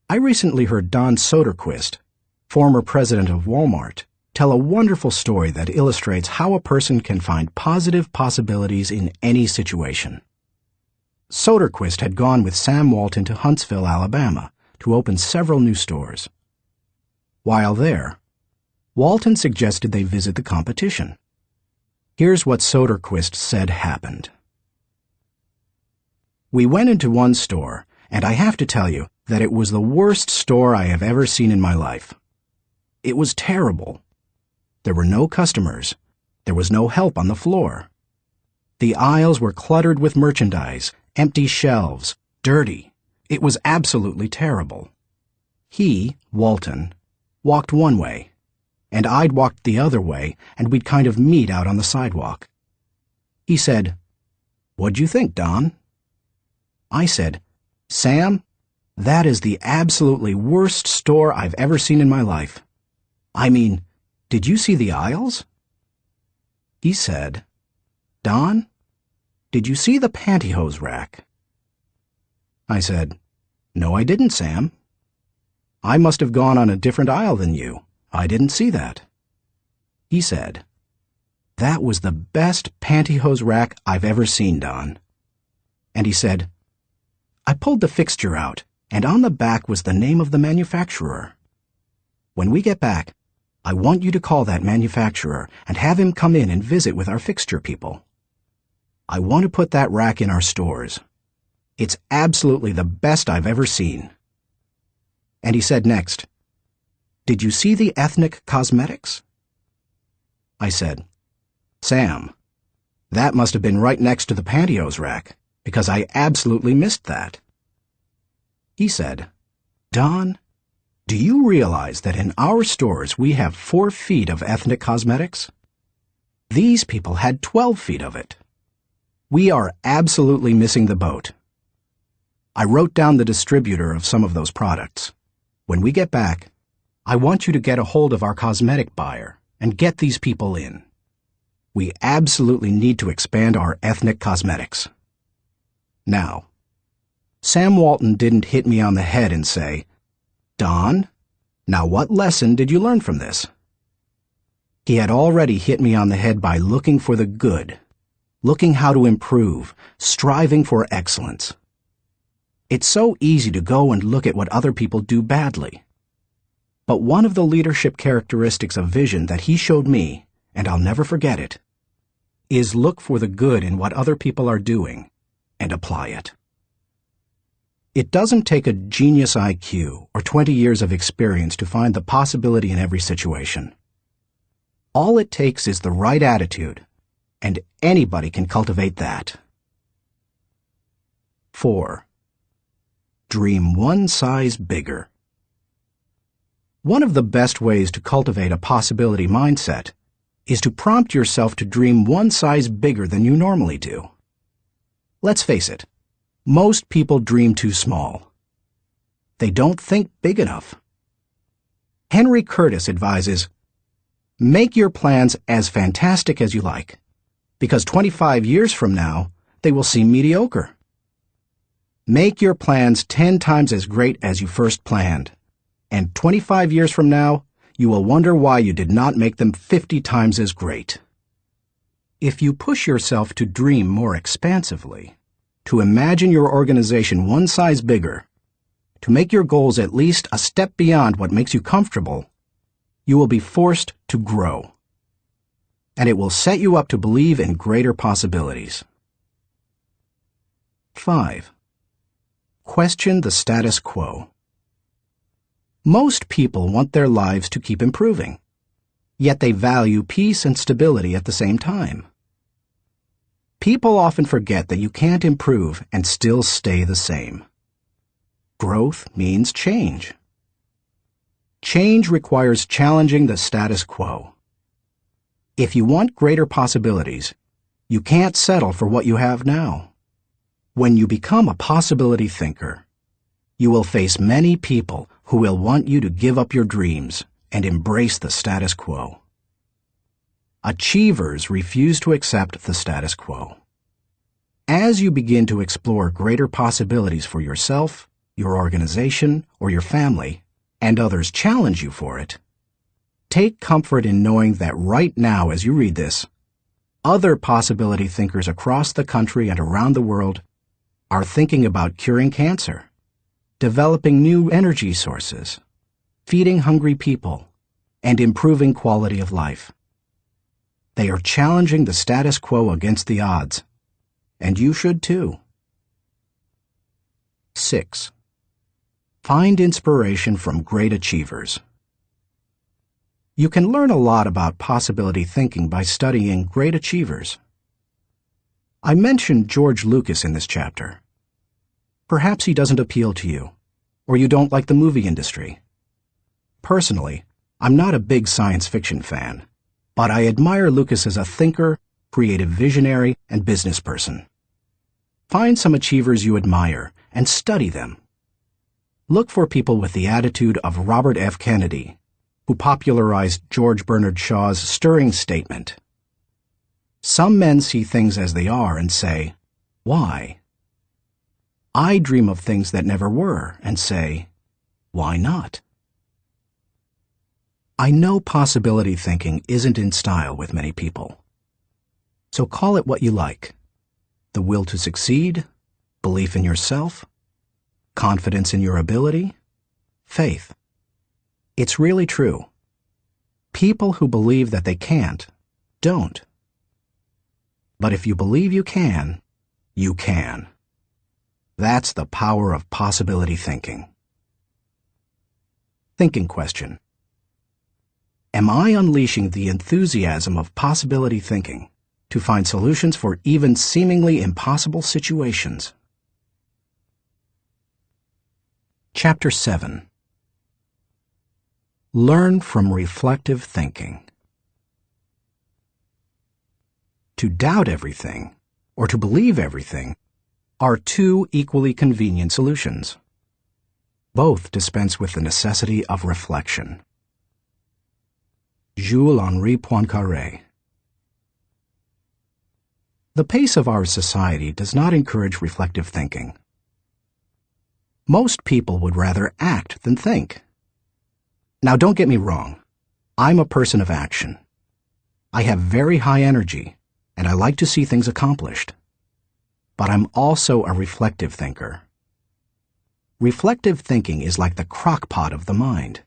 I recently heard Don Soderquist, former president of Walmart, tell a wonderful story that illustrates how a person can find positive possibilities in any situation. Soderquist had gone with Sam Walton to Huntsville, Alabama, to open several new stores. While there, Walton suggested they visit the competition. Here's what Soderquist said happened. "We went into one store, and I have to tell you that it was the worst store I have ever seen in my life. It was terrible. There were no customers, There was no help on the floor. The aisles were cluttered with merchandise, empty shelves, dirty. It was absolutely terrible. He, Walton, walked one way, and I'd walked the other way, and we'd kind of meet out on the sidewalk. He said, "What'd you think, Don?" I said, "Sam, that is the absolutely worst store I've ever seen in my life. I mean, did you see the aisles?" He said, "Don, did you see the pantyhose rack?" I said, "No, I didn't, Sam. I must have gone on a different aisle than you. I didn't see that." He said, "That was the best pantyhose rack I've ever seen, Don." And he said, "I pulled the fixture out, and on the back was the name of the manufacturer. When we get back, I want you to call that manufacturer and have him come in and visit with our fixture people. I want to put that rack in our stores. It's absolutely the best I've ever seen." And he said next, "Did you see the ethnic cosmetics?" I said, "Sam, that must have been right next to the pantyhose rack, because I absolutely missed that." He said, "Don, do you realize that in our stores we have 4 feet of ethnic cosmetics? These people had 12 feet of it. We are absolutely missing the boat. I wrote down the distributor of some of those products. When we get back, I want you to get a hold of our cosmetic buyer and get these people in. We absolutely need to expand our ethnic cosmetics." Now, Sam Walton didn't hit me on the head and say, "Don, now what lesson did you learn from this?" He had already hit me on the head by looking for the good, looking how to improve, striving for excellence. It's so easy to go and look at what other people do badly. But one of the leadership characteristics of vision that he showed me, and I'll never forget it, is look for the good in what other people are doing and apply it. It doesn't take a genius IQ or 20 years of experience to find the possibility in every situation. All it takes is the right attitude, and anybody can cultivate that. 4. Dream one size bigger. One of the best ways to cultivate a possibility mindset is to prompt yourself to dream one size bigger than you normally do. Let's face it, most people dream too small. They don't think big enough. Henry Curtis advises, "Make your plans as fantastic as you like, because 25 years from now, they will seem mediocre. Make your plans 10 times as great as you first planned, and 25 years from now, you will wonder why you did not make them 50 times as great." If you push yourself to dream more expansively, to imagine your organization one size bigger, to make your goals at least a step beyond what makes you comfortable, you will be forced to grow. And it will set you up to believe in greater possibilities. 5. Question the status quo. Most people want their lives to keep improving, yet they value peace and stability at the same time. People often forget that you can't improve and still stay the same. Growth means change. Change requires challenging the status quo. If you want greater possibilities, you can't settle for what you have now. When you become a possibility thinker, you will face many people who will want you to give up your dreams and embrace the status quo. Achievers refuse to accept the status quo. As you begin to explore greater possibilities for yourself, your organization, or your family, and others challenge you for it, take comfort in knowing that right now as you read this, other possibility thinkers across the country and around the world are thinking about curing cancer, developing new energy sources, feeding hungry people, and improving quality of life. They are challenging the status quo against the odds, and you should too. 6. Find inspiration from great achievers. You can learn a lot about possibility thinking by studying great achievers. I mentioned George Lucas in this chapter. Perhaps he doesn't appeal to you, or you don't like the movie industry. Personally, I'm not a big science fiction fan, but I admire Lucas as a thinker, creative visionary, and business person. Find some achievers you admire and study them. Look for people with the attitude of Robert F. Kennedy, who popularized George Bernard Shaw's stirring statement. Some men see things as they are and say, "Why?" I dream of things that never were and say, "Why not?" I know possibility thinking isn't in style with many people. So call it what you like. The will to succeed, belief in yourself, confidence in your ability, faith. It's really true. People who believe that they can't, don't. But if you believe you can, you can. That's the power of possibility thinking. Thinking question. Am I unleashing the enthusiasm of possibility thinking to find solutions for even seemingly impossible situations? Chapter 7. Learn from reflective thinking. To doubt everything, or to believe everything, are two equally convenient solutions. Both dispense with the necessity of reflection. Jules-Henri Poincaré. The pace of our society does not encourage reflective thinking. Most people would rather act than think. Now, don't get me wrong. I'm a person of action. I have very high energy, and I like to see things accomplished. But I'm also a reflective thinker. Reflective thinking is like the crock pot of the mind.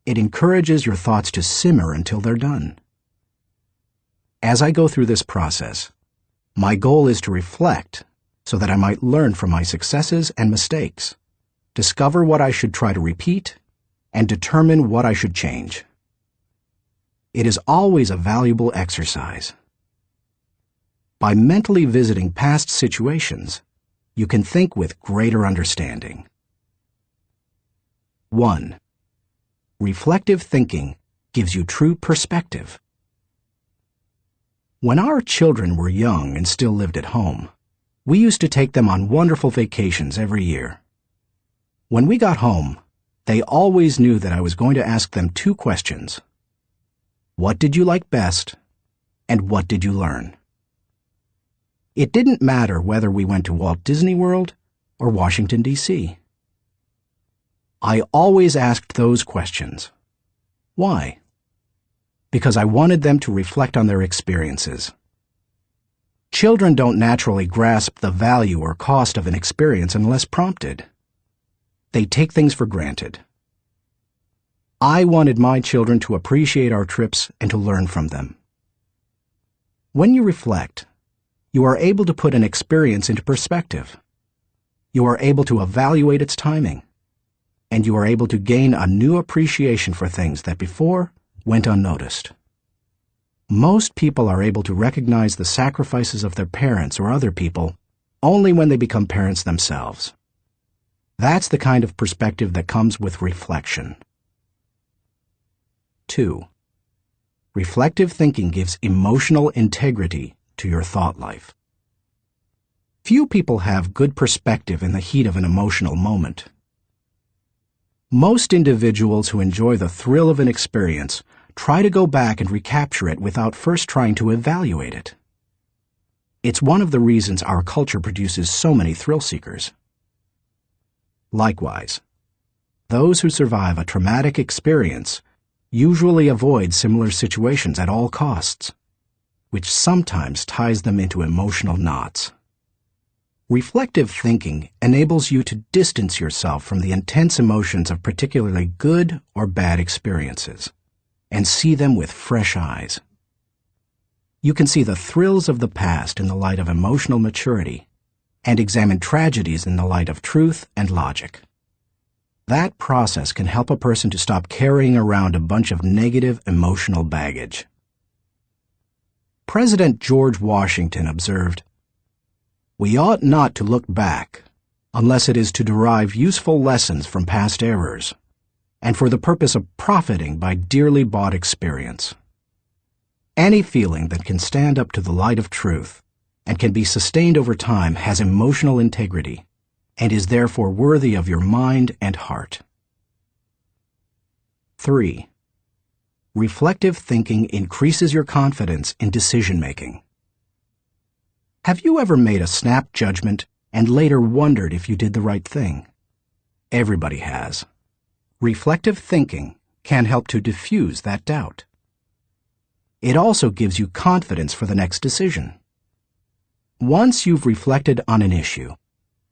It encourages your thoughts to simmer until they're done. As I go through this process, my goal is to reflect so that I might learn from my successes and mistakes, discover what I should try to repeat, and determine what I should change. It is always a valuable exercise. By mentally visiting past situations, you can think with greater understanding. 1. Reflective thinking gives you true perspective. When our children were young and still lived at home, we used to take them on wonderful vacations every year. When we got home, they always knew that I was going to ask them two questions. What did you like best, and what did you learn? It didn't matter whether we went to Walt Disney World or Washington, D.C. I always asked those questions. Why? Because I wanted them to reflect on their experiences. Children don't naturally grasp the value or cost of an experience unless prompted. They take things for granted. I wanted my children to appreciate our trips and to learn from them. When you reflect, you are able to put an experience into perspective. You are able to evaluate its timing, and you are able to gain a new appreciation for things that before went unnoticed. Most people are able to recognize the sacrifices of their parents or other people only when they become parents themselves. That's the kind of perspective that comes with reflection. 2. Reflective thinking gives emotional integrity to your thought life. Few people have good perspective in the heat of an emotional moment. Most individuals who enjoy the thrill of an experience try to go back and recapture it without first trying to evaluate it. It's one of the reasons our culture produces so many thrill seekers. Likewise, those who survive a traumatic experience usually avoid similar situations at all costs, which sometimes ties them into emotional knots. Reflective thinking enables you to distance yourself from the intense emotions of particularly good or bad experiences and see them with fresh eyes. You can see the thrills of the past in the light of emotional maturity and examine tragedies in the light of truth and logic. That process can help a person to stop carrying around a bunch of negative emotional baggage. President George Washington observed, "We ought not to look back unless it is to derive useful lessons from past errors, and for the purpose of profiting by dearly bought experience. Any feeling that can stand up to the light of truth and can be sustained over time has emotional integrity and is therefore worthy of your mind and heart." 3. Reflective thinking increases your confidence in decision-making. Have you ever made a snap judgment and later wondered if you did the right thing? Everybody has. Reflective thinking can help to diffuse that doubt. It also gives you confidence for the next decision. Once you've reflected on an issue,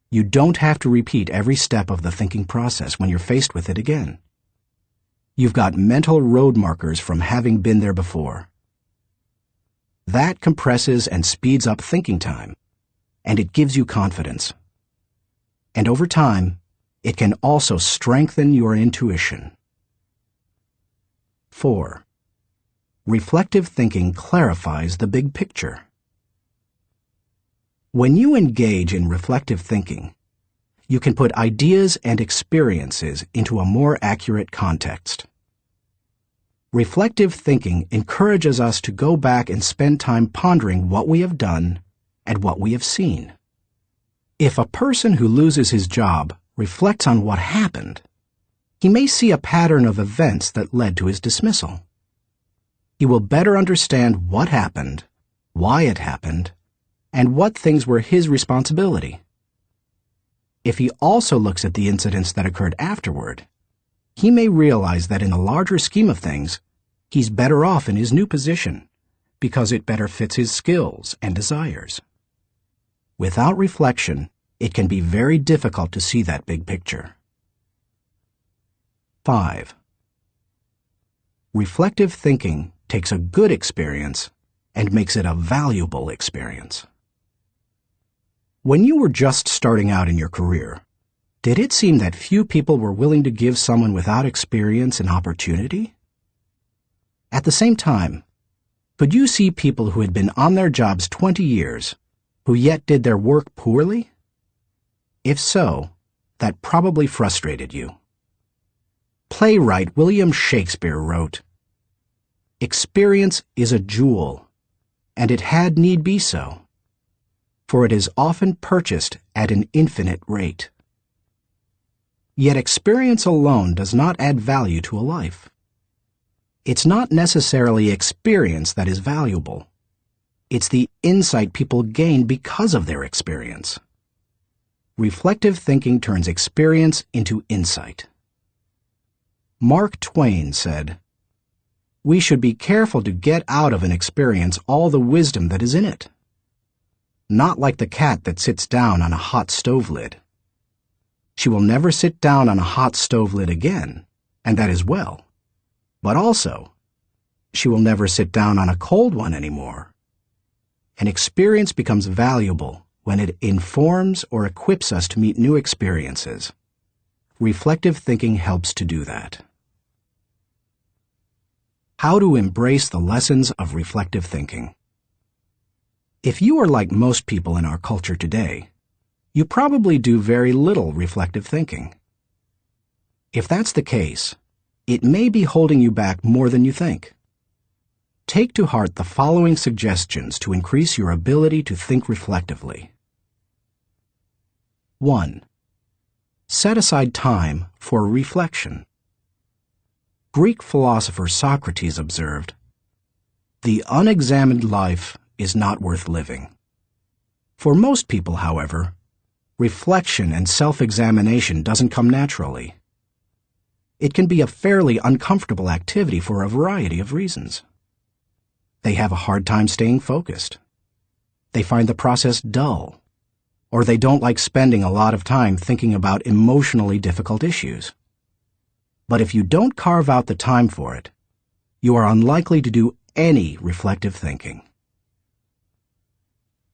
you don't have to repeat every step of the thinking process when you're faced with it again. You've got mental road markers from having been there before. That compresses and speeds up thinking time, and it gives you confidence. And over time, it can also strengthen your intuition. 4. Reflective thinking clarifies the big picture. When you engage in reflective thinking, you can put ideas and experiences into a more accurate context. Reflective thinking encourages us to go back and spend time pondering what we have done and what we have seen. If a person who loses his job reflects on what happened, he may see a pattern of events that led to his dismissal. He will better understand what happened, why it happened, and what things were his responsibility. If he also looks at the incidents that occurred afterward, he may realize that in the larger scheme of things, he's better off in his new position because it better fits his skills and desires. Without reflection, it can be very difficult to see that big picture. 5. Reflective thinking takes a good experience and makes it a valuable experience. When you were just starting out in your career, did it seem that few people were willing to give someone without experience an opportunity? At the same time, could you see people who had been on their jobs 20 years, who yet did their work poorly? If so, that probably frustrated you. Playwright William Shakespeare wrote, "Experience is a jewel, and it had need be so, for it is often purchased at an infinite rate." Yet experience alone does not add value to a life. It's not necessarily experience that is valuable. It's the insight people gain because of their experience. Reflective thinking turns experience into insight. Mark Twain said, "We should be careful to get out of an experience all the wisdom that is in it. Not like the cat that sits down on a hot stove lid. She will never sit down on a hot stove lid again, and that is well. But also, she will never sit down on a cold one anymore." An experience becomes valuable when it informs or equips us to meet new experiences. Reflective thinking helps to do that. How to embrace the lessons of reflective thinking. If you are like most people in our culture today, you probably do very little reflective thinking. If that's the case, it may be holding you back more than you think. Take to heart the following suggestions to increase your ability to think reflectively. 1. Set aside time for reflection. Greek philosopher Socrates observed, "The unexamined life is not worth living." For most people, however, reflection and self-examination doesn't come naturally. It can be a fairly uncomfortable activity for a variety of reasons. They have a hard time staying focused. They find the process dull, or they don't like spending a lot of time thinking about emotionally difficult issues. But if you don't carve out the time for it, you are unlikely to do any reflective thinking.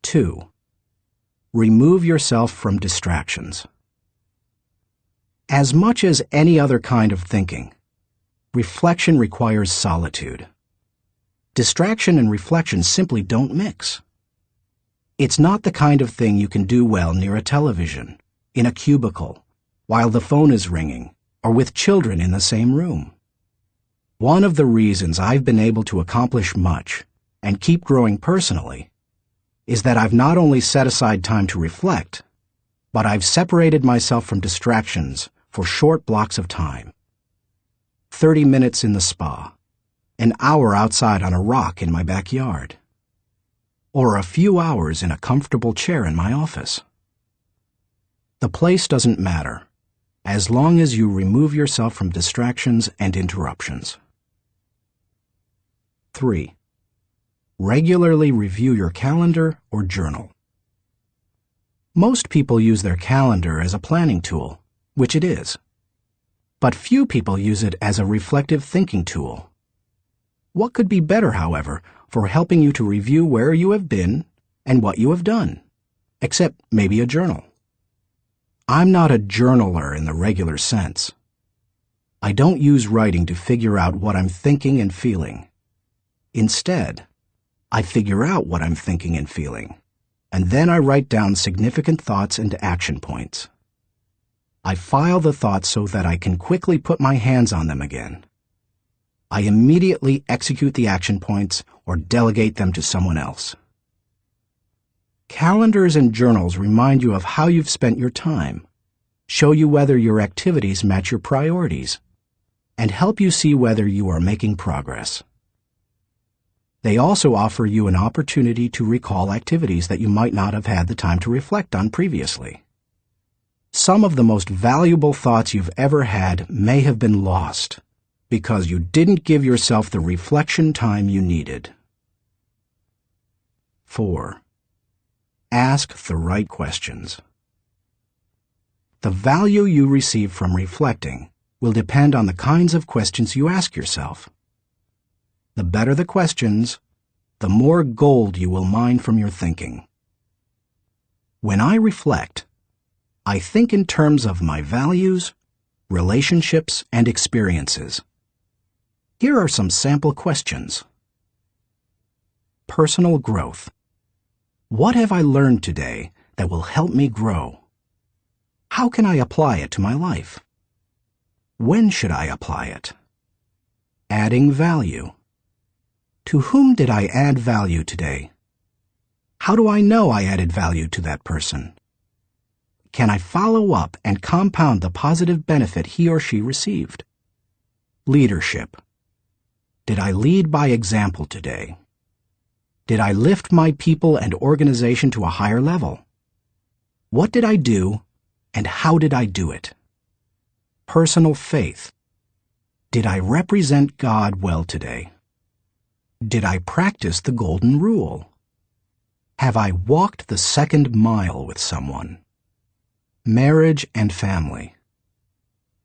2. Remove yourself from distractions. As much as any other kind of thinking, reflection requires solitude. Distraction and reflection simply don't mix. It's not the kind of thing you can do well near a television, in a cubicle, while the phone is ringing, or with children in the same room. One of the reasons I've been able to accomplish much and keep growing personally is that I've not only set aside time to reflect, but I've separated myself from distractions for short blocks of time. 30 minutes in the spa, an hour outside on a rock in my backyard, or a few hours in a comfortable chair in my office. The place doesn't matter, as long as you remove yourself from distractions and interruptions. 3. Regularly review your calendar or journal. Most people use their calendar as a planning tool, which it is. But few people use it as a reflective thinking tool. What could be better, however, for helping you to review where you have been and what you have done, except maybe a journal? I'm not a journaler in the regular sense. I don't use writing to figure out what I'm thinking and feeling. Instead, I figure out what I'm thinking and feeling, and then I write down significant thoughts and action points. I file the thoughts so that I can quickly put my hands on them again. I immediately execute the action points or delegate them to someone else. Calendars and journals remind you of how you've spent your time, show you whether your activities match your priorities, and help you see whether you are making progress. They also offer you an opportunity to recall activities that you might not have had the time to reflect on previously. Some of the most valuable thoughts you've ever had may have been lost because you didn't give yourself the reflection time you needed. 4. Ask the right questions. The value you receive from reflecting will depend on the kinds of questions you ask yourself. The better the questions, the more gold you will mine from your thinking. When I reflect, I think in terms of my values, relationships, and experiences. Here are some sample questions. Personal growth. What have I learned today that will help me grow? How can I apply it to my life? When should I apply it? Adding value. To whom did I add value today? How do I know I added value to that person? Can I follow up and compound the positive benefit he or she received? Leadership. Did I lead by example today? Did I lift my people and organization to a higher level? What did I do, and how did I do it? Personal faith. Did I represent God well today? Did I practice the golden rule? Have I walked the second mile with someone? Marriage and family.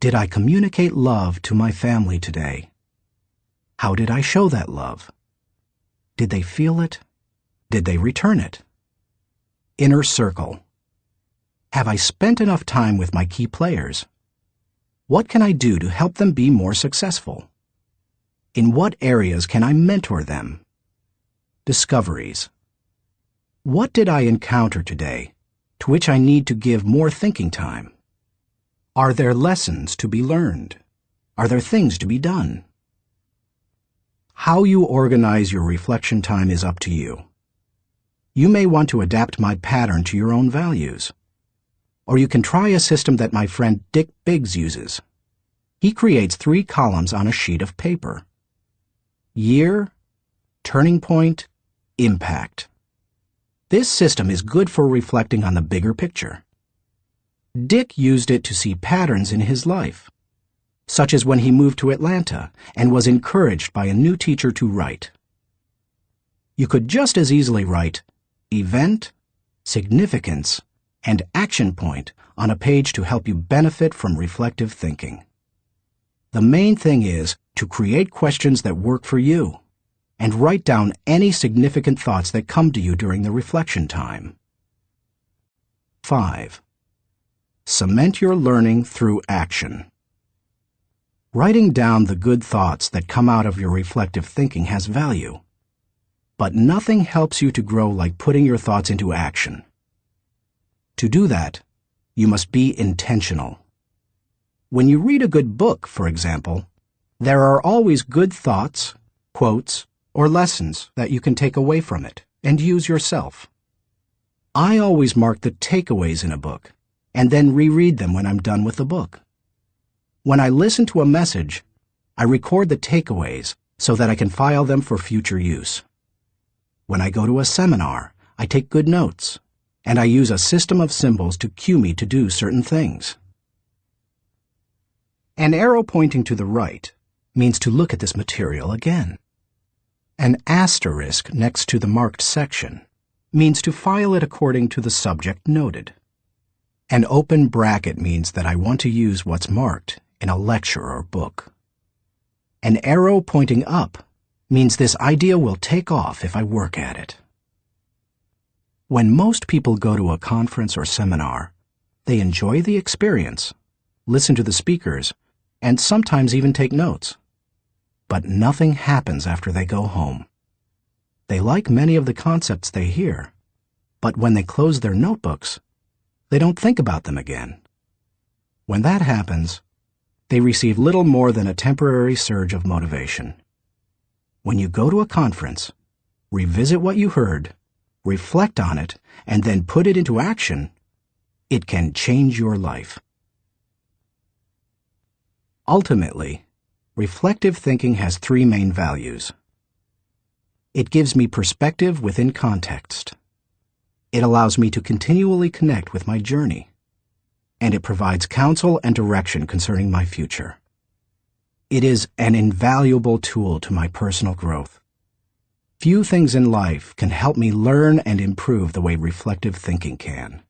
Did I communicate love to my family today? How did I show that love? Did they feel it? Did they return it? Inner circle. Have I spent enough time with my key players? What can I do to help them be more successful? In what areas can I mentor them? Discoveries. What did I encounter today to which I need to give more thinking time? Are there lessons to be learned? Are there things to be done? How you organize your reflection time is up to you. You may want to adapt my pattern to your own values. Or you can try a system that my friend Dick Biggs uses. He creates 3 columns on a sheet of paper. Year, turning point, impact. This system is good for reflecting on the bigger picture. Dick used it to see patterns in his life, such as when he moved to Atlanta and was encouraged by a new teacher to write. You could just as easily write event, significance, and action point on a page to help you benefit from reflective thinking. The main thing is to create questions that work for you and write down any significant thoughts that come to you during the reflection time. 5. Cement your learning through action. Writing down the good thoughts that come out of your reflective thinking has value. But nothing helps you to grow like putting your thoughts into action. To do that, you must be intentional. When you read a good book, for example, there are always good thoughts, quotes, or lessons that you can take away from it and use yourself. I always mark the takeaways in a book and then reread them when I'm done with the book. When I listen to a message, I record the takeaways so that I can file them for future use. When I go to a seminar, I take good notes, and I use a system of symbols to cue me to do certain things. An arrow pointing to the right means to look at this material again. An asterisk next to the marked section means to file it according to the subject noted. An open bracket means that I want to use what's marked in a lecture or book. An arrow pointing up means this idea will take off if I work at it. When most people go to a conference or seminar, they enjoy the experience, listen to the speakers, and sometimes even take notes. But nothing happens after they go home. They like many of the concepts they hear, but when they close their notebooks, they don't think about them again. When that happens, they receive little more than a temporary surge of motivation. When you go to a conference, revisit what you heard, reflect on it, and then put it into action, it can change your life. Ultimately, reflective thinking has three main values. It gives me perspective within context. It allows me to continually connect with my journey. And it provides counsel and direction concerning my future. It is an invaluable tool to my personal growth. Few things in life can help me learn and improve the way reflective thinking can.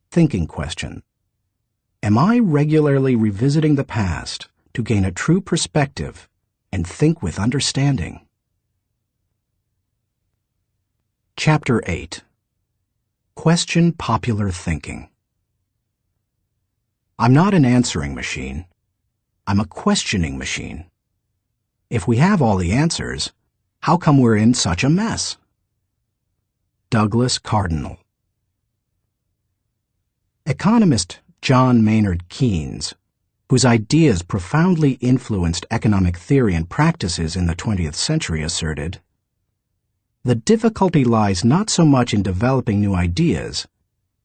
Thinking question. Am I regularly revisiting the past to gain a true perspective and think with understanding? Chapter 8. Question popular thinking. I'm not an answering machine. I'm a questioning machine. If we have all the answers, how come we're in such a mess? Douglas Cardinal. Economist John Maynard Keynes, whose ideas profoundly influenced economic theory and practices in the 20th century, asserted, "The difficulty lies not so much in developing new ideas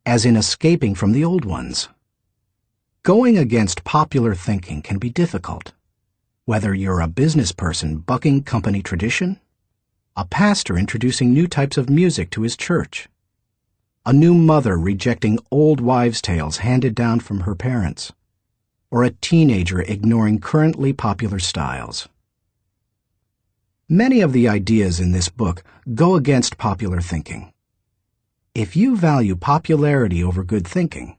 as in escaping from the old ones." Going against popular thinking can be difficult, whether you're a business person bucking company tradition, a pastor introducing new types of music to his church, a new mother rejecting old wives' tales handed down from her parents, or a teenager ignoring currently popular styles. Many of the ideas in this book go against popular thinking. If you value popularity over good thinking,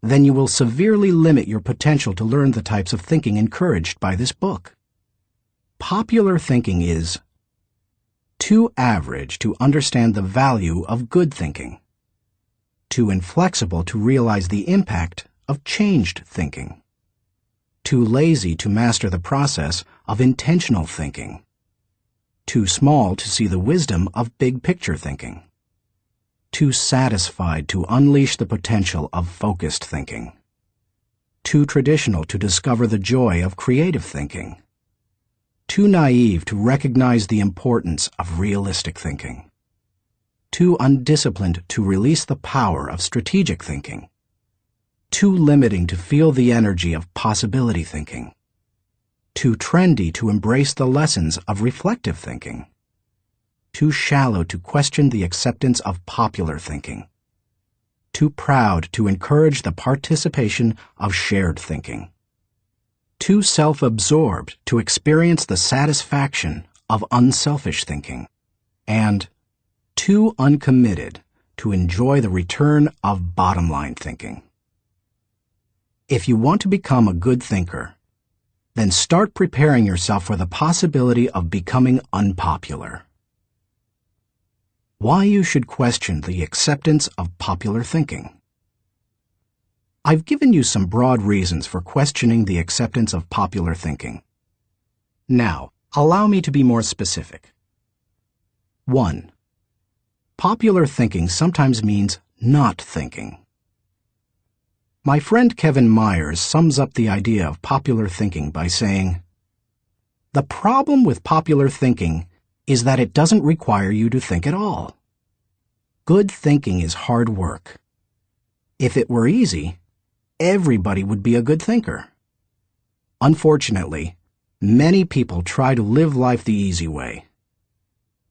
then you will severely limit your potential to learn the types of thinking encouraged by this book. Popular thinking is too average to understand the value of good thinking, too inflexible to realize the impact of changed thinking, too lazy to master the process of intentional thinking, too small to see the wisdom of big-picture thinking, too satisfied to unleash the potential of focused thinking, too traditional to discover the joy of creative thinking, too naive to recognize the importance of realistic thinking, too undisciplined to release the power of strategic thinking, too limiting to feel the energy of possibility thinking, too trendy to embrace the lessons of reflective thinking, too shallow to question the acceptance of popular thinking, too proud to encourage the participation of shared thinking, too self-absorbed to experience the satisfaction of unselfish thinking, and too uncommitted to enjoy the return of bottom-line thinking. If you want to become a good thinker, then start preparing yourself for the possibility of becoming unpopular. Why you should question the acceptance of popular thinking. I've given you some broad reasons for questioning the acceptance of popular thinking. Now, allow me to be more specific. 1. Popular thinking sometimes means not thinking. My friend Kevin Myers sums up the idea of popular thinking by saying, "The problem with popular thinking is that it doesn't require you to think at all. Good thinking is hard work. If it were easy, everybody would be a good thinker. Unfortunately, many people try to live life the easy way.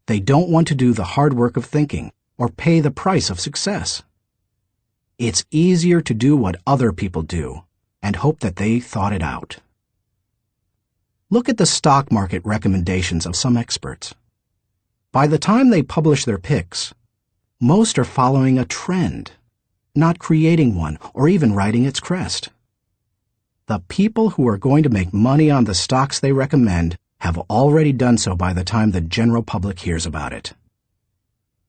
They don't want to do the hard work of thinking or pay the price of success. It's easier to do what other people do and hope that they thought it out." Look at the stock market recommendations of some experts. By the time they publish their picks, most are following a trend, not creating one or even riding its crest. The people who are going to make money on the stocks they recommend have already done so by the time the general public hears about it.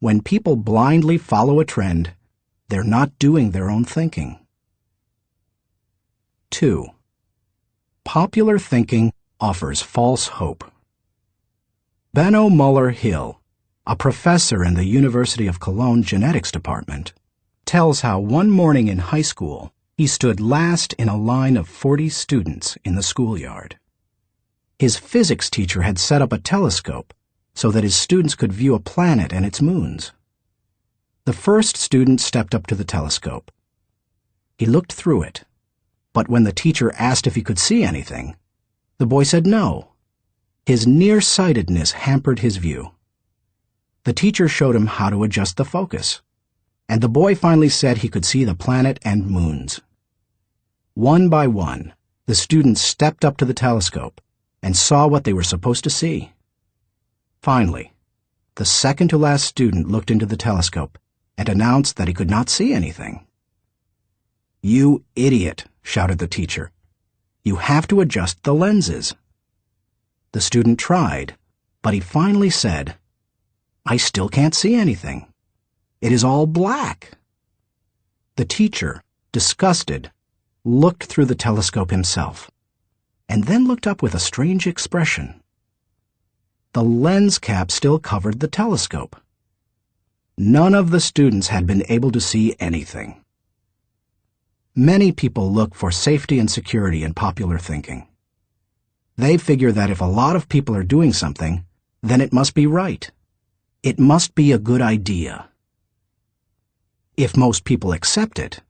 When people blindly follow a trend, they're not doing their own thinking. 2. Popular thinking offers false hope. Benno Muller-Hill, a professor in the University of Cologne Genetics Department, tells how one morning in high school he stood last in a line of 40 students in the schoolyard. His physics teacher had set up a telescope so that his students could view a planet and its moons. The first student stepped up to the telescope. He looked through it, but when the teacher asked if he could see anything, the boy said no. His nearsightedness hampered his view. The teacher showed him how to adjust the focus, and the boy finally said he could see the planet and moons. One by one, the students stepped up to the telescope and saw what they were supposed to see. Finally, the second-to-last student looked into the telescope and announced that he could not see anything. "You idiot," shouted the teacher. "You have to adjust the lenses." The student tried, but he finally said, "I still can't see anything. It is all black." The teacher, disgusted, looked through the telescope himself, and then looked up with a strange expression. The lens cap still covered the telescope. None of the students had been able to see anything. Many people look for safety and security in popular thinking. They figure that if a lot of people are doing something, then it must be right. It must be a good idea. If most people accept it,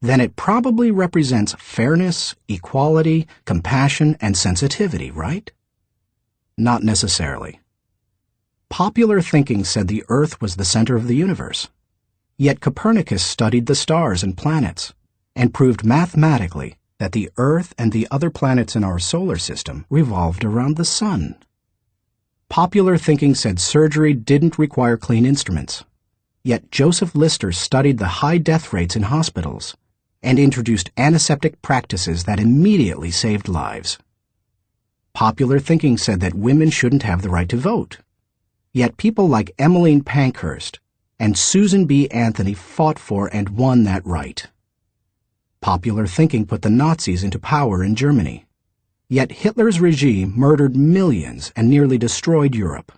then it probably represents fairness, equality, compassion, and sensitivity, right? Not necessarily. Popular thinking said the Earth was the center of the universe. Yet Copernicus studied the stars and planets and proved mathematically that the Earth and the other planets in our solar system revolved around the sun. Popular thinking said surgery didn't require clean instruments. Yet Joseph Lister studied the high death rates in hospitals and introduced antiseptic practices that immediately saved lives. Popular thinking said that women shouldn't have the right to vote. Yet people like Emmeline Pankhurst and Susan B. Anthony fought for and won that right. Popular thinking put the Nazis into power in Germany. Yet Hitler's regime murdered millions and nearly destroyed Europe.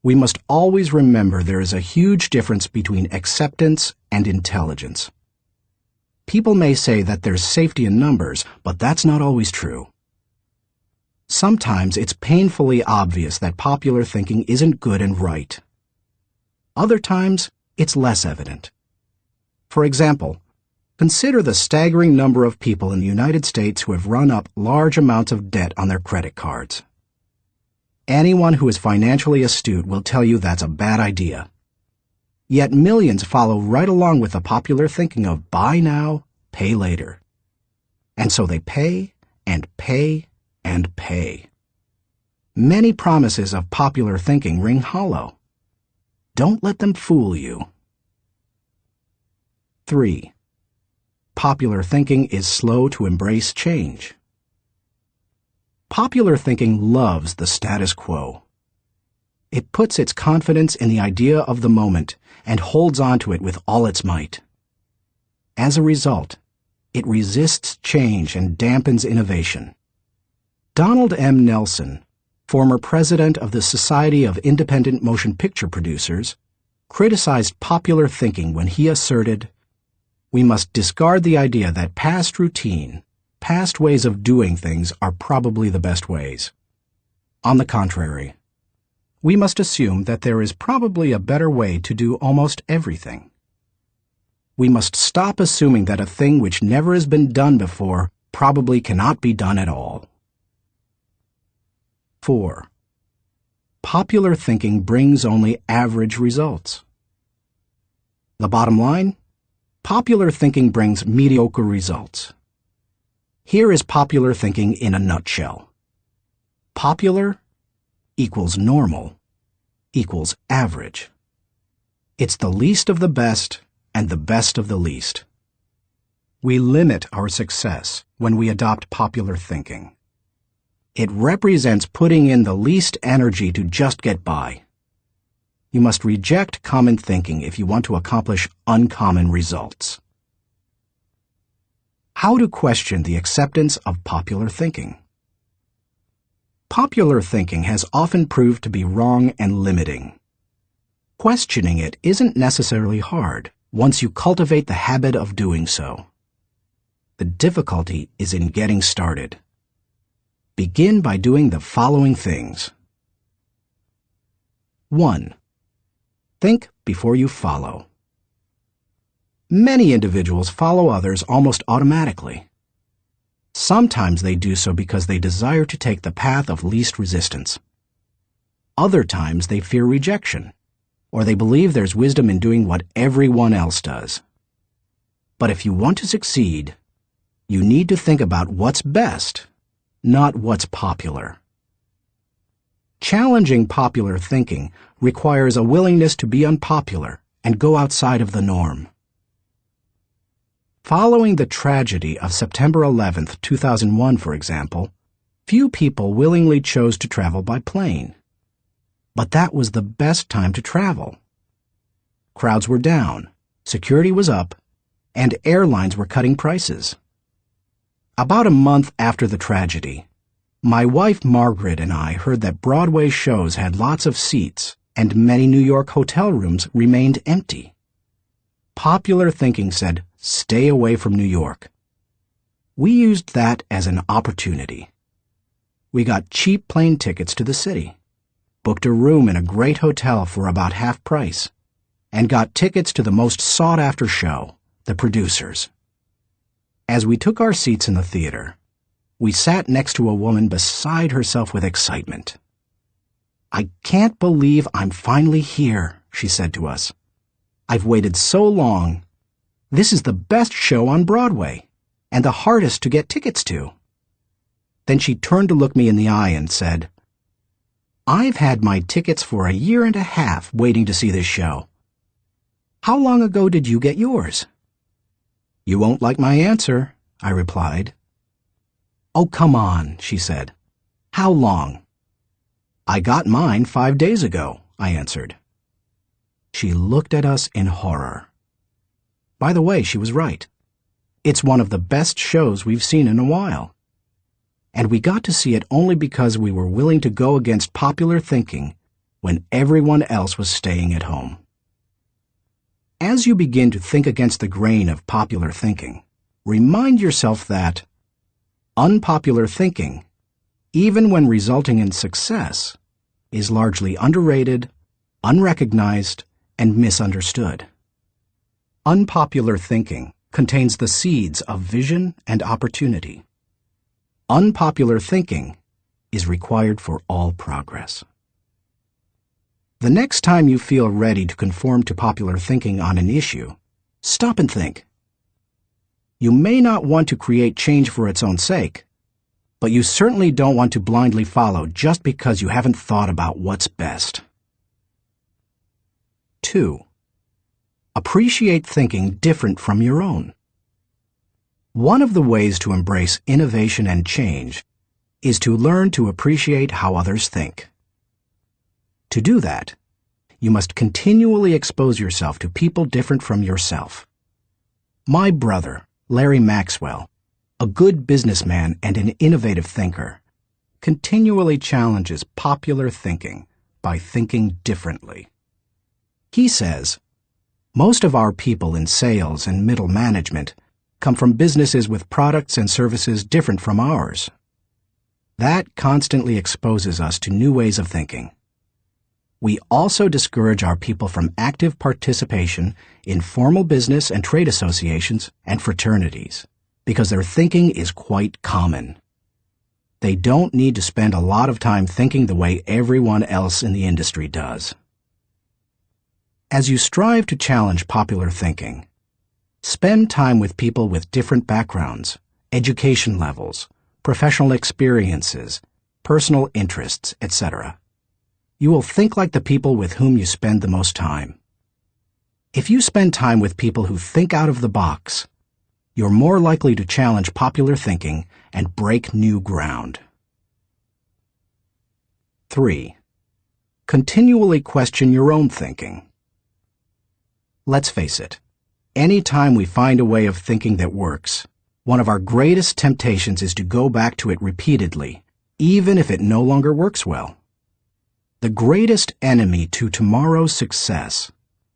We must always remember there is a huge difference between acceptance and intelligence. People may say that there's safety in numbers, but that's not always true. Sometimes it's painfully obvious that popular thinking isn't good and right. Other times, it's less evident. For example, consider the staggering number of people in the United States who have run up large amounts of debt on their credit cards. Anyone who is financially astute will tell you that's a bad idea. Yet millions follow right along with the popular thinking of buy now, pay later. And so they pay and pay and pay. Many promises of popular thinking ring hollow. Don't let them fool you. 3. Popular thinking is slow to embrace change. Popular thinking loves the status quo. It puts its confidence in the idea of the moment and holds on to it with all its might. As a result, It resists change and dampens innovation. Donald M. Nelson, former president of the Society of Independent Motion Picture Producers, criticized popular thinking when he asserted, "We must discard the idea that past routine, past ways of doing things are probably the best ways. On the contrary, we must assume that there is probably a better way to do almost everything. We must stop assuming that a thing which never has been done before probably cannot be done at all." 4. Popular thinking brings only average results. The bottom line? Popular thinking brings mediocre results. Here is popular thinking in a nutshell. Popular equals normal equals average. It's the least of the best and the best of the least. We limit our success when we adopt popular thinking. It represents putting in the least energy to just get by. You must reject common thinking if you want to accomplish uncommon results. How to question the acceptance of popular thinking. Popular thinking has often proved to be wrong and limiting. Questioning it isn't necessarily hard once you cultivate the habit of doing so. The difficulty is in getting started. Begin by doing the following things. 1. Think before you follow. Many individuals follow others almost automatically. Sometimes they do so because they desire to take the path of least resistance. Other times they fear rejection, or they believe there's wisdom in doing what everyone else does. But if you want to succeed, you need to think about what's best, not what's popular. Challenging popular thinking requires a willingness to be unpopular and go outside of the norm. Following the tragedy of September 11, 2001, for example, few people willingly chose to travel by plane. But that was the best time to travel. Crowds were down, security was up, and airlines were cutting prices. About a month after the tragedy, my wife Margaret and I heard that Broadway shows had lots of seats and many New York hotel rooms remained empty. Popular thinking said, "Stay away from New York." We used that as an opportunity. We got cheap plane tickets to the city, booked a room in a great hotel for about half price, and got tickets to the most sought-after show, The Producers. As we took our seats in the theater, we sat next to a woman beside herself with excitement. "I can't believe I'm finally here," she said to us. "I've waited so long. This is the best show on Broadway, and the hardest to get tickets to." Then she turned to look me in the eye and said, "I've had my tickets for a year and a half waiting to see this show. How long ago did you get yours?" "You won't like my answer," I replied. "Oh, come on," she said. "How long?" "I got mine 5 days ago," I answered. She looked at us in horror. By the way, she was right. It's one of the best shows we've seen in a while. And we got to see it only because we were willing to go against popular thinking when everyone else was staying at home. As you begin to think against the grain of popular thinking, remind yourself that unpopular thinking, even when resulting in success, is largely underrated, unrecognized, and misunderstood. Unpopular thinking contains the seeds of vision and opportunity. Unpopular thinking is required for all progress. The next time you feel ready to conform to popular thinking on an issue, stop and think. You may not want to create change for its own sake, but you certainly don't want to blindly follow just because you haven't thought about what's best. 2. Appreciate thinking different from your own. One of the ways to embrace innovation and change is to learn to appreciate how others think. To do that, you must continually expose yourself to people different from yourself. My brother, Larry Maxwell, a good businessman and an innovative thinker, continually challenges popular thinking by thinking differently. He says, most of our people in sales and middle management come from businesses with products and services different from ours. That constantly exposes us to new ways of thinking. We also discourage our people from active participation in formal business and trade associations and fraternities because their thinking is quite common. They don't need to spend a lot of time thinking the way everyone else in the industry does. As you strive to challenge popular thinking, spend time with people with different backgrounds, education levels, professional experiences, personal interests, etc. You will think like the people with whom you spend the most time. If you spend time with people who think out of the box, you're more likely to challenge popular thinking and break new ground. 3. Continually question your own thinking. Let's face it, any time we find a way of thinking that works, one of our greatest temptations is to go back to it repeatedly, even if it no longer works well. The greatest enemy to tomorrow's success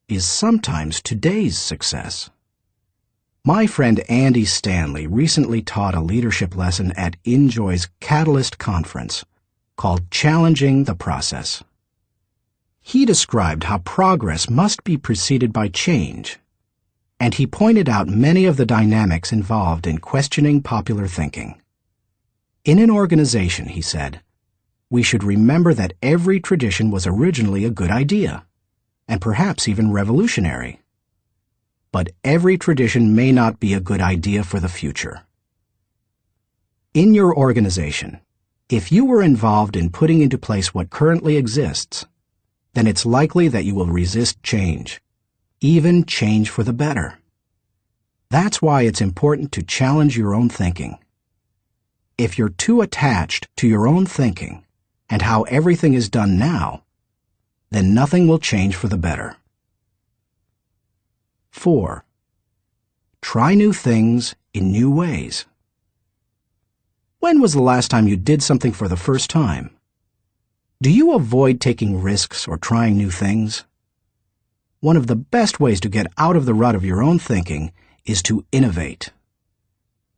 is sometimes today's success. My friend Andy Stanley recently taught a leadership lesson at Enjoy's Catalyst Conference called Challenging the Process. He described how progress must be preceded by change, and he pointed out many of the dynamics involved in questioning popular thinking. In an organization, he said, we should remember that every tradition was originally a good idea, and perhaps even revolutionary. But every tradition may not be a good idea for the future. In your organization, if you were involved in putting into place what currently exists, then it's likely that you will resist change, even change for the better. That's why it's important to challenge your own thinking. If you're too attached to your own thinking, and how everything is done now, then nothing will change for the better. 4. Try new things in new ways. When was the last time you did something for the first time? Do you avoid taking risks or trying new things? One of the best ways to get out of the rut of your own thinking is to innovate.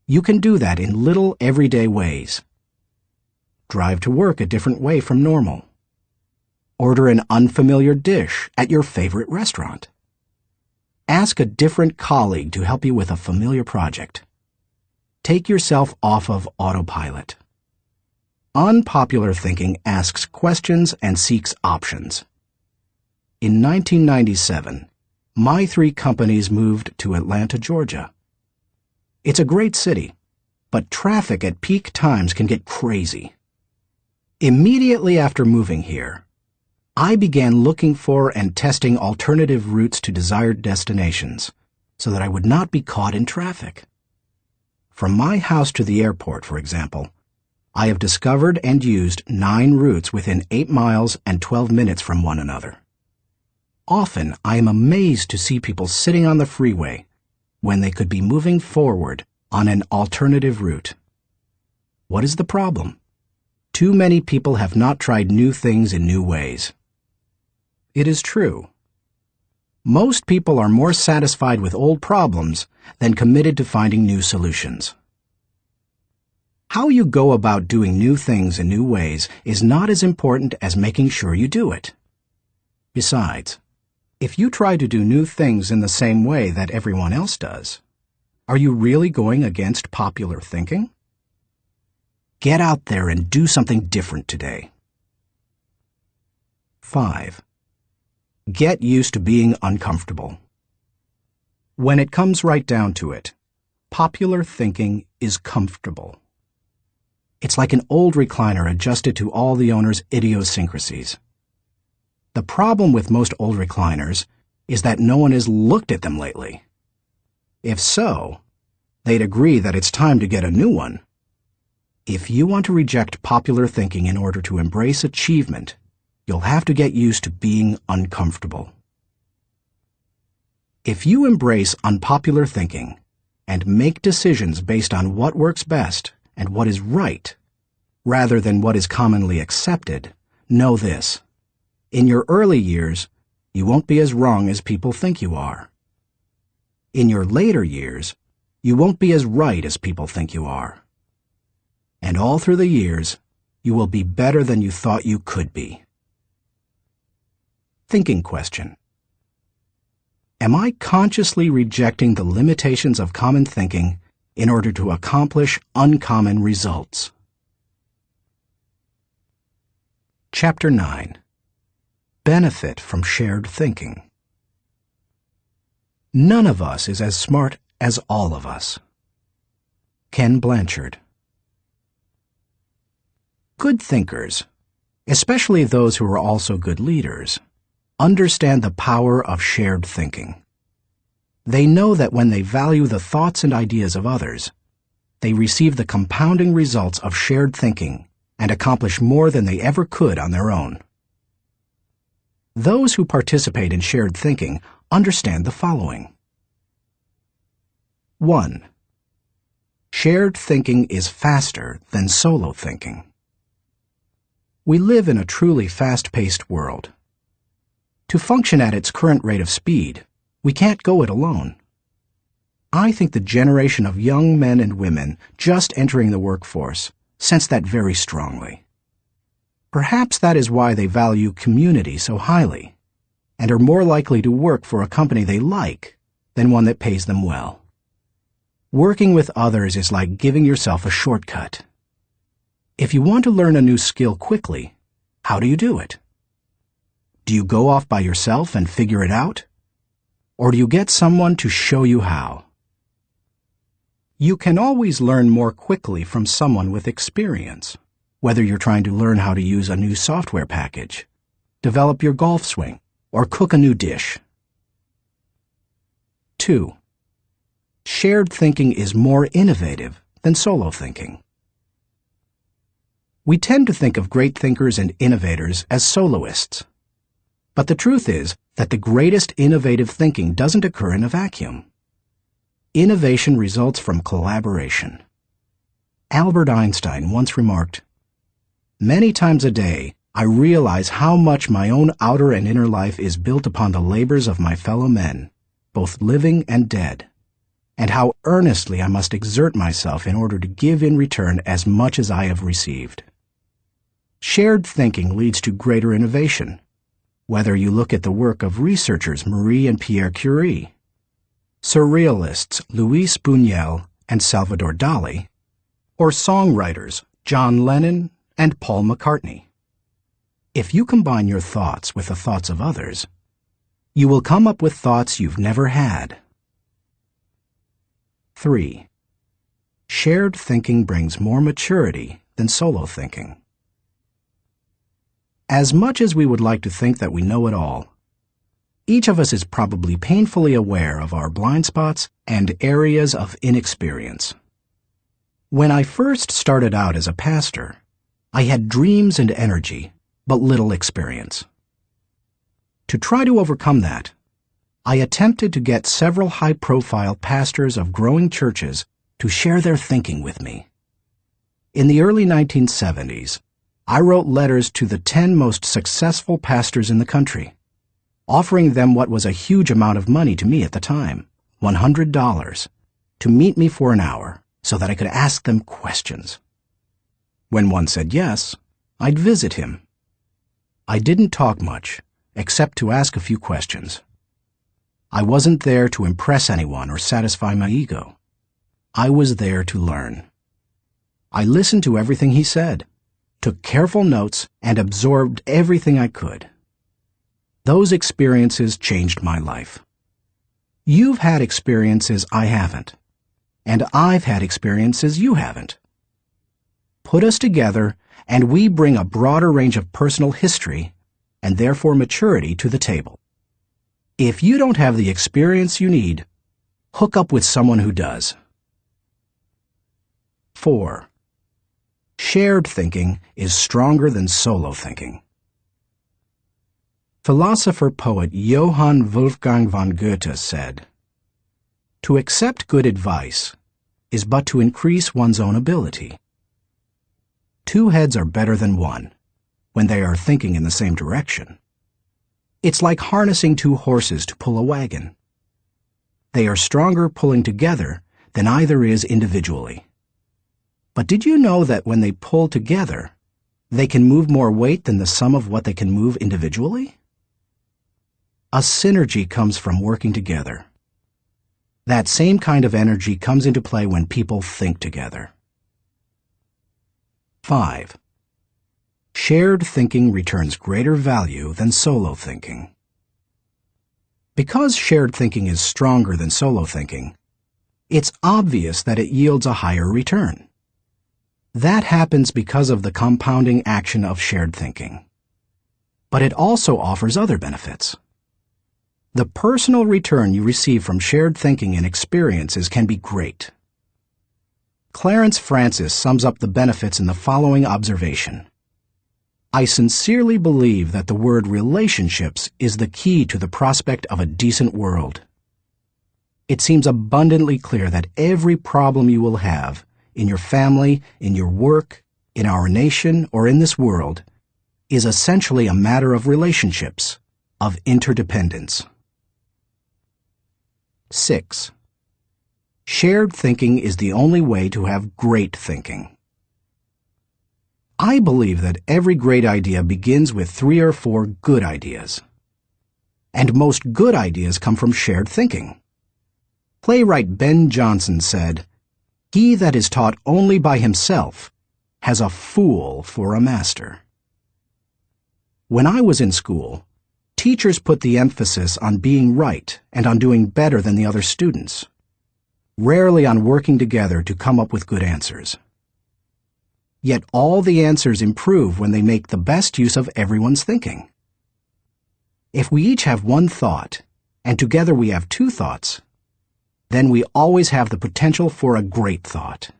You can do that in little everyday ways. Drive to work a different way from normal. Order an unfamiliar dish at your favorite restaurant. Ask a different colleague to help you with a familiar project. Take yourself off of autopilot. Unpopular thinking asks questions and seeks options. In 1997, my 3 companies moved to Atlanta, Georgia. It's a great city, but traffic at peak times can get crazy. Immediately after moving here, I began looking for and testing alternative routes to desired destinations so that I would not be caught in traffic. From my house to the airport, for example, I have discovered and used 9 routes within 8 miles and 12 minutes from one another. Often, I am amazed to see people sitting on the freeway when they could be moving forward on an alternative route. What is the problem? Too many people have not tried new things in new ways. It is true. Most people are more satisfied with old problems than committed to finding new solutions. How you go about doing new things in new ways is not as important as making sure you do it. Besides, if you try to do new things in the same way that everyone else does, are you really going against popular thinking? Get out there and do something different today. 5. Get used to being uncomfortable. When it comes right down to it, popular thinking is comfortable. It's like an old recliner adjusted to all the owner's idiosyncrasies. The problem with most old recliners is that no one has looked at them lately. If so, they'd agree that it's time to get a new one. If you want to reject popular thinking in order to embrace achievement, you'll have to get used to being uncomfortable. If you embrace unpopular thinking, and make decisions based on what works best and what is right, rather than what is commonly accepted, know this: in your early years, you won't be as wrong as people think you are. In your later years, you won't be as right as people think you are. And all through the years, you will be better than you thought you could be. Thinking question. Am I consciously rejecting the limitations of common thinking in order to accomplish uncommon results? Chapter 9. Benefit from shared thinking. None of us is as smart as all of us. Ken Blanchard. Good thinkers, especially those who are also good leaders, understand the power of shared thinking. They know that when they value the thoughts and ideas of others, they receive the compounding results of shared thinking and accomplish more than they ever could on their own. Those who participate in shared thinking understand the following. 1. Shared thinking is faster than solo thinking. We live in a truly fast-paced world. To function at its current rate of speed, we can't go it alone. I think the generation of young men and women just entering the workforce sense that very strongly. Perhaps that is why they value community so highly, and are more likely to work for a company they like than one that pays them well. Working with others is like giving yourself a shortcut. If you want to learn a new skill quickly, how do you do it? Do you go off by yourself and figure it out? Or do you get someone to show you how? You can always learn more quickly from someone with experience, whether you're trying to learn how to use a new software package, develop your golf swing, or cook a new dish. 2. Shared thinking is more innovative than solo thinking. We tend to think of great thinkers and innovators as soloists. But the truth is that the greatest innovative thinking doesn't occur in a vacuum. Innovation results from collaboration. Albert Einstein once remarked, "Many times a day, I realize how much my own outer and inner life is built upon the labors of my fellow men, both living and dead, and how earnestly I must exert myself in order to give in return as much as I have received." Shared thinking leads to greater innovation, whether you look at the work of researchers Marie and Pierre Curie, surrealists Luis Buñuel and Salvador Dali, or songwriters John Lennon and Paul McCartney. If you combine your thoughts with the thoughts of others, you will come up with thoughts you've never had. 3. Shared thinking brings more maturity than solo thinking. As much as we would like to think that we know it all, each of us is probably painfully aware of our blind spots and areas of inexperience. When I first started out as a pastor, I had dreams and energy, but little experience. To try to overcome that, I attempted to get several high-profile pastors of growing churches to share their thinking with me. In the early 1970s, I wrote letters to the 10 most successful pastors in the country, offering them what was a huge amount of money to me at the time, $100, to meet me for an hour so that I could ask them questions. When one said yes, I'd visit him. I didn't talk much, except to ask a few questions. I wasn't there to impress anyone or satisfy my ego. I was there to learn. I listened to everything he said, took careful notes, and absorbed everything I could. Those experiences changed my life. You've had experiences I haven't, and I've had experiences you haven't. Put us together, and we bring a broader range of personal history, and therefore maturity, to the table. If you don't have the experience you need, hook up with someone who does. 4. Shared thinking is stronger than solo thinking. Philosopher-poet Johann Wolfgang von Goethe said, To accept good advice is but to increase one's own ability. Two heads are better than one when they are thinking in the same direction. It's like harnessing two horses to pull a wagon. They are stronger pulling together than either is individually. But did you know that when they pull together, they can move more weight than the sum of what they can move individually? A synergy comes from working together. That same kind of energy comes into play when people think together. 5. Shared thinking returns greater value than solo thinking. Because shared thinking is stronger than solo thinking, it's obvious that it yields a higher return. That happens because of the compounding action of shared thinking. But it also offers other benefits. The personal return you receive from shared thinking and experiences can be great. Clarence Francis sums up the benefits in the following observation. I sincerely believe that the word relationships is the key to the prospect of a decent world. It seems abundantly clear that every problem you will have, in your family, in your work, in our nation, or in this world, is essentially a matter of relationships, of interdependence. 6. Shared thinking is the only way to have great thinking. I believe that every great idea begins with 3 or 4 good ideas. And most good ideas come from shared thinking. Playwright Ben Jonson said, "He that is taught only by himself has a fool for a master." When I was in school, teachers put the emphasis on being right and on doing better than the other students, rarely on working together to come up with good answers. Yet all the answers improve when they make the best use of everyone's thinking. If we each have one thought, and together we have 2 thoughts, then we always have the potential for a great thought.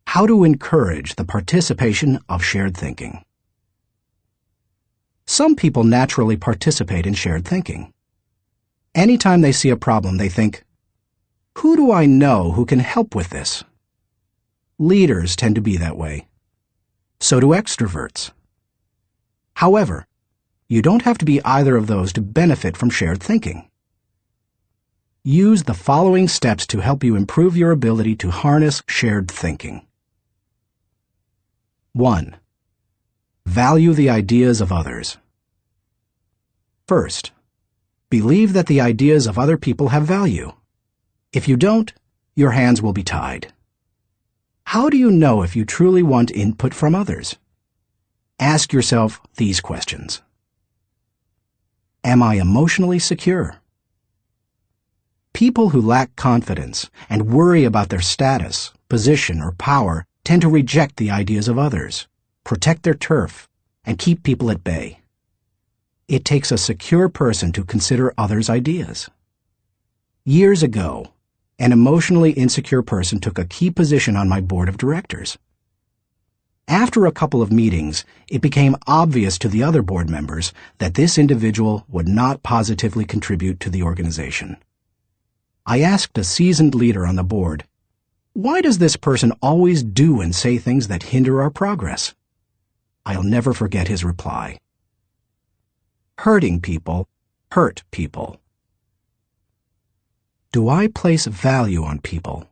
How to encourage the participation of shared thinking. Some people naturally participate in shared thinking. Anytime they see a problem, they think, "Who do I know who can help with this?" Leaders tend to be that way. So do extroverts. However, you don't have to be either of those to benefit from shared thinking. Use the following steps to help you improve your ability to harness shared thinking. 1. Value the ideas of others. First, believe that the ideas of other people have value. If you don't, your hands will be tied. How do you know if you truly want input from others? Ask yourself these questions. Am I emotionally secure? People who lack confidence and worry about their status, position, or power tend to reject the ideas of others, protect their turf, and keep people at bay. It takes a secure person to consider others' ideas. Years ago, an emotionally insecure person took a key position on my board of directors. After a couple of meetings, it became obvious to the other board members that this individual would not positively contribute to the organization. I asked a seasoned leader on the board, "Why does this person always do and say things that hinder our progress?" I'll never forget his reply. Hurting people hurt people. Do I place value on people?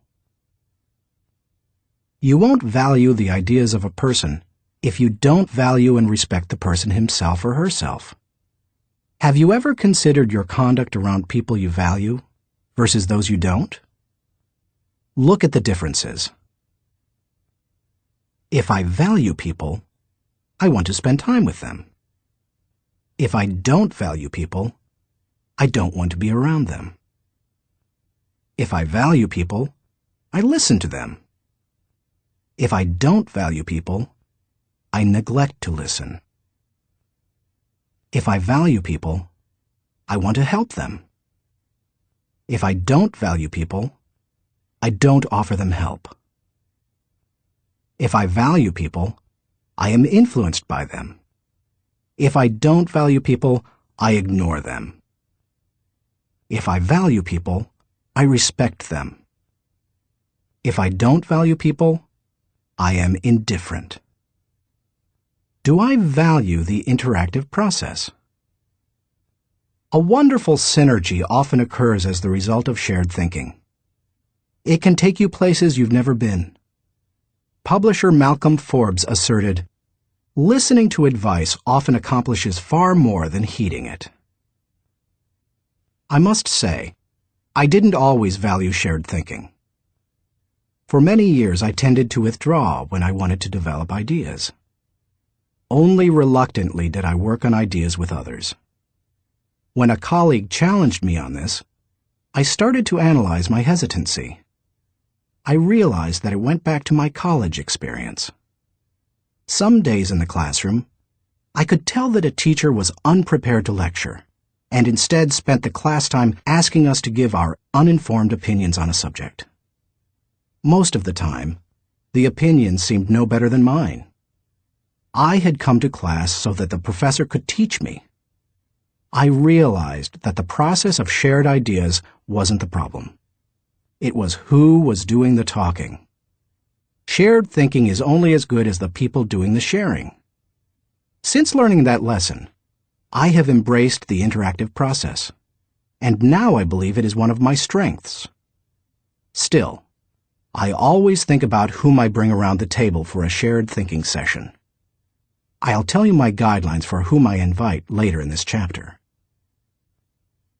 You won't value the ideas of a person if you don't value and respect the person himself or herself. Have you ever considered your conduct around people you value versus those you don't? Look at the differences. If I value people, I want to spend time with them. If I don't value people, I don't want to be around them. If I value people, I listen to them. If I don't value people, I neglect to listen. If I value people, I want to help them. If I don't value people, I don't offer them help. If I value people, I am influenced by them. If I don't value people, I ignore them. If I value people, I respect them. If I don't value people, I am indifferent. Do I value the interactive process? A wonderful synergy often occurs as the result of shared thinking. It can take you places you've never been. Publisher Malcolm Forbes asserted, "Listening to advice often accomplishes far more than heeding it." I must say, I didn't always value shared thinking. For many years, I tended to withdraw when I wanted to develop ideas. Only reluctantly did I work on ideas with others. When a colleague challenged me on this, I started to analyze my hesitancy. I realized that it went back to my college experience. Some days in the classroom, I could tell that a teacher was unprepared to lecture, and instead spent the class time asking us to give our uninformed opinions on a subject. Most of the time, the opinions seemed no better than mine. I had come to class so that the professor could teach me. I realized that the process of shared ideas wasn't the problem. It was who was doing the talking. Shared thinking is only as good as the people doing the sharing. Since learning that lesson, I have embraced the interactive process, and now I believe it is one of my strengths. Still, I always think about whom I bring around the table for a shared thinking session. I'll tell you my guidelines for whom I invite later in this chapter.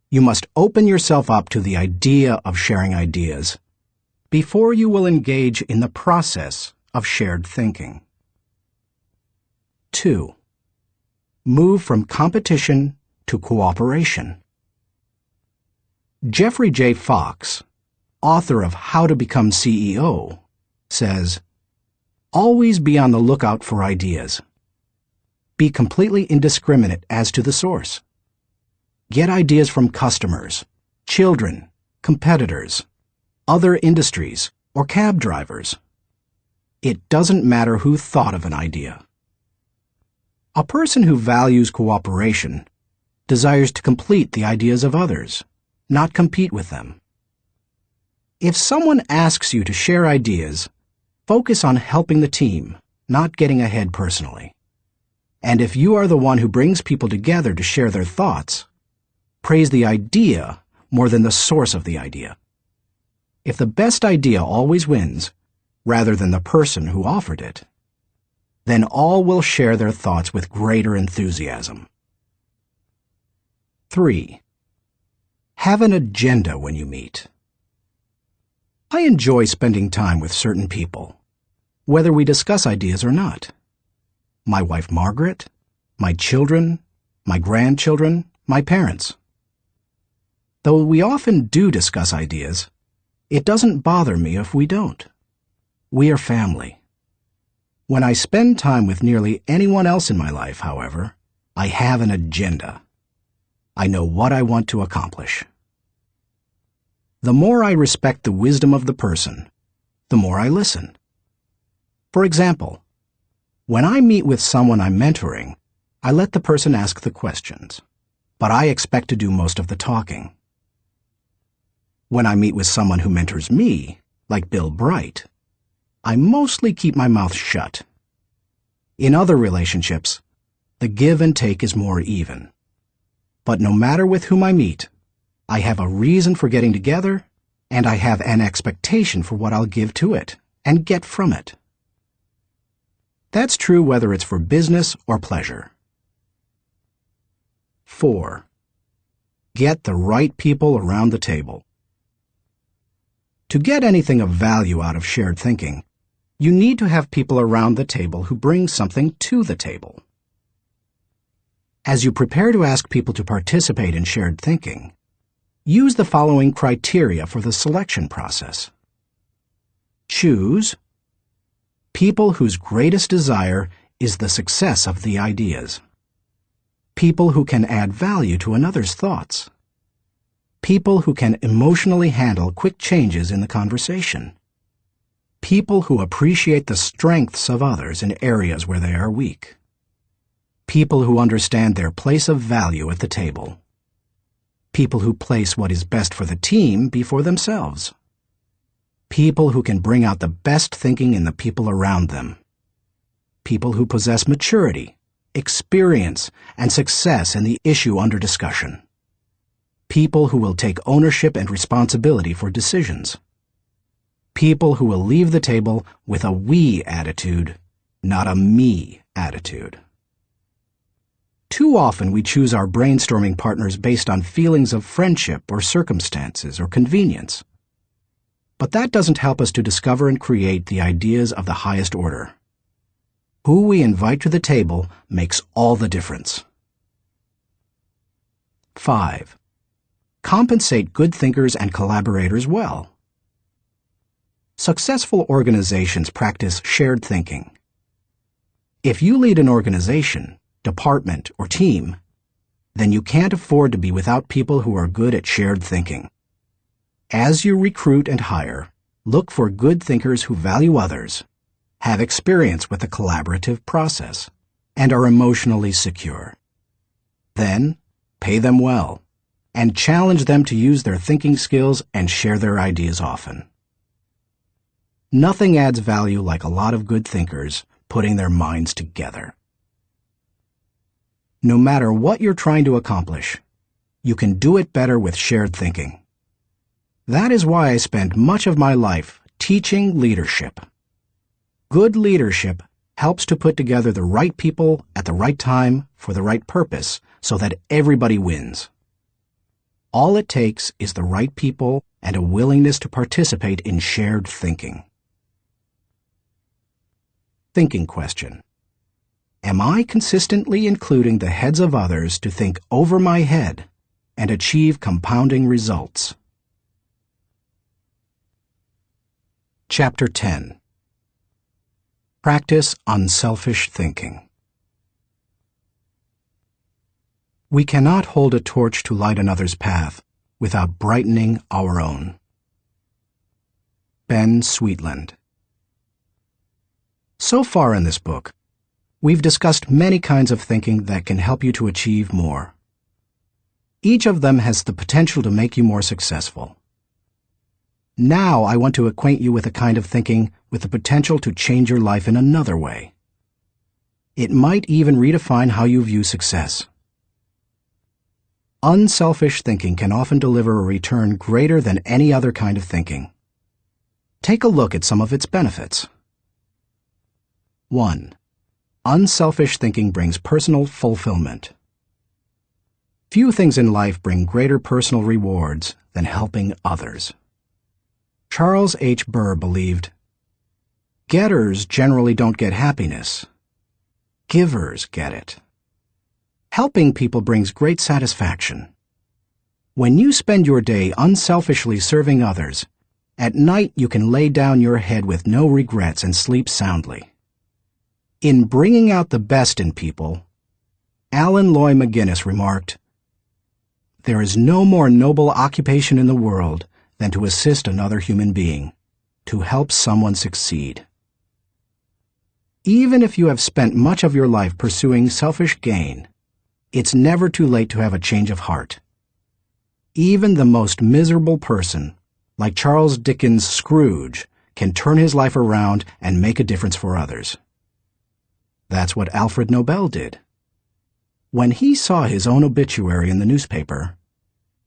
You must open yourself up to the idea of sharing ideas before you will engage in the process of shared thinking. 2. Move from competition to cooperation. Jeffrey J. Fox, author of How to Become CEO, says, "Always be on the lookout for ideas. Be completely indiscriminate as to the source. Get ideas from customers, children, competitors, other industries, or cab drivers. It doesn't matter who thought of an idea." A person who values cooperation desires to complete the ideas of others, not compete with them. If someone asks you to share ideas, focus on helping the team, not getting ahead personally. And if you are the one who brings people together to share their thoughts, praise the idea more than the source of the idea. If the best idea always wins, rather than the person who offered it, then all will share their thoughts with greater enthusiasm. 3. Have an agenda when you meet. I enjoy spending time with certain people, whether we discuss ideas or not. My wife Margaret, my children, my grandchildren, my parents. Though we often do discuss ideas, it doesn't bother me if we don't. We are family. When I spend time with nearly anyone else in my life, however, I have an agenda. I know what I want to accomplish. The more I respect the wisdom of the person, the more I listen. For example, when I meet with someone I'm mentoring, I let the person ask the questions, but I expect to do most of the talking. When I meet with someone who mentors me, like Bill Bright, I mostly keep my mouth shut. In other relationships, the give and take is more even. But no matter with whom I meet, I have a reason for getting together, and I have an expectation for what I'll give to it and get from it. That's true whether it's for business or pleasure. 4. Get the right people around the table. To get anything of value out of shared thinking, you need to have people around the table who bring something to the table. As you prepare to ask people to participate in shared thinking, use the following criteria for the selection process. Choose people whose greatest desire is the success of the ideas. People who can add value to another's thoughts. People who can emotionally handle quick changes in the conversation. People who appreciate the strengths of others in areas where they are weak. People who understand their place of value at the table. People who place what is best for the team before themselves. People who can bring out the best thinking in the people around them. People who possess maturity, experience, and success in the issue under discussion. People who will take ownership and responsibility for decisions. People who will leave the table with a we attitude, not a me attitude. Too often we choose our brainstorming partners based on feelings of friendship or circumstances or convenience. But that doesn't help us to discover and create the ideas of the highest order. Who we invite to the table makes all the difference. 5. Compensate good thinkers and collaborators well. Successful organizations practice shared thinking. If you lead an organization, department, or team, then you can't afford to be without people who are good at shared thinking. As you recruit and hire, look for good thinkers who value others, have experience with the collaborative process, and are emotionally secure. Then, pay them well, and challenge them to use their thinking skills and share their ideas often. Nothing adds value like a lot of good thinkers putting their minds together. No matter what you're trying to accomplish, you can do it better with shared thinking. That is why I spend much of my life teaching leadership. Good leadership helps to put together the right people at the right time for the right purpose so that everybody wins. All it takes is the right people and a willingness to participate in shared thinking. Thinking question. Am I consistently including the heads of others to think over my head and achieve compounding results? Chapter 10. Practice unselfish thinking. We cannot hold a torch to light another's path without brightening our own. Ben Sweetland. So far in this book, we've discussed many kinds of thinking that can help you to achieve more. Each of them has the potential to make you more successful. Now I want to acquaint you with a kind of thinking with the potential to change your life in another way. It might even redefine how you view success. Unselfish thinking can often deliver a return greater than any other kind of thinking. Take a look at some of its benefits. 1. Unselfish thinking brings personal fulfillment. Few things in life bring greater personal rewards than helping others. Charles H. Burr believed, "Getters generally don't get happiness. Givers get it." Helping people brings great satisfaction. When you spend your day unselfishly serving others, at night you can lay down your head with no regrets and sleep soundly. In Bringing Out the Best in People, Alan Loy McGuinness remarked, "There is no more noble occupation in the world than to assist another human being, to help someone succeed." Even if you have spent much of your life pursuing selfish gain, it's never too late to have a change of heart. Even the most miserable person, like Charles Dickens' Scrooge, can turn his life around and make a difference for others. That's what Alfred Nobel did. When he saw his own obituary in the newspaper,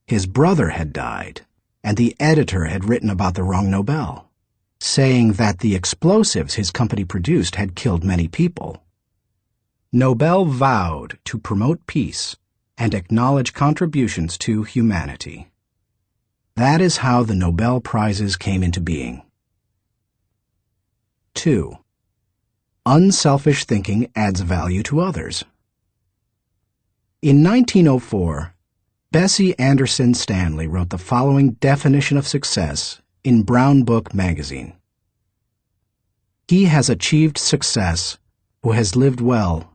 his brother had died, and the editor had written about the wrong Nobel, saying that the explosives his company produced had killed many people. Nobel vowed to promote peace and acknowledge contributions to humanity. That is how the Nobel Prizes came into being. 2. Unselfish thinking adds value to others. In 1904, Bessie Anderson Stanley wrote the following definition of success in Brown Book magazine. "He has achieved success who has lived well,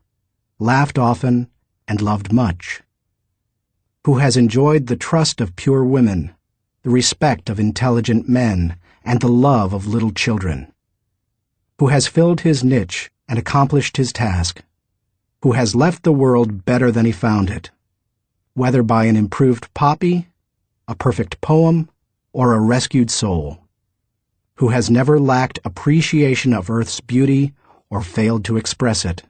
laughed often, and loved much, who has enjoyed the trust of pure women, the respect of intelligent men, and the love of little children, who has filled his niche and accomplished his task, who has left the world better than he found it, whether by an improved poppy, a perfect poem, or a rescued soul, who has never lacked appreciation of Earth's beauty or failed to express it,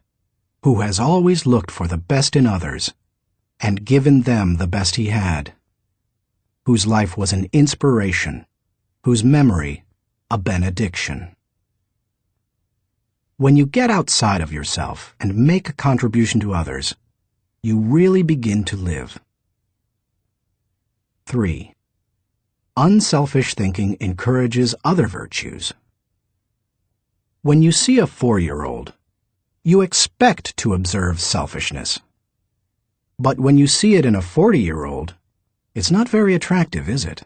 who has always looked for the best in others and given them the best he had, whose life was an inspiration, whose memory a benediction. When you get outside of yourself and make a contribution to others, you really begin to live. 3. Unselfish thinking encourages other virtues. When you see a 4-year-old, you expect to observe selfishness. But when you see it in a 40-year-old, it's not very attractive, is it?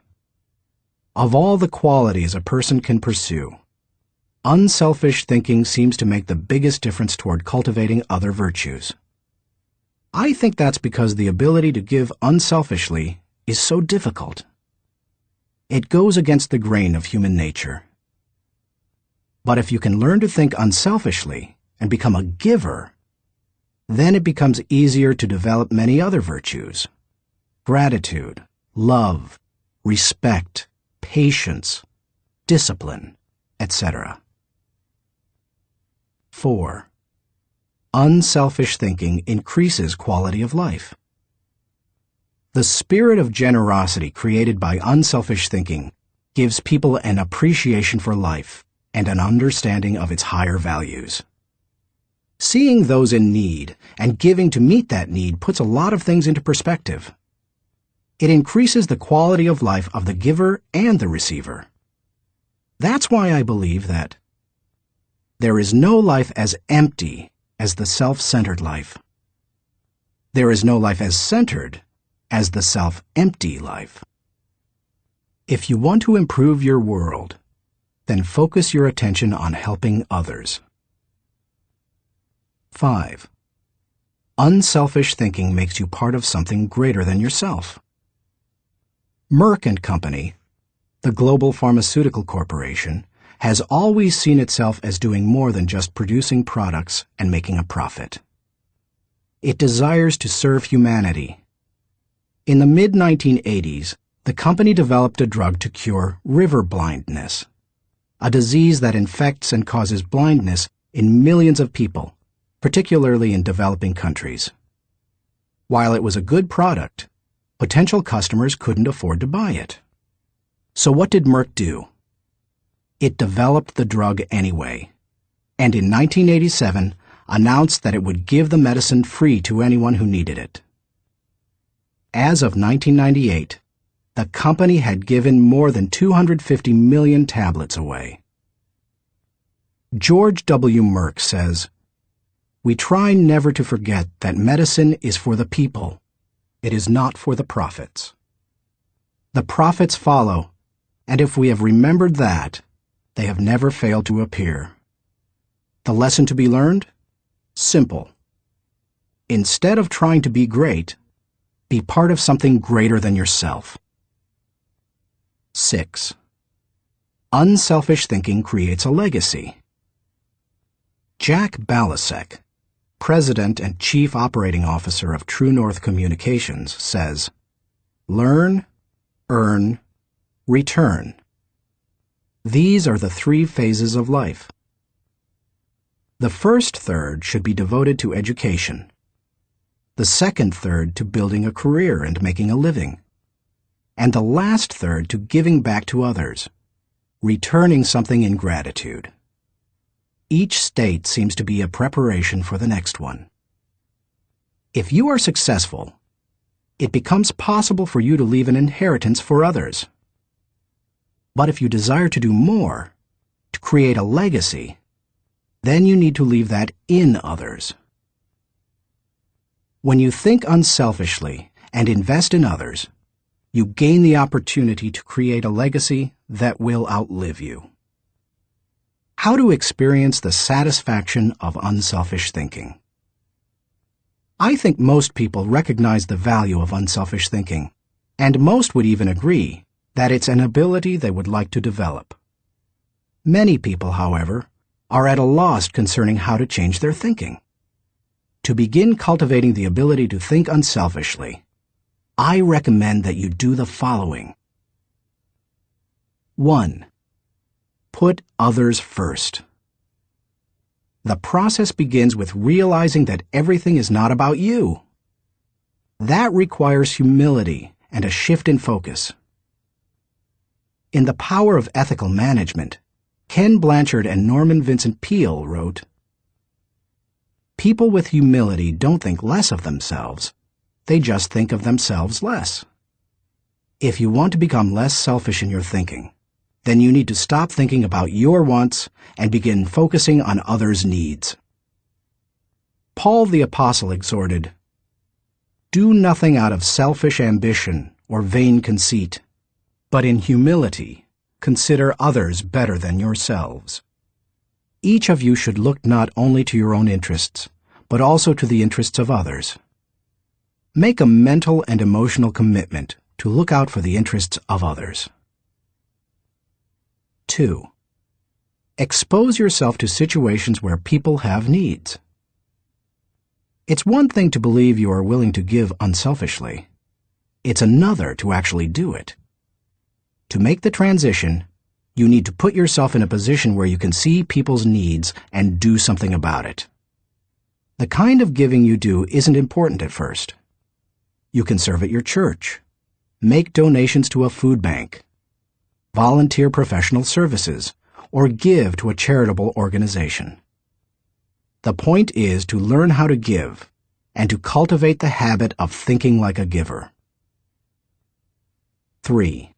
Of all the qualities a person can pursue, unselfish thinking seems to make the biggest difference toward cultivating other virtues. I think that's because the ability to give unselfishly is so difficult. It goes against the grain of human nature. But if you can learn to think unselfishly and become a giver, then it becomes easier to develop many other virtues: gratitude, love, respect, patience, discipline, etc. 4. Unselfish thinking increases quality of life. The spirit of generosity created by unselfish thinking gives people an appreciation for life and an understanding of its higher values. Seeing those in need and giving to meet that need puts a lot of things into perspective. It increases the quality of life of the giver and the receiver. That's why I believe that there is no life as empty as the self-centered life. There is no life as centered as the self-empty life. If you want to improve your world, then focus your attention on helping others. 5. Unselfish thinking makes you part of something greater than yourself. Merck & Company, the global pharmaceutical corporation, has always seen itself as doing more than just producing products and making a profit. It desires to serve humanity. In the mid-1980s, the company developed a drug to cure river blindness, a disease that infects and causes blindness in millions of people, particularly in developing countries. While it was a good product, potential customers couldn't afford to buy it. So what did Merck do? It developed the drug anyway, and in 1987 announced that it would give the medicine free to anyone who needed it. As of 1998, the company had given more than 250 million tablets away. George W. Merck says, "We try never to forget that medicine is for the people. It is not for the profits. The profits follow, and if we have remembered that, they have never failed to appear. The lesson to be learned? Simple. Instead of trying to be great, be part of something greater than yourself." 6. Unselfish thinking creates a legacy. Jack Balasek, President and Chief Operating Officer of True North Communications, says, "Learn, earn, return. These are the 3 phases of life. The first third should be devoted to education. The second third to building a career and making a living. And the last third to giving back to others, returning something in gratitude. Each state seems to be a preparation for the next one. If you are successful, it becomes possible for you to leave an inheritance for others. But if you desire to do more, to create a legacy, then you need to leave that in others. When you think unselfishly and invest in others, you gain the opportunity to create a legacy that will outlive you. How to experience the satisfaction of unselfish thinking. I think most people recognize the value of unselfish thinking, and most would even agree that it's an ability they would like to develop. Many people, however, are at a loss concerning how to change their thinking. To begin cultivating the ability to think unselfishly, I recommend that you do the following. 1. Put others first. The process begins with realizing that everything is not about you. That requires humility and a shift in focus. In The Power of Ethical Management, Ken Blanchard and Norman Vincent Peale wrote, "People with humility don't think less of themselves. They just think of themselves less." If you want to become less selfish in your thinking, then you need to stop thinking about your wants and begin focusing on others' needs. Paul the Apostle exhorted, "Do nothing out of selfish ambition or vain conceit, but in humility consider others better than yourselves." Each of you should look not only to your own interests, but also to the interests of others. Make a mental and emotional commitment to look out for the interests of others. 2. Expose yourself to situations where people have needs. It's one thing to believe you are willing to give unselfishly. It's another to actually do it. To make the transition, you need to put yourself in a position where you can see people's needs and do something about it. The kind of giving you do isn't important at first. You can serve at your church, make donations to a food bank, volunteer professional services, or give to a charitable organization. The point is to learn how to give and to cultivate the habit of thinking like a giver. 3.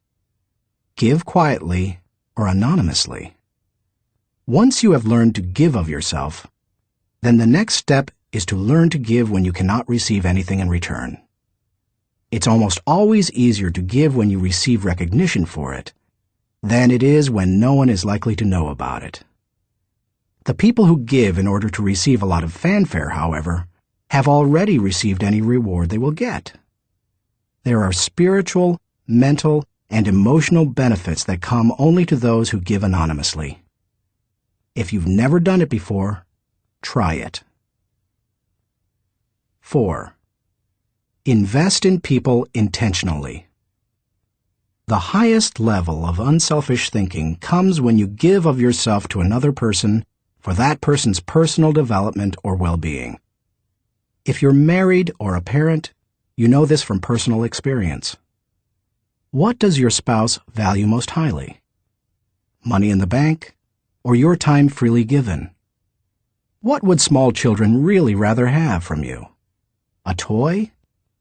Give quietly or anonymously. Once you have learned to give of yourself, then the next step is to learn to give when you cannot receive anything in return. It's almost always easier to give when you receive recognition for it than it is when no one is likely to know about it. The people who give in order to receive a lot of fanfare, however, have already received any reward they will get. There are spiritual, mental, and emotional benefits that come only to those who give anonymously. If you've never done it before, try it. 4. Invest in people intentionally. The highest level of unselfish thinking comes when you give of yourself to another person for that person's personal development or well-being. If you're married or a parent, you know this from personal experience. What does your spouse value most highly? Money in the bank, or your time freely given? What would small children really rather have from you? A toy,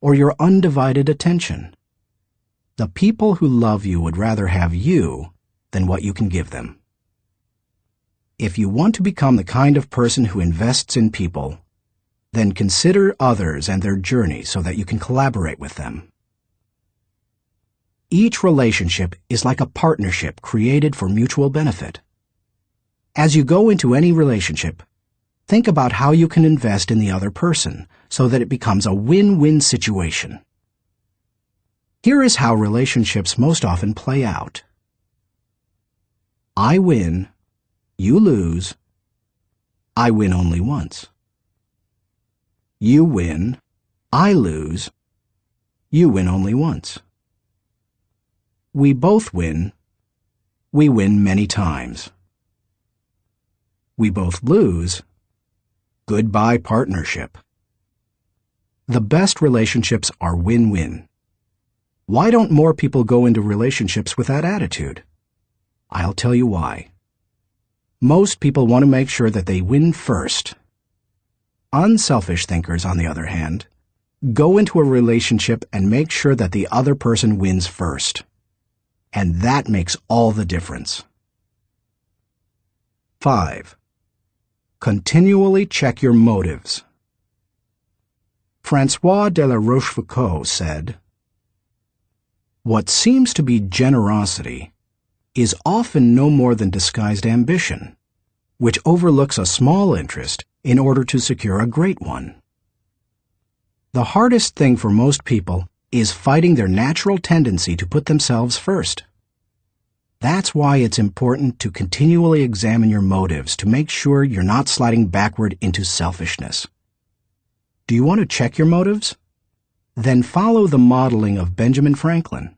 or your undivided attention? The people who love you would rather have you than what you can give them. If you want to become the kind of person who invests in people, then consider others and their journey so that you can collaborate with them. Each relationship is like a partnership created for mutual benefit. As you go into any relationship, think about how you can invest in the other person so that it becomes a win-win situation. Here is how relationships most often play out. I win, you lose. I win only once. You win, I lose. You win only once. We both win. We win many times. We both lose. Goodbye partnership. The best relationships are win-win. Why don't more people go into relationships with that attitude? I'll tell you why. Most people want to make sure that they win first. Unselfish thinkers, on the other hand, go into a relationship and make sure that the other person wins first. And that makes all the difference. 5. Continually check your motives. François de la Rochefoucauld said, "What seems to be generosity is often no more than disguised ambition, which overlooks a small interest in order to secure a great one." The hardest thing for most people is fighting their natural tendency to put themselves first. That's why it's important to continually examine your motives to make sure you're not sliding backward into selfishness. Do you want to check your motives? then follow the modeling of Benjamin Franklin.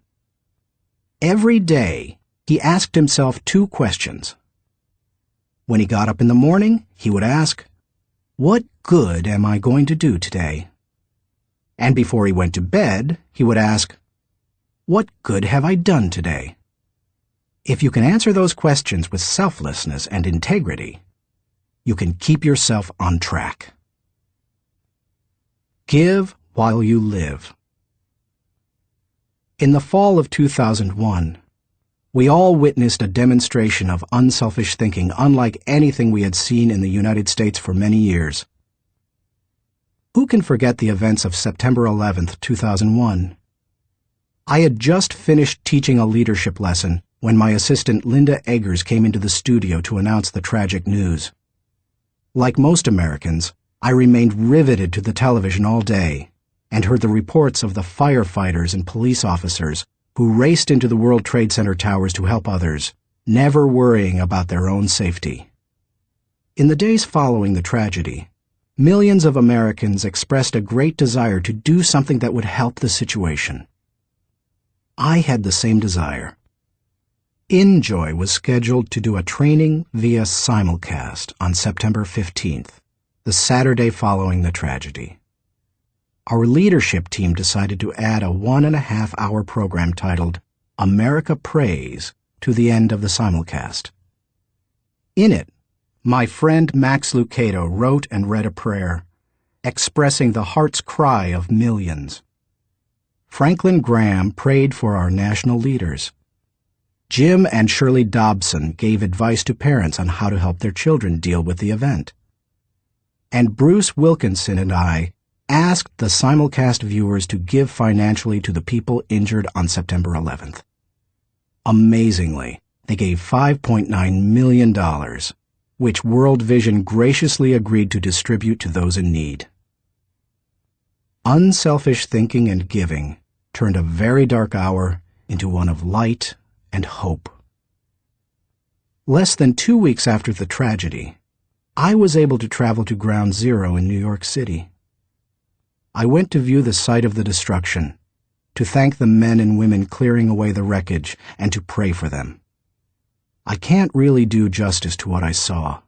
Every day, he asked himself 2 questions. When he got up in the morning, he would ask, "What good am I going to do today?" And before he went to bed, he would ask, "What good have I done today?" If you can answer those questions with selflessness and integrity, you can keep yourself on track. Give while you live. In the fall of 2001, we all witnessed a demonstration of unselfish thinking unlike anything we had seen in the United States for many years. Who can forget the events of September 11th, 2001? I had just finished teaching a leadership lesson when my assistant Linda Eggers came into the studio to announce the tragic news. Like most Americans, I remained riveted to the television all day and heard the reports of the firefighters and police officers who raced into the World Trade Center towers to help others, never worrying about their own safety. In the days following the tragedy, millions of Americans expressed a great desire to do something that would help the situation. I had the same desire. InJoy was scheduled to do a training via simulcast on September 15th, the Saturday following the tragedy. Our leadership team decided to add a 1.5-hour program titled America Prays to the end of the simulcast. In it, my friend Max Lucado wrote and read a prayer, expressing the heart's cry of millions. Franklin Graham prayed for our national leaders. Jim and Shirley Dobson gave advice to parents on how to help their children deal with the event. And Bruce Wilkinson and I asked the simulcast viewers to give financially to the people injured on September 11th. Amazingly, they gave $5.9 million, which World Vision graciously agreed to distribute to those in need. Unselfish thinking and giving turned a very dark hour into one of light and hope. Less than 2 weeks after the tragedy, I was able to travel to Ground Zero in New York City. I went to view the site of the destruction, to thank the men and women clearing away the wreckage, and to pray for them. I can't really do justice to what I saw.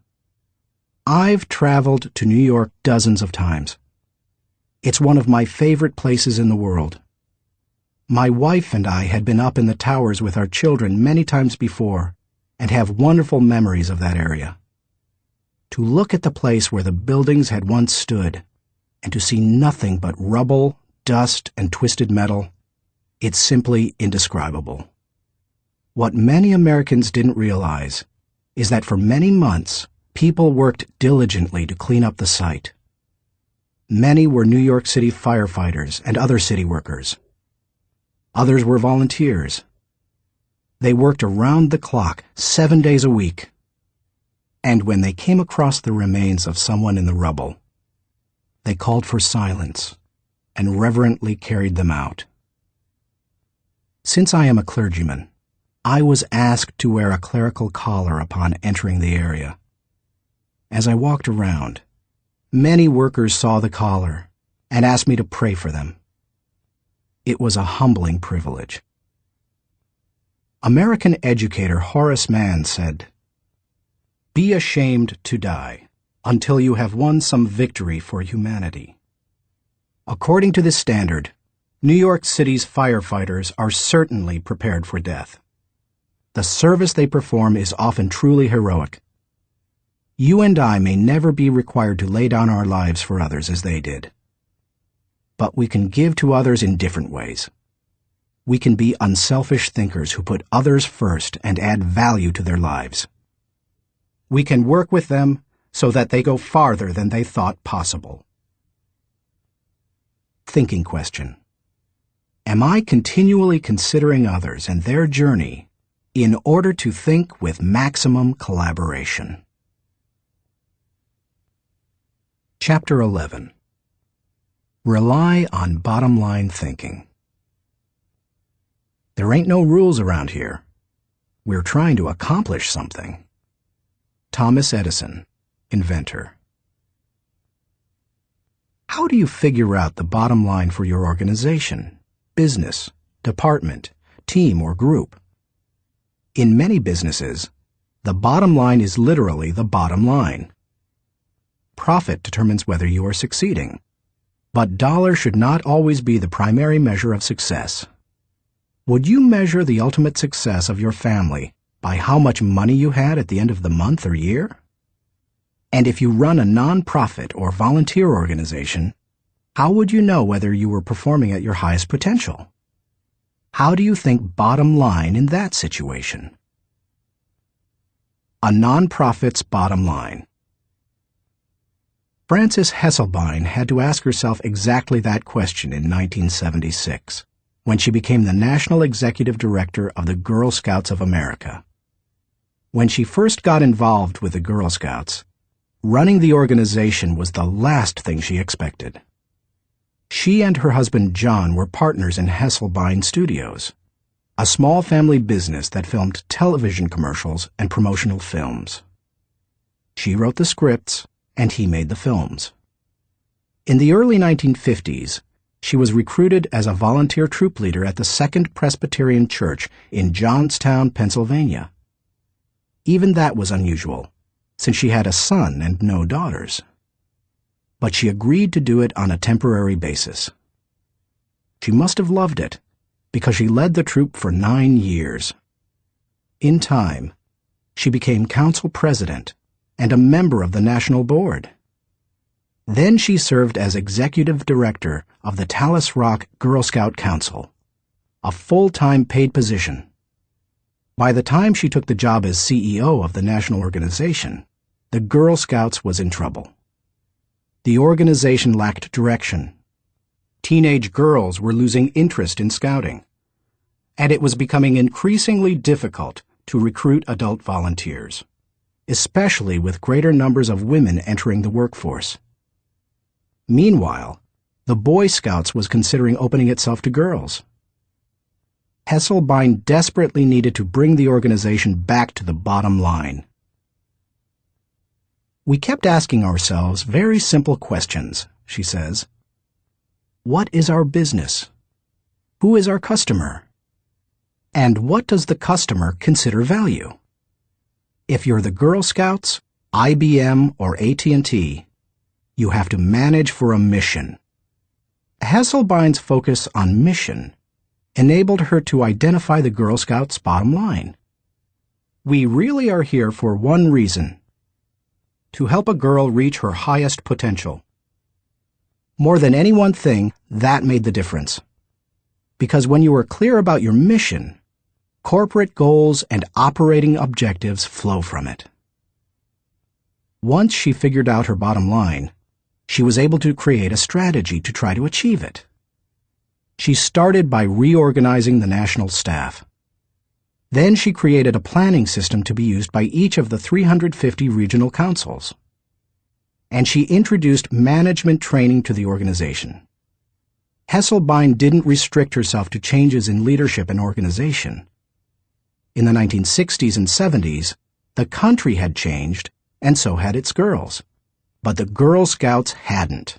I've traveled to New York dozens of times. It's one of my favorite places in the world. My wife and I had been up in the towers with our children many times before and have wonderful memories of that area. To look at the place where the buildings had once stood and to see nothing but rubble, dust, and twisted metal, it's simply indescribable. What many Americans didn't realize is that for many months, people worked diligently to clean up the site. Many were New York City firefighters and other city workers. Others were volunteers. They worked around the clock, 7 days a week. And when they came across the remains of someone in the rubble, they called for silence and reverently carried them out. Since I am a clergyman, I was asked to wear a clerical collar upon entering the area. As I walked around, many workers saw the collar and asked me to pray for them. It was a humbling privilege. American educator Horace Mann said, "Be ashamed to die until you have won some victory for humanity." According to this standard, New York City's firefighters are certainly prepared for death. The service they perform is often truly heroic. You and I may never be required to lay down our lives for others as they did. But we can give to others in different ways. We can be unselfish thinkers who put others first and add value to their lives. We can work with them so that they go farther than they thought possible. Thinking question. Am I continually considering others and their journey in order to think with maximum collaboration? Chapter 11. Rely on bottom-line thinking. There ain't no rules around here. We're trying to accomplish something. Thomas Edison, inventor. How do you figure out the bottom line for your organization, business, department, team, or group? In many businesses, the bottom line is literally the bottom line. Profit determines whether you are succeeding, but dollar should not always be the primary measure of success. Would you measure the ultimate success of your family by how much money you had at the end of the month or year? And if you run a non-profit or volunteer organization, how would you know whether you were performing at your highest potential? How do you think bottom line in that situation? A non-profit's bottom line. Frances Hesselbein had to ask herself exactly that question in 1976, when she became the National Executive Director of the Girl Scouts of America. When she first got involved with the Girl Scouts, running the organization was the last thing she expected. She and her husband John were partners in Hesselbein Studios, a small family business that filmed television commercials and promotional films. She wrote the scripts, and he made the films. In the early 1950s, she was recruited as a volunteer troop leader at the Second Presbyterian Church in Johnstown, Pennsylvania. Even that was unusual, since she had a son and no daughters. But she agreed to do it on a temporary basis. She must have loved it, because she led the troop for 9 years. In time, she became council president and a member of the national board. Then she served as executive director of the Talus Rock Girl Scout Council, a full-time paid position. By the time she took the job as CEO of the national organization, the Girl Scouts was in trouble. The organization lacked direction. Teenage girls were losing interest in scouting, and it was becoming increasingly difficult to recruit adult volunteers, especially with greater numbers of women entering the workforce. Meanwhile, the Boy Scouts was considering opening itself to girls. Hesselbein desperately needed to bring the organization back to the bottom line. We kept asking ourselves very simple questions, she says. What is our business? Who is our customer? And what does the customer consider value? If you're the Girl Scouts, IBM, or AT&T, you have to manage for a mission. Hesselbein's focus on mission enabled her to identify the Girl Scouts' bottom line. We really are here for one reason: to help a girl reach her highest potential. More than any one thing, that made the difference. Because when you are clear about your mission, corporate goals and operating objectives flow from it. Once she figured out her bottom line, she was able to create a strategy to try to achieve it. She started by reorganizing the national staff. Then she created a planning system to be used by each of the 350 regional councils. And she introduced management training to the organization. Hesselbein didn't restrict herself to changes in leadership and organization. In the 1960s and 70s, the country had changed, and so had its girls. But the Girl Scouts hadn't.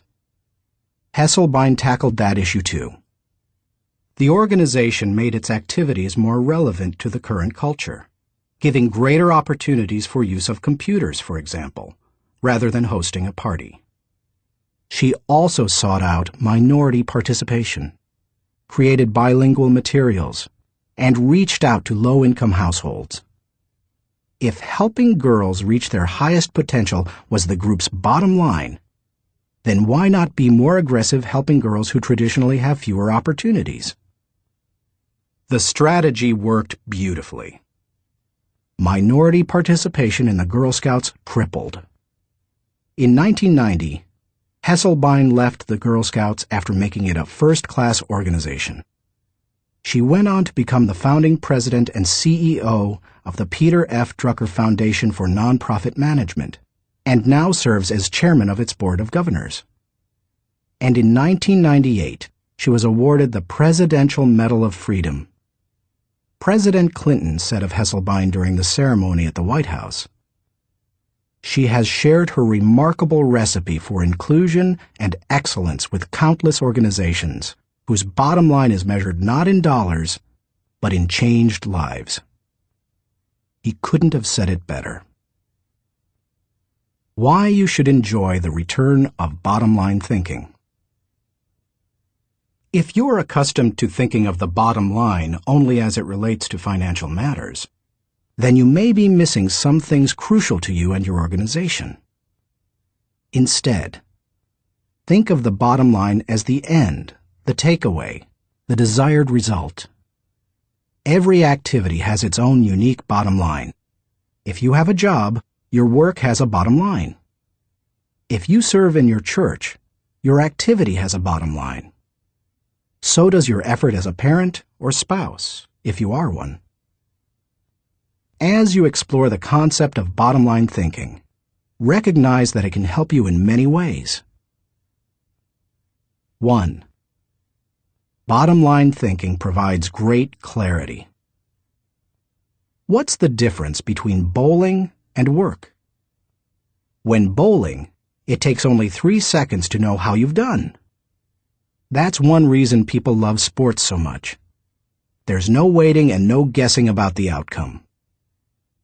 Hesselbein tackled that issue too. The organization made its activities more relevant to the current culture, giving greater opportunities for use of computers, for example, rather than hosting a party. She also sought out minority participation, created bilingual materials, and reached out to low-income households. If helping girls reach their highest potential was the group's bottom line, then why not be more aggressive helping girls who traditionally have fewer opportunities? The strategy worked beautifully. Minority participation in the Girl Scouts tripled. In 1990, Hesselbein left the Girl Scouts after making it a first-class organization. She went on to become the founding president and CEO of the Peter F. Drucker Foundation for Nonprofit Management, and now serves as chairman of its board of governors. And in 1998, she was awarded the Presidential Medal of Freedom. President Clinton said of Hesselbein during the ceremony at the White House, She has shared her remarkable recipe for inclusion and excellence with countless organizations whose bottom line is measured not in dollars, but in changed lives. He couldn't have said it better. Why you should enjoy the return of bottom-line thinking. If you're accustomed to thinking of the bottom line only as it relates to financial matters, then you may be missing some things crucial to you and your organization. Instead, think of the bottom line as the end, the takeaway, the desired result. Every activity has its own unique bottom line. If you have a job, your work has a bottom line. If you serve in your church, your activity has a bottom line. So does your effort as a parent or spouse, if you are one. As you explore the concept of bottom-line thinking, recognize that it can help you in many ways. 1. Bottom-line thinking provides great clarity. What's the difference between bowling and work? When bowling, it takes only 3 seconds to know how you've done. That's one reason people love sports so much. There's no waiting and no guessing about the outcome.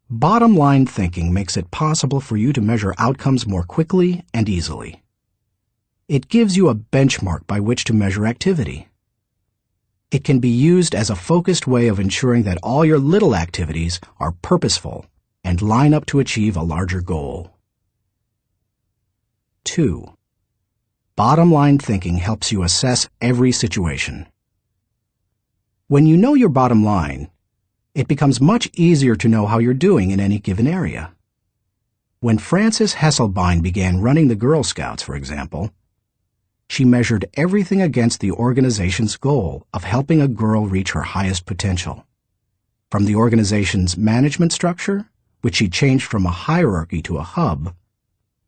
Bottom-line thinking makes it possible for you to measure outcomes more quickly and easily. It gives you a benchmark by which to measure activity. It can be used as a focused way of ensuring that all your little activities are purposeful and line up to achieve a larger goal. 2. Bottom-line thinking helps you assess every situation. When you know your bottom line, it becomes much easier to know how you're doing in any given area. When Frances Hesselbein began running the Girl Scouts, for example, she measured everything against the organization's goal of helping a girl reach her highest potential. From the organization's management structure, which she changed from a hierarchy to a hub,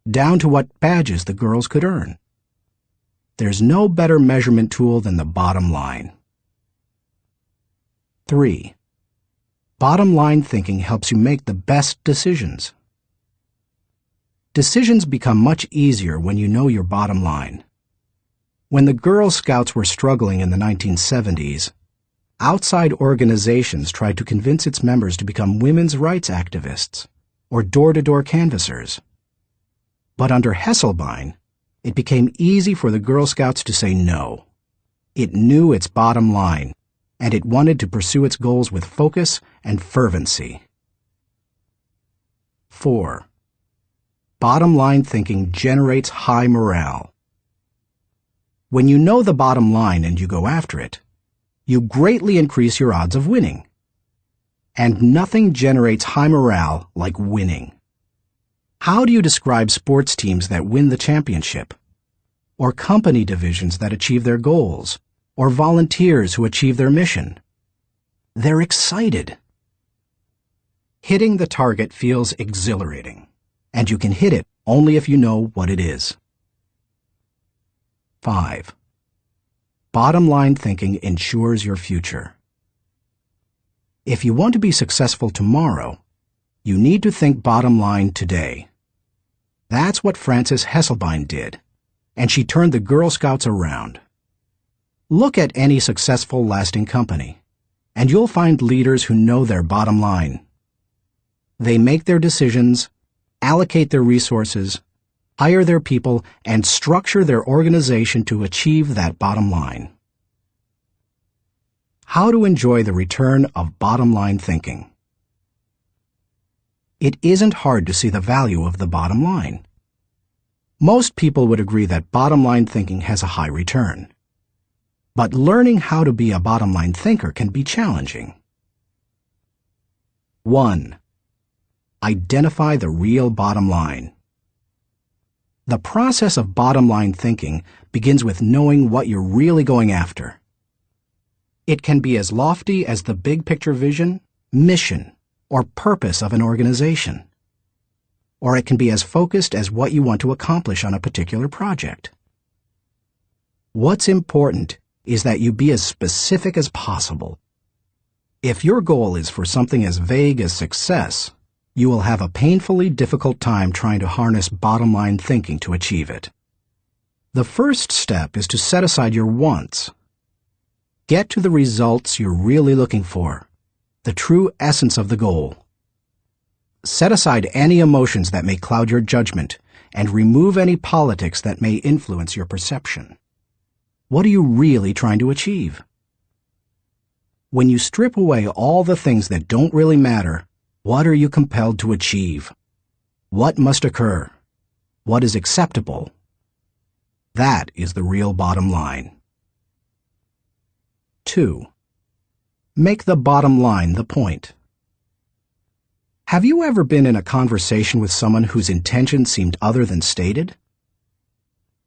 down to what badges the girls could earn. There's no better measurement tool than the bottom line. 3. Bottom-line thinking helps you make the best decisions. Decisions become much easier when you know your bottom line. When the Girl Scouts were struggling in the 1970s, outside organizations tried to convince its members to become women's rights activists or door-to-door canvassers. But under Hesselbein, it became easy for the Girl Scouts to say no. It knew its bottom line, and it wanted to pursue its goals with focus and fervency. 4. Bottom-line thinking generates high morale. When you know the bottom line and you go after it, you greatly increase your odds of winning. And nothing generates high morale like winning. How do you describe sports teams that win the championship? Or company divisions that achieve their goals? Or volunteers who achieve their mission? They're excited. Hitting the target feels exhilarating, and you can hit it only if you know what it is. 5. Bottom-line thinking ensures your future. If you want to be successful tomorrow, you need to think bottom line today. That's what Frances Hesselbein did, and she turned the Girl Scouts around. Look at any successful, lasting company, and you'll find leaders who know their bottom line. They make their decisions, allocate their resources, hire their people, and structure their organization to achieve that bottom line. How to enjoy the return of bottom-line thinking. It isn't hard to see the value of the bottom line. Most people would agree that bottom-line thinking has a high return. But learning how to be a bottom-line thinker can be challenging. 1. Identify the real bottom line. The process of bottom-line thinking begins with knowing what you're really going after. It can be as lofty as the big-picture vision, mission, or purpose of an organization. Or it can be as focused as what you want to accomplish on a particular project. What's important is that you be as specific as possible. If your goal is for something as vague as success, you will have a painfully difficult time trying to harness bottom-line thinking to achieve it. The first step is to set aside your wants. Get to the results you're really looking for, the true essence of the goal. Set aside any emotions that may cloud your judgment and remove any politics that may influence your perception. What are you really trying to achieve? When you strip away all the things that don't really matter, what are you compelled to achieve? What must occur? What is acceptable? That is the real bottom line. 2. Make the bottom line the point. Have you ever been in a conversation with someone whose intention seemed other than stated?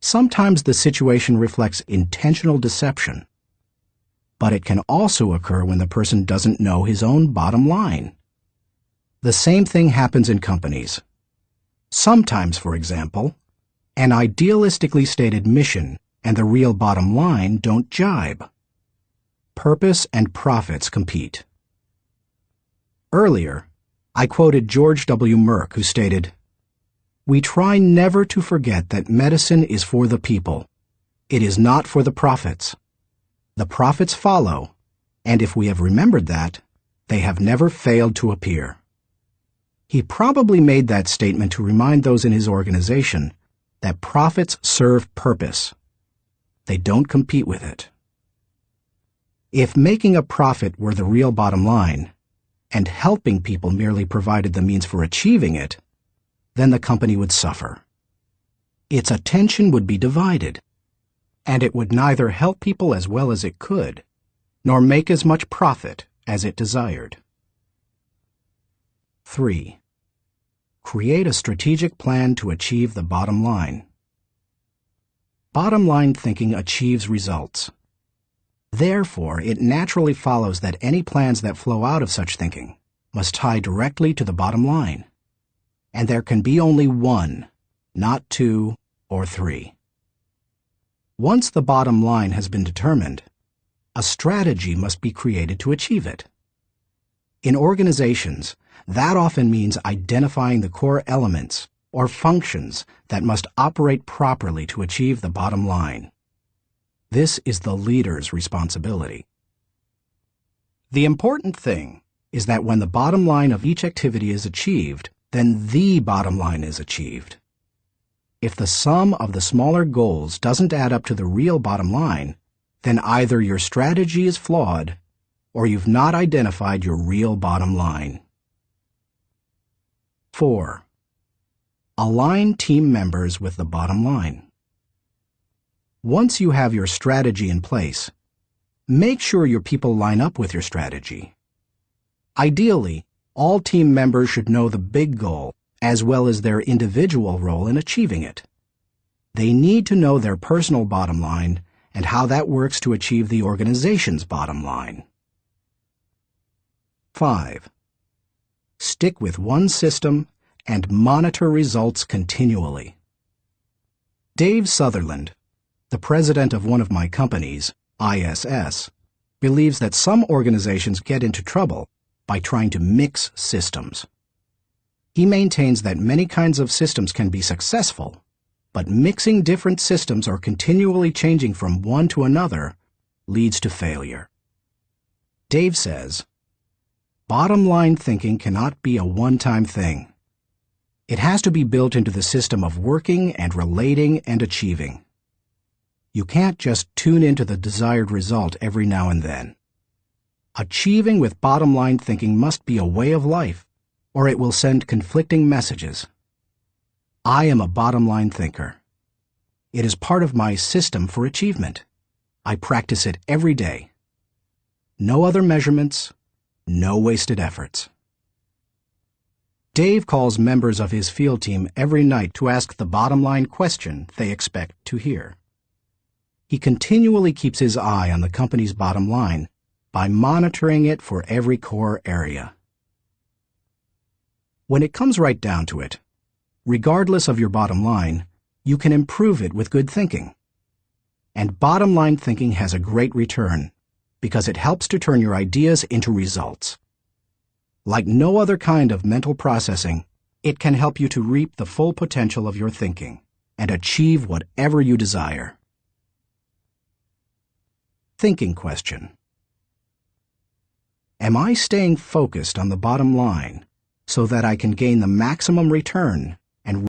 Sometimes the situation reflects intentional deception, but it can also occur when the person doesn't know his own bottom line. The same thing happens in companies. Sometimes, for example, an idealistically stated mission and the real bottom line don't jibe. Purpose and profits compete. Earlier, I quoted George W. Merck, who stated, "We try never to forget that medicine is for the people. It is not for the profits. The profits follow, and if we have remembered that, they have never failed to appear." He probably made that statement to remind those in his organization that profits serve purpose. They don't compete with it. If making a profit were the real bottom line, and helping people merely provided the means for achieving it, then the company would suffer. Its attention would be divided, and it would neither help people as well as it could, nor make as much profit as it desired. 3. Create a strategic plan to achieve the bottom line. Bottom line thinking achieves results. Therefore, it naturally follows that any plans that flow out of such thinking must tie directly to the bottom line. And there can be only one, not two or three. Once the bottom line has been determined, a strategy must be created to achieve it. In organizations, that often means identifying the core elements or functions that must operate properly to achieve the bottom line. This is the leader's responsibility. The important thing is that when the bottom line of each activity is achieved, then the bottom line is achieved. If the sum of the smaller goals doesn't add up to the real bottom line, then either your strategy is flawed or you've not identified your real bottom line. 4. Align team members with the bottom line. Once you have your strategy in place, make sure your people line up with your strategy. Ideally, all team members should know the big goal as well as their individual role in achieving it. They need to know their personal bottom line and how that works to achieve the organization's bottom line. 5. Stick with one system and monitor results continually. Dave Sutherland, the president of one of my companies, ISS, believes that some organizations get into trouble by trying to mix systems. He maintains that many kinds of systems can be successful, but mixing different systems or continually changing from one to another leads to failure. Dave says, "Bottom line thinking cannot be a one-time thing. It has to be built into the system of working and relating and achieving. You can't just tune into the desired result every now and then. Achieving with bottom line thinking must be a way of life, or it will send conflicting messages. I am a bottom line thinker. It is part of my system for achievement. I practice it every day. No other measurements, no wasted efforts." Dave calls members of his field team every night to ask the bottom line question they expect to hear. He continually keeps his eye on the company's bottom line by monitoring it for every core area. When it comes right down to it, regardless of your bottom line, you can improve it with good thinking. And bottom line thinking has a great return because it helps to turn your ideas into results. Like no other kind of mental processing, it can help you to reap the full potential of your thinking and achieve whatever you desire. Thinking question. Am I staying focused on the bottom line so that I can gain the maximum return and